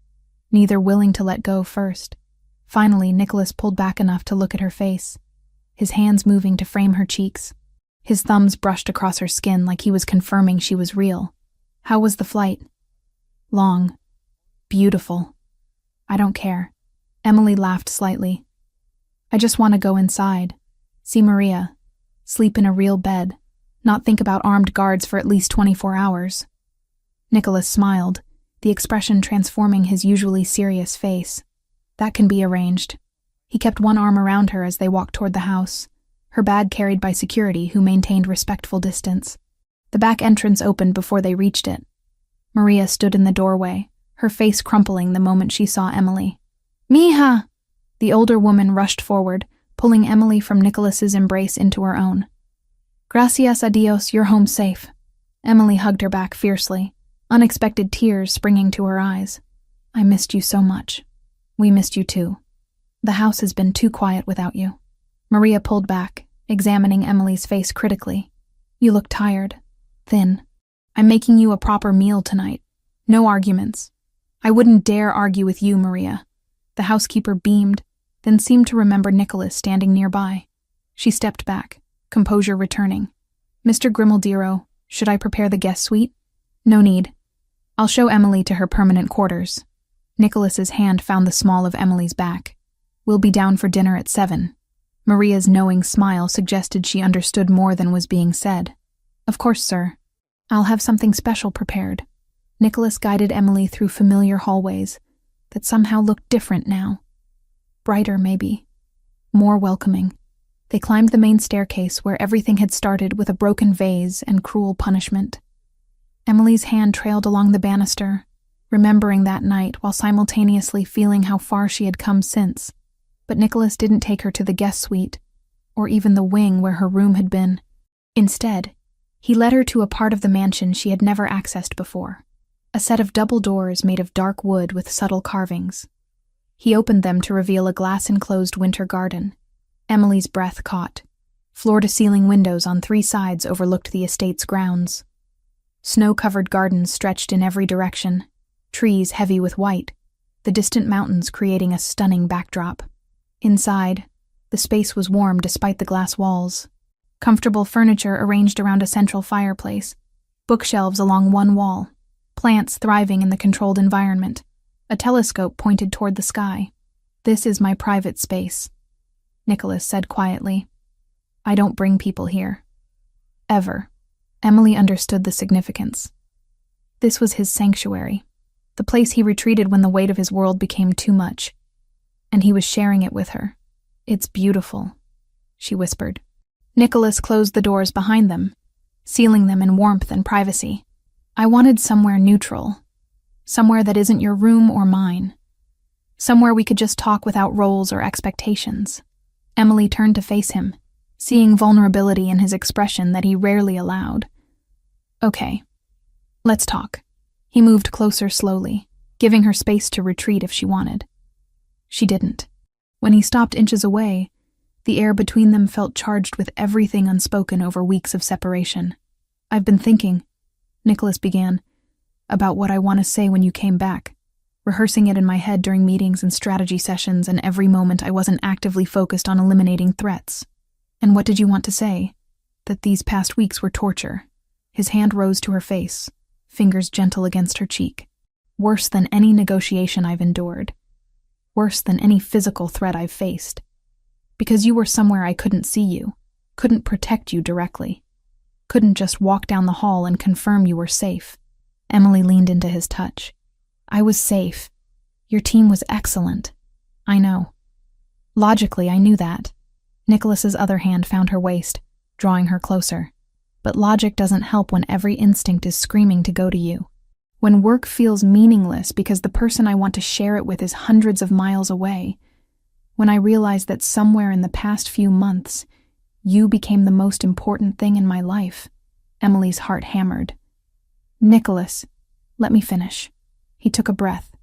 neither willing to let go first. Finally, Nicholas pulled back enough to look at her face, his hands moving to frame her cheeks. His thumbs brushed across her skin like he was confirming she was real. How was the flight? Long. beautiful. I don't care. Emily laughed slightly. I just want to go inside, see Maria, sleep in a real bed, not think about armed guards for at least 24 hours. Nicholas smiled, the expression transforming his usually serious face. That can be arranged. He kept one arm around her as they walked toward the house, her bag carried by security who maintained respectful distance. The back entrance opened before they reached it. Maria stood in the doorway, her face crumpling the moment she saw Emily. Mija! The older woman rushed forward, pulling Emily from Nicholas's embrace into her own. Gracias a Dios, you're home safe. Emily hugged her back fiercely, unexpected tears springing to her eyes. I missed you so much. We missed you too. The house has been too quiet without you. Maria pulled back, examining Emily's face critically. You look tired, thin. I'm making you a proper meal tonight. No arguments. I wouldn't dare argue with you, Maria. The housekeeper beamed, then seemed to remember Nicholas standing nearby. She stepped back, composure returning. Mr. Grimaldiro, should I prepare the guest suite? No need. I'll show Emily to her permanent quarters. Nicholas's hand found the small of Emily's back. We'll be down for dinner at 7. Maria's knowing smile suggested she understood more than was being said. Of course, sir. I'll have something special prepared. Nicholas guided Emily through familiar hallways that somehow looked different now. Brighter, maybe. More welcoming. They climbed the main staircase where everything had started with a broken vase and cruel punishment. Emily's hand trailed along the banister, remembering that night while simultaneously feeling how far she had come since. But Nicholas didn't take her to the guest suite, or even the wing where her room had been. Instead, he led her to a part of the mansion she had never accessed before, a set of double doors made of dark wood with subtle carvings. He opened them to reveal a glass-enclosed winter garden. Emily's breath caught. Floor-to-ceiling windows on 3 sides overlooked the estate's grounds. Snow-covered gardens stretched in every direction, trees heavy with white, the distant mountains creating a stunning backdrop. Inside, the space was warm despite the glass walls. Comfortable furniture arranged around a central fireplace, bookshelves along one wall, plants thriving in the controlled environment, a telescope pointed toward the sky. This is my private space, Nicholas said quietly. I don't bring people here. Ever. Emily understood the significance. This was his sanctuary, the place he retreated when the weight of his world became too much. And he was sharing it with her. It's beautiful, she whispered. Nicholas closed the doors behind them, sealing them in warmth and privacy. I wanted somewhere neutral, somewhere that isn't your room or mine, somewhere we could just talk without roles or expectations. Emily turned to face him, seeing vulnerability in his expression that he rarely allowed. Okay, let's talk. He moved closer slowly, giving her space to retreat if she wanted. She didn't. When he stopped inches away, the air between them felt charged with everything unspoken over weeks of separation. I've been thinking, Nicholas began, about what I want to say when you came back, rehearsing it in my head during meetings and strategy sessions, and every moment I wasn't actively focused on eliminating threats. And what did you want to say? That these past weeks were torture. His hand rose to her face, fingers gentle against her cheek. Worse than any negotiation I've endured. Worse than any physical threat I've faced. Because you were somewhere I couldn't see you, couldn't protect you directly, couldn't just walk down the hall and confirm you were safe. Emily leaned into his touch. I was safe. Your team was excellent. I know. Logically, I knew that. Nicholas's other hand found her waist, drawing her closer. But logic doesn't help when every instinct is screaming to go to you. When work feels meaningless because the person I want to share it with is hundreds of miles away. When I realized that somewhere in the past few months, you became the most important thing in my life. Emily's heart hammered. Nicholas, let me finish. He took a breath,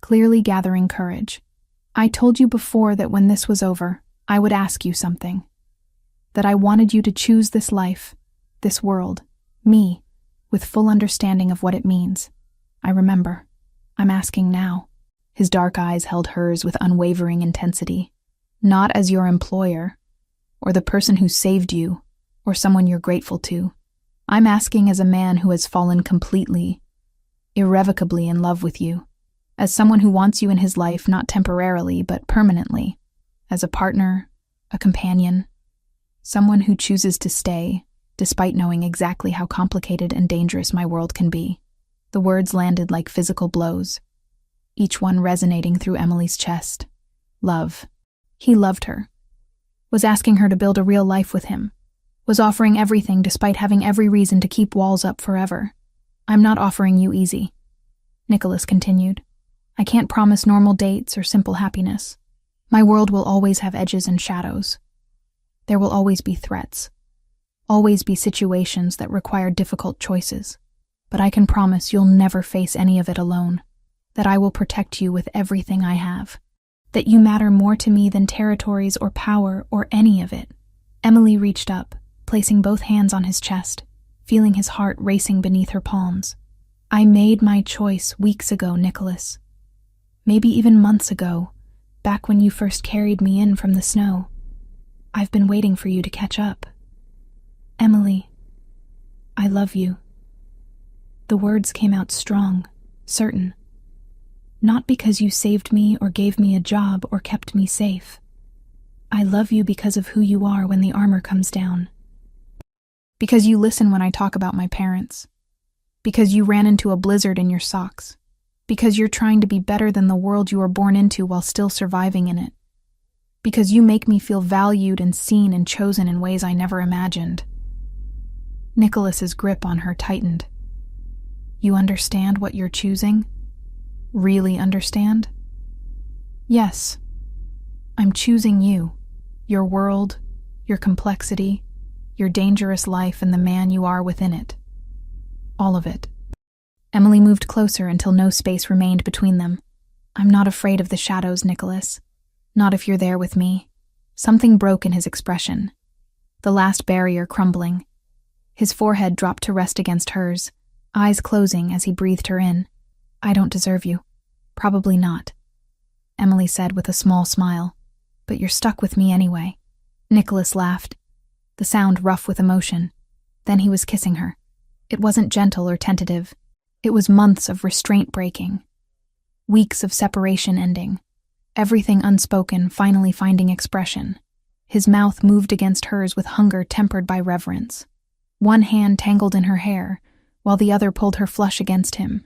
clearly gathering courage. I told you before that when this was over, I would ask you something. That I wanted you to choose this life, this world, me, with full understanding of what it means. I remember. I'm asking now. His dark eyes held hers with unwavering intensity. Not as your employer, or the person who saved you, or someone you're grateful to. I'm asking as a man who has fallen completely, irrevocably in love with you. as someone who wants you in his life not temporarily but permanently, as a partner, a companion, someone who chooses to stay, despite knowing exactly how complicated and dangerous my world can be. The words landed like physical blows, each one resonating through Emily's chest. Love. He loved her, was asking her to build a real life with him, was offering everything despite having every reason to keep walls up forever. I'm not offering you easy, Nicholas continued. I can't promise normal dates or simple happiness. My world will always have edges and shadows. There will always be threats, always be situations that require difficult choices. But I can promise you'll never face any of it alone, that I will protect you with everything I have, that you matter more to me than territories or power or any of it. Emily reached up, placing both hands on his chest, feeling his heart racing beneath her palms. I made my choice weeks ago, Nicholas. Maybe even months ago, back when you first carried me in from the snow. I've been waiting for you to catch up. Emily, I love you. The words came out strong, certain. Not because you saved me or gave me a job or kept me safe. I love you because of who you are when the armor comes down. Because you listen when I talk about my parents. Because you ran into a blizzard in your socks. Because you're trying to be better than the world you were born into while still surviving in it. Because you make me feel valued and seen and chosen in ways I never imagined. Nicholas's grip on her tightened. You understand what you're choosing? Really understand? Yes. I'm choosing you, your world, your complexity, your dangerous life, and the man you are within it. All of it. Emily moved closer until no space remained between them. I'm not afraid of the shadows, Nicholas. Not if you're there with me. Something broke in his expression. The last barrier crumbling. His forehead dropped to rest against hers, eyes closing as he breathed her in. I don't deserve you. Probably not, Emily said with a small smile. But you're stuck with me anyway. Nicholas laughed, the sound rough with emotion. Then he was kissing her. It wasn't gentle or tentative. It was months of restraint breaking. Weeks of separation ending. Everything unspoken finally finding expression. His mouth moved against hers with hunger tempered by reverence. One hand tangled in her hair, while the other pulled her flush against him.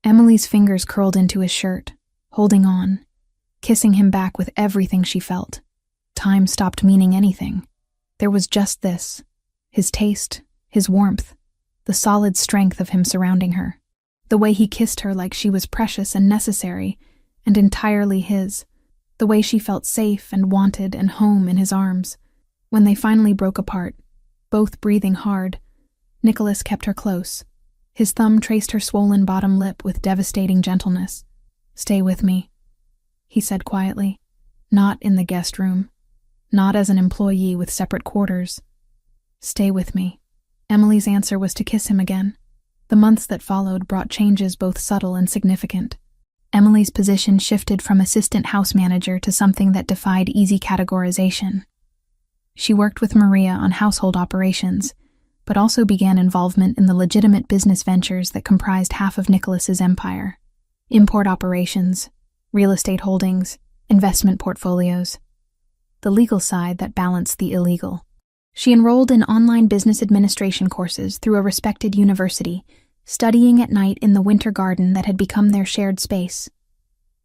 Emily's fingers curled into his shirt, holding on, kissing him back with everything she felt. Time stopped meaning anything. There was just this, his taste, his warmth, the solid strength of him surrounding her. The way he kissed her like she was precious and necessary, and entirely his. The way she felt safe and wanted and home in his arms. When they finally broke apart, both breathing hard, Nicholas kept her close. His thumb traced her swollen bottom lip with devastating gentleness. Stay with me, he said quietly. Not in the guest room. Not as an employee with separate quarters. Stay with me. Emily's answer was to kiss him again. The months that followed brought changes both subtle and significant. Emily's position shifted from assistant house manager to something that defied easy categorization. She worked with Maria on household operations, but also began involvement in the legitimate business ventures that comprised half of Nicholas's empire. Import operations, real estate holdings, investment portfolios. The legal side that balanced the illegal. She enrolled in online business administration courses through a respected university, studying at night in the winter garden that had become their shared space.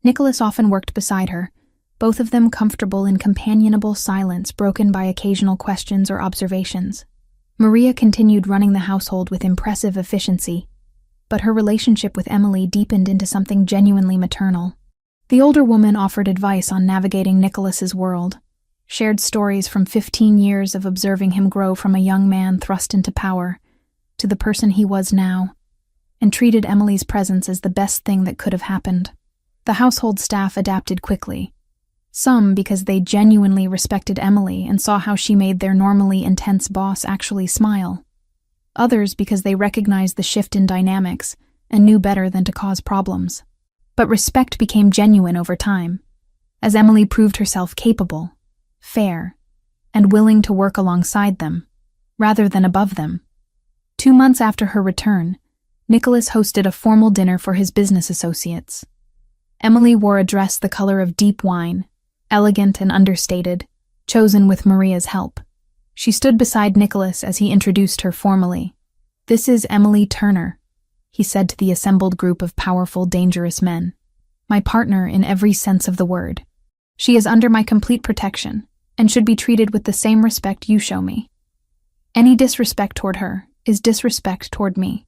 Nicholas often worked beside her, both of them comfortable in companionable silence broken by occasional questions or observations. Maria continued running the household with impressive efficiency, but her relationship with Emily deepened into something genuinely maternal. The older woman offered advice on navigating Nicholas's world, shared stories from 15 years of observing him grow from a young man thrust into power to the person he was now, and treated Emily's presence as the best thing that could have happened. The household staff adapted quickly. Some because they genuinely respected Emily and saw how she made their normally intense boss actually smile. Others because they recognized the shift in dynamics and knew better than to cause problems. But respect became genuine over time, as Emily proved herself capable, fair, and willing to work alongside them, rather than above them. 2 months after her return, Nicholas hosted a formal dinner for his business associates. Emily wore a dress the color of deep wine, elegant and understated, chosen with Maria's help. She stood beside Nicholas as he introduced her formally. "This is Emily Turner," he said to the assembled group of powerful, dangerous men. "My partner in every sense of the word. She is under my complete protection and should be treated with the same respect you show me. Any disrespect toward her is disrespect toward me.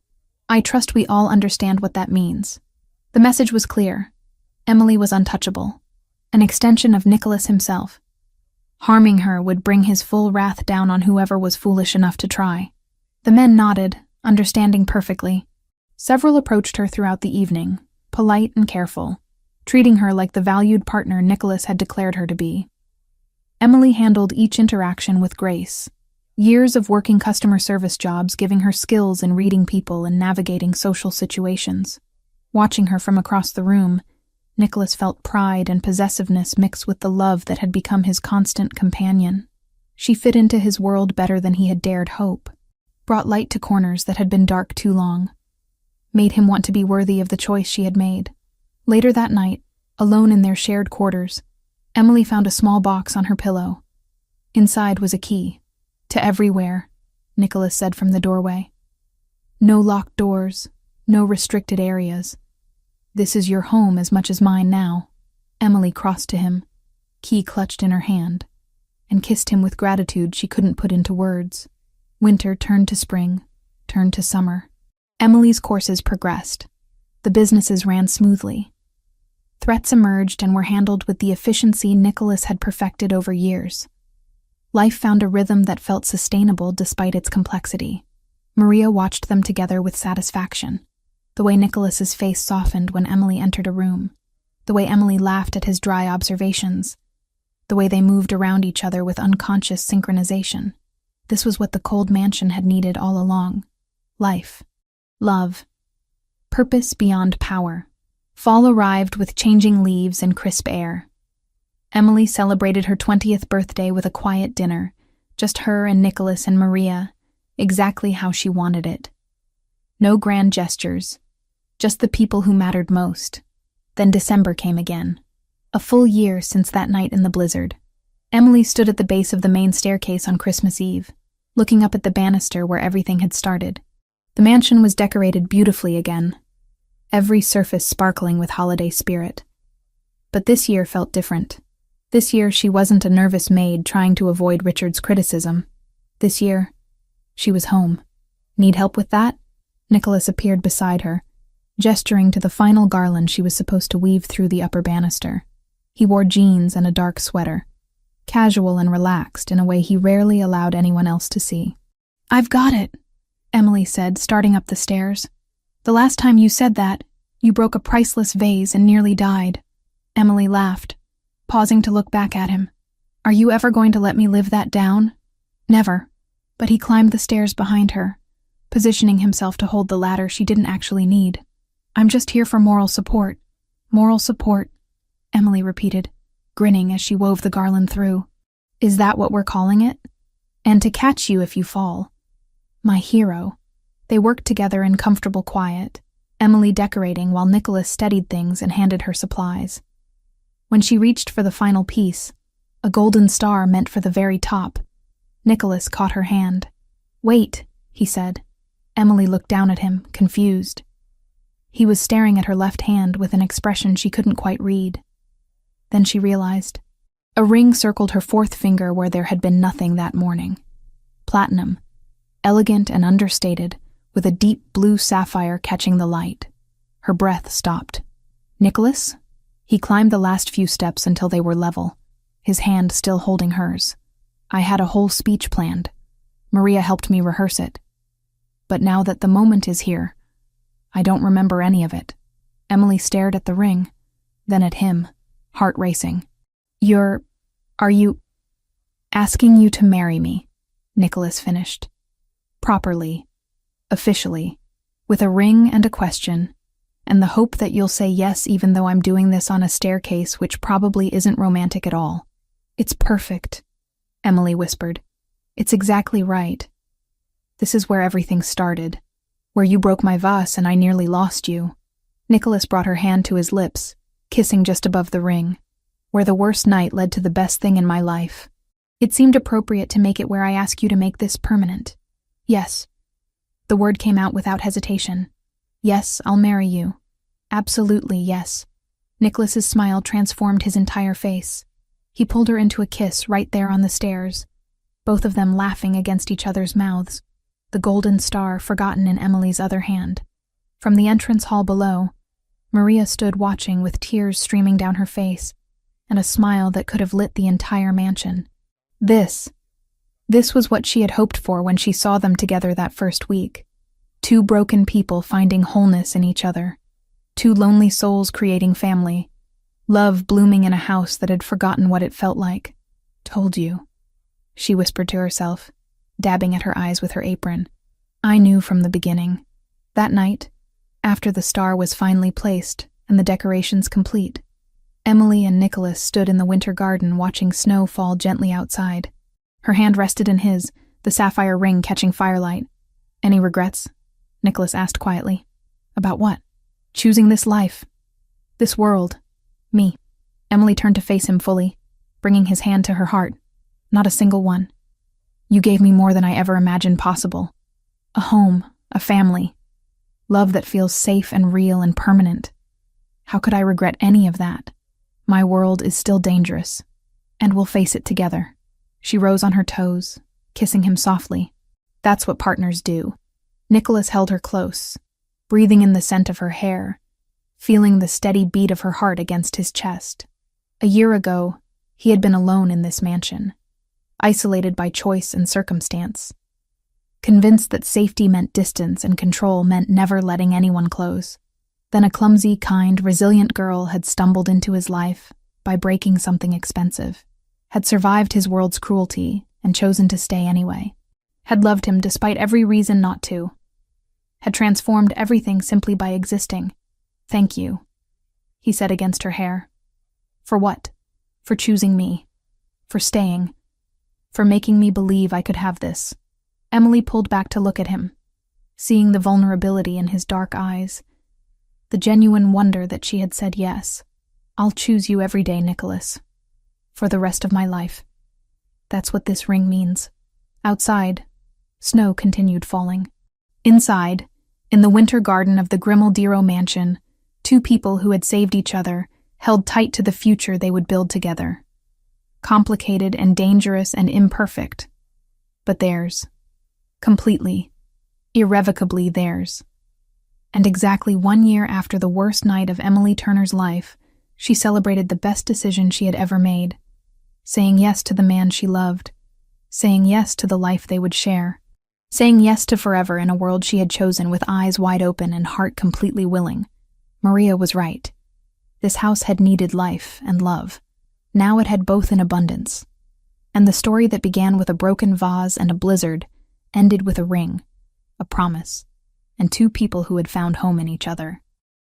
I trust we all understand what that means." The message was clear. Emily was untouchable, an extension of Nicholas himself. Harming her would bring his full wrath down on whoever was foolish enough to try. The men nodded, understanding perfectly. Several approached her throughout the evening, polite and careful, treating her like the valued partner Nicholas had declared her to be. Emily handled each interaction with grace, years of working customer service jobs giving her skills in reading people and navigating social situations. Watching her from across the room, Nicholas felt pride and possessiveness mix with the love that had become his constant companion. She fit into his world better than he had dared hope, brought light to corners that had been dark too long, made him want to be worthy of the choice she had made. Later that night, alone in their shared quarters, Emily found a small box on her pillow. Inside was a key. "To everywhere," Nicholas said from the doorway. "No locked doors, no restricted areas. This is your home as much as mine now." Emily crossed to him, key clutched in her hand, and kissed him with gratitude she couldn't put into words. Winter turned to spring, turned to summer. Emily's courses progressed. The businesses ran smoothly. Threats emerged and were handled with the efficiency Nicholas had perfected over years. Life found a rhythm that felt sustainable despite its complexity. Maria watched them together with satisfaction. The way Nicholas's face softened when Emily entered a room, the way Emily laughed at his dry observations, the way they moved around each other with unconscious synchronization. This was what the cold mansion had needed all along. Life. Love. Purpose beyond power. Fall arrived with changing leaves and crisp air. Emily celebrated her 20th birthday with a quiet dinner, just her and Nicholas and Maria, exactly how she wanted it. No grand gestures, just the people who mattered most. Then December came again. A full year since that night in the blizzard. Emily stood at the base of the main staircase on Christmas Eve, looking up at the banister where everything had started. The mansion was decorated beautifully again, every surface sparkling with holiday spirit. But this year felt different. This year she wasn't a nervous maid trying to avoid Richard's criticism. This year, she was home. "Need help with that?" Nicholas appeared beside her, gesturing to the final garland she was supposed to weave through the upper banister. He wore jeans and a dark sweater, casual and relaxed in a way he rarely allowed anyone else to see. "I've got it," Emily said, starting up the stairs. "The last time you said that, you broke a priceless vase and nearly died." Emily laughed, pausing to look back at him. "Are you ever going to let me live that down?" "Never." But he climbed the stairs behind her, positioning himself to hold the ladder she didn't actually need. "I'm just here for moral support." "Moral support," Emily repeated, grinning as she wove the garland through. "Is that what we're calling it? And to catch you if you fall." My hero. They worked together in comfortable quiet, Emily decorating while Nicholas steadied things and handed her supplies. When she reached for the final piece, a golden star meant for the very top, Nicholas caught her hand. "Wait," he said. Emily looked down at him, confused. He was staring at her left hand with an expression she couldn't quite read. Then she realized. A ring circled her fourth finger where there had been nothing that morning. Platinum, elegant and understated, with a deep blue sapphire catching the light. Her breath stopped. "Nicholas?" He climbed the last few steps until they were level, his hand still holding hers. "I had a whole speech planned. Maria helped me rehearse it. But now that the moment is here, I don't remember any of it." Emily stared at the ring, then at him, heart racing. Are you asking you to marry me?" Nicholas finished. "Properly, officially, with a ring and a question, and the hope that you'll say yes even though I'm doing this on a staircase which probably isn't romantic at all." "It's perfect," Emily whispered. "It's exactly right. This is where everything started, where you broke my vase and I nearly lost you." Nicholas brought her hand to his lips, kissing just above the ring, where the worst night led to the best thing in my life. It seemed appropriate to make it where I ask you to make this permanent. Yes. The word came out without hesitation. Yes, I'll marry you. Absolutely, yes. Nicholas's smile transformed his entire face. He pulled her into a kiss right there on the stairs, both of them laughing against each other's mouths, the golden star forgotten in Emily's other hand. From the entrance hall below, Maria stood watching with tears streaming down her face and a smile that could have lit the entire mansion. This was what she had hoped for when she saw them together that first week. Two broken people finding wholeness in each other. Two lonely souls creating family. Love blooming in a house that had forgotten what it felt like. Told you, she whispered to herself, dabbing at her eyes with her apron. I knew from the beginning. That night, after the star was finally placed and the decorations complete, Emily and Nicholas stood in the winter garden watching snow fall gently outside. Her hand rested in his, the sapphire ring catching firelight. Any regrets? Nicholas asked quietly. About what? Choosing this life. This world. Me. Emily turned to face him fully, bringing his hand to her heart. Not a single one. You gave me more than I ever imagined possible. A home, a family. Love that feels safe and real and permanent. How could I regret any of that? My world is still dangerous, and we'll face it together. She rose on her toes, kissing him softly. That's what partners do. Nicholas held her close, breathing in the scent of her hair, feeling the steady beat of her heart against his chest. A year ago, he had been alone in this mansion, isolated by choice and circumstance, convinced that safety meant distance and control meant never letting anyone close. Then a clumsy, kind, resilient girl had stumbled into his life by breaking something expensive, had survived his world's cruelty and chosen to stay anyway, had loved him despite every reason not to, had transformed everything simply by existing. Thank you, he said against her hair. For what? For choosing me. For staying. For making me believe I could have this. Emily pulled back to look at him, seeing the vulnerability in his dark eyes, the genuine wonder that she had said yes. I'll choose you every day, Nicholas. For the rest of my life. That's what this ring means. Outside, snow continued falling. Inside, in the winter garden of the Grimaldiro mansion, two people who had saved each other held tight to the future they would build together. Complicated and dangerous and imperfect, but theirs. Completely, irrevocably theirs. And exactly 1 year after the worst night of Emily Turner's life, she celebrated the best decision she had ever made, saying yes to the man she loved, saying yes to the life they would share, saying yes to forever in a world she had chosen with eyes wide open and heart completely willing. Maria was right. This house had needed life and love. Now it had both in abundance. And the story that began with a broken vase and a blizzard ended with a ring, a promise, and two people who had found home in each other.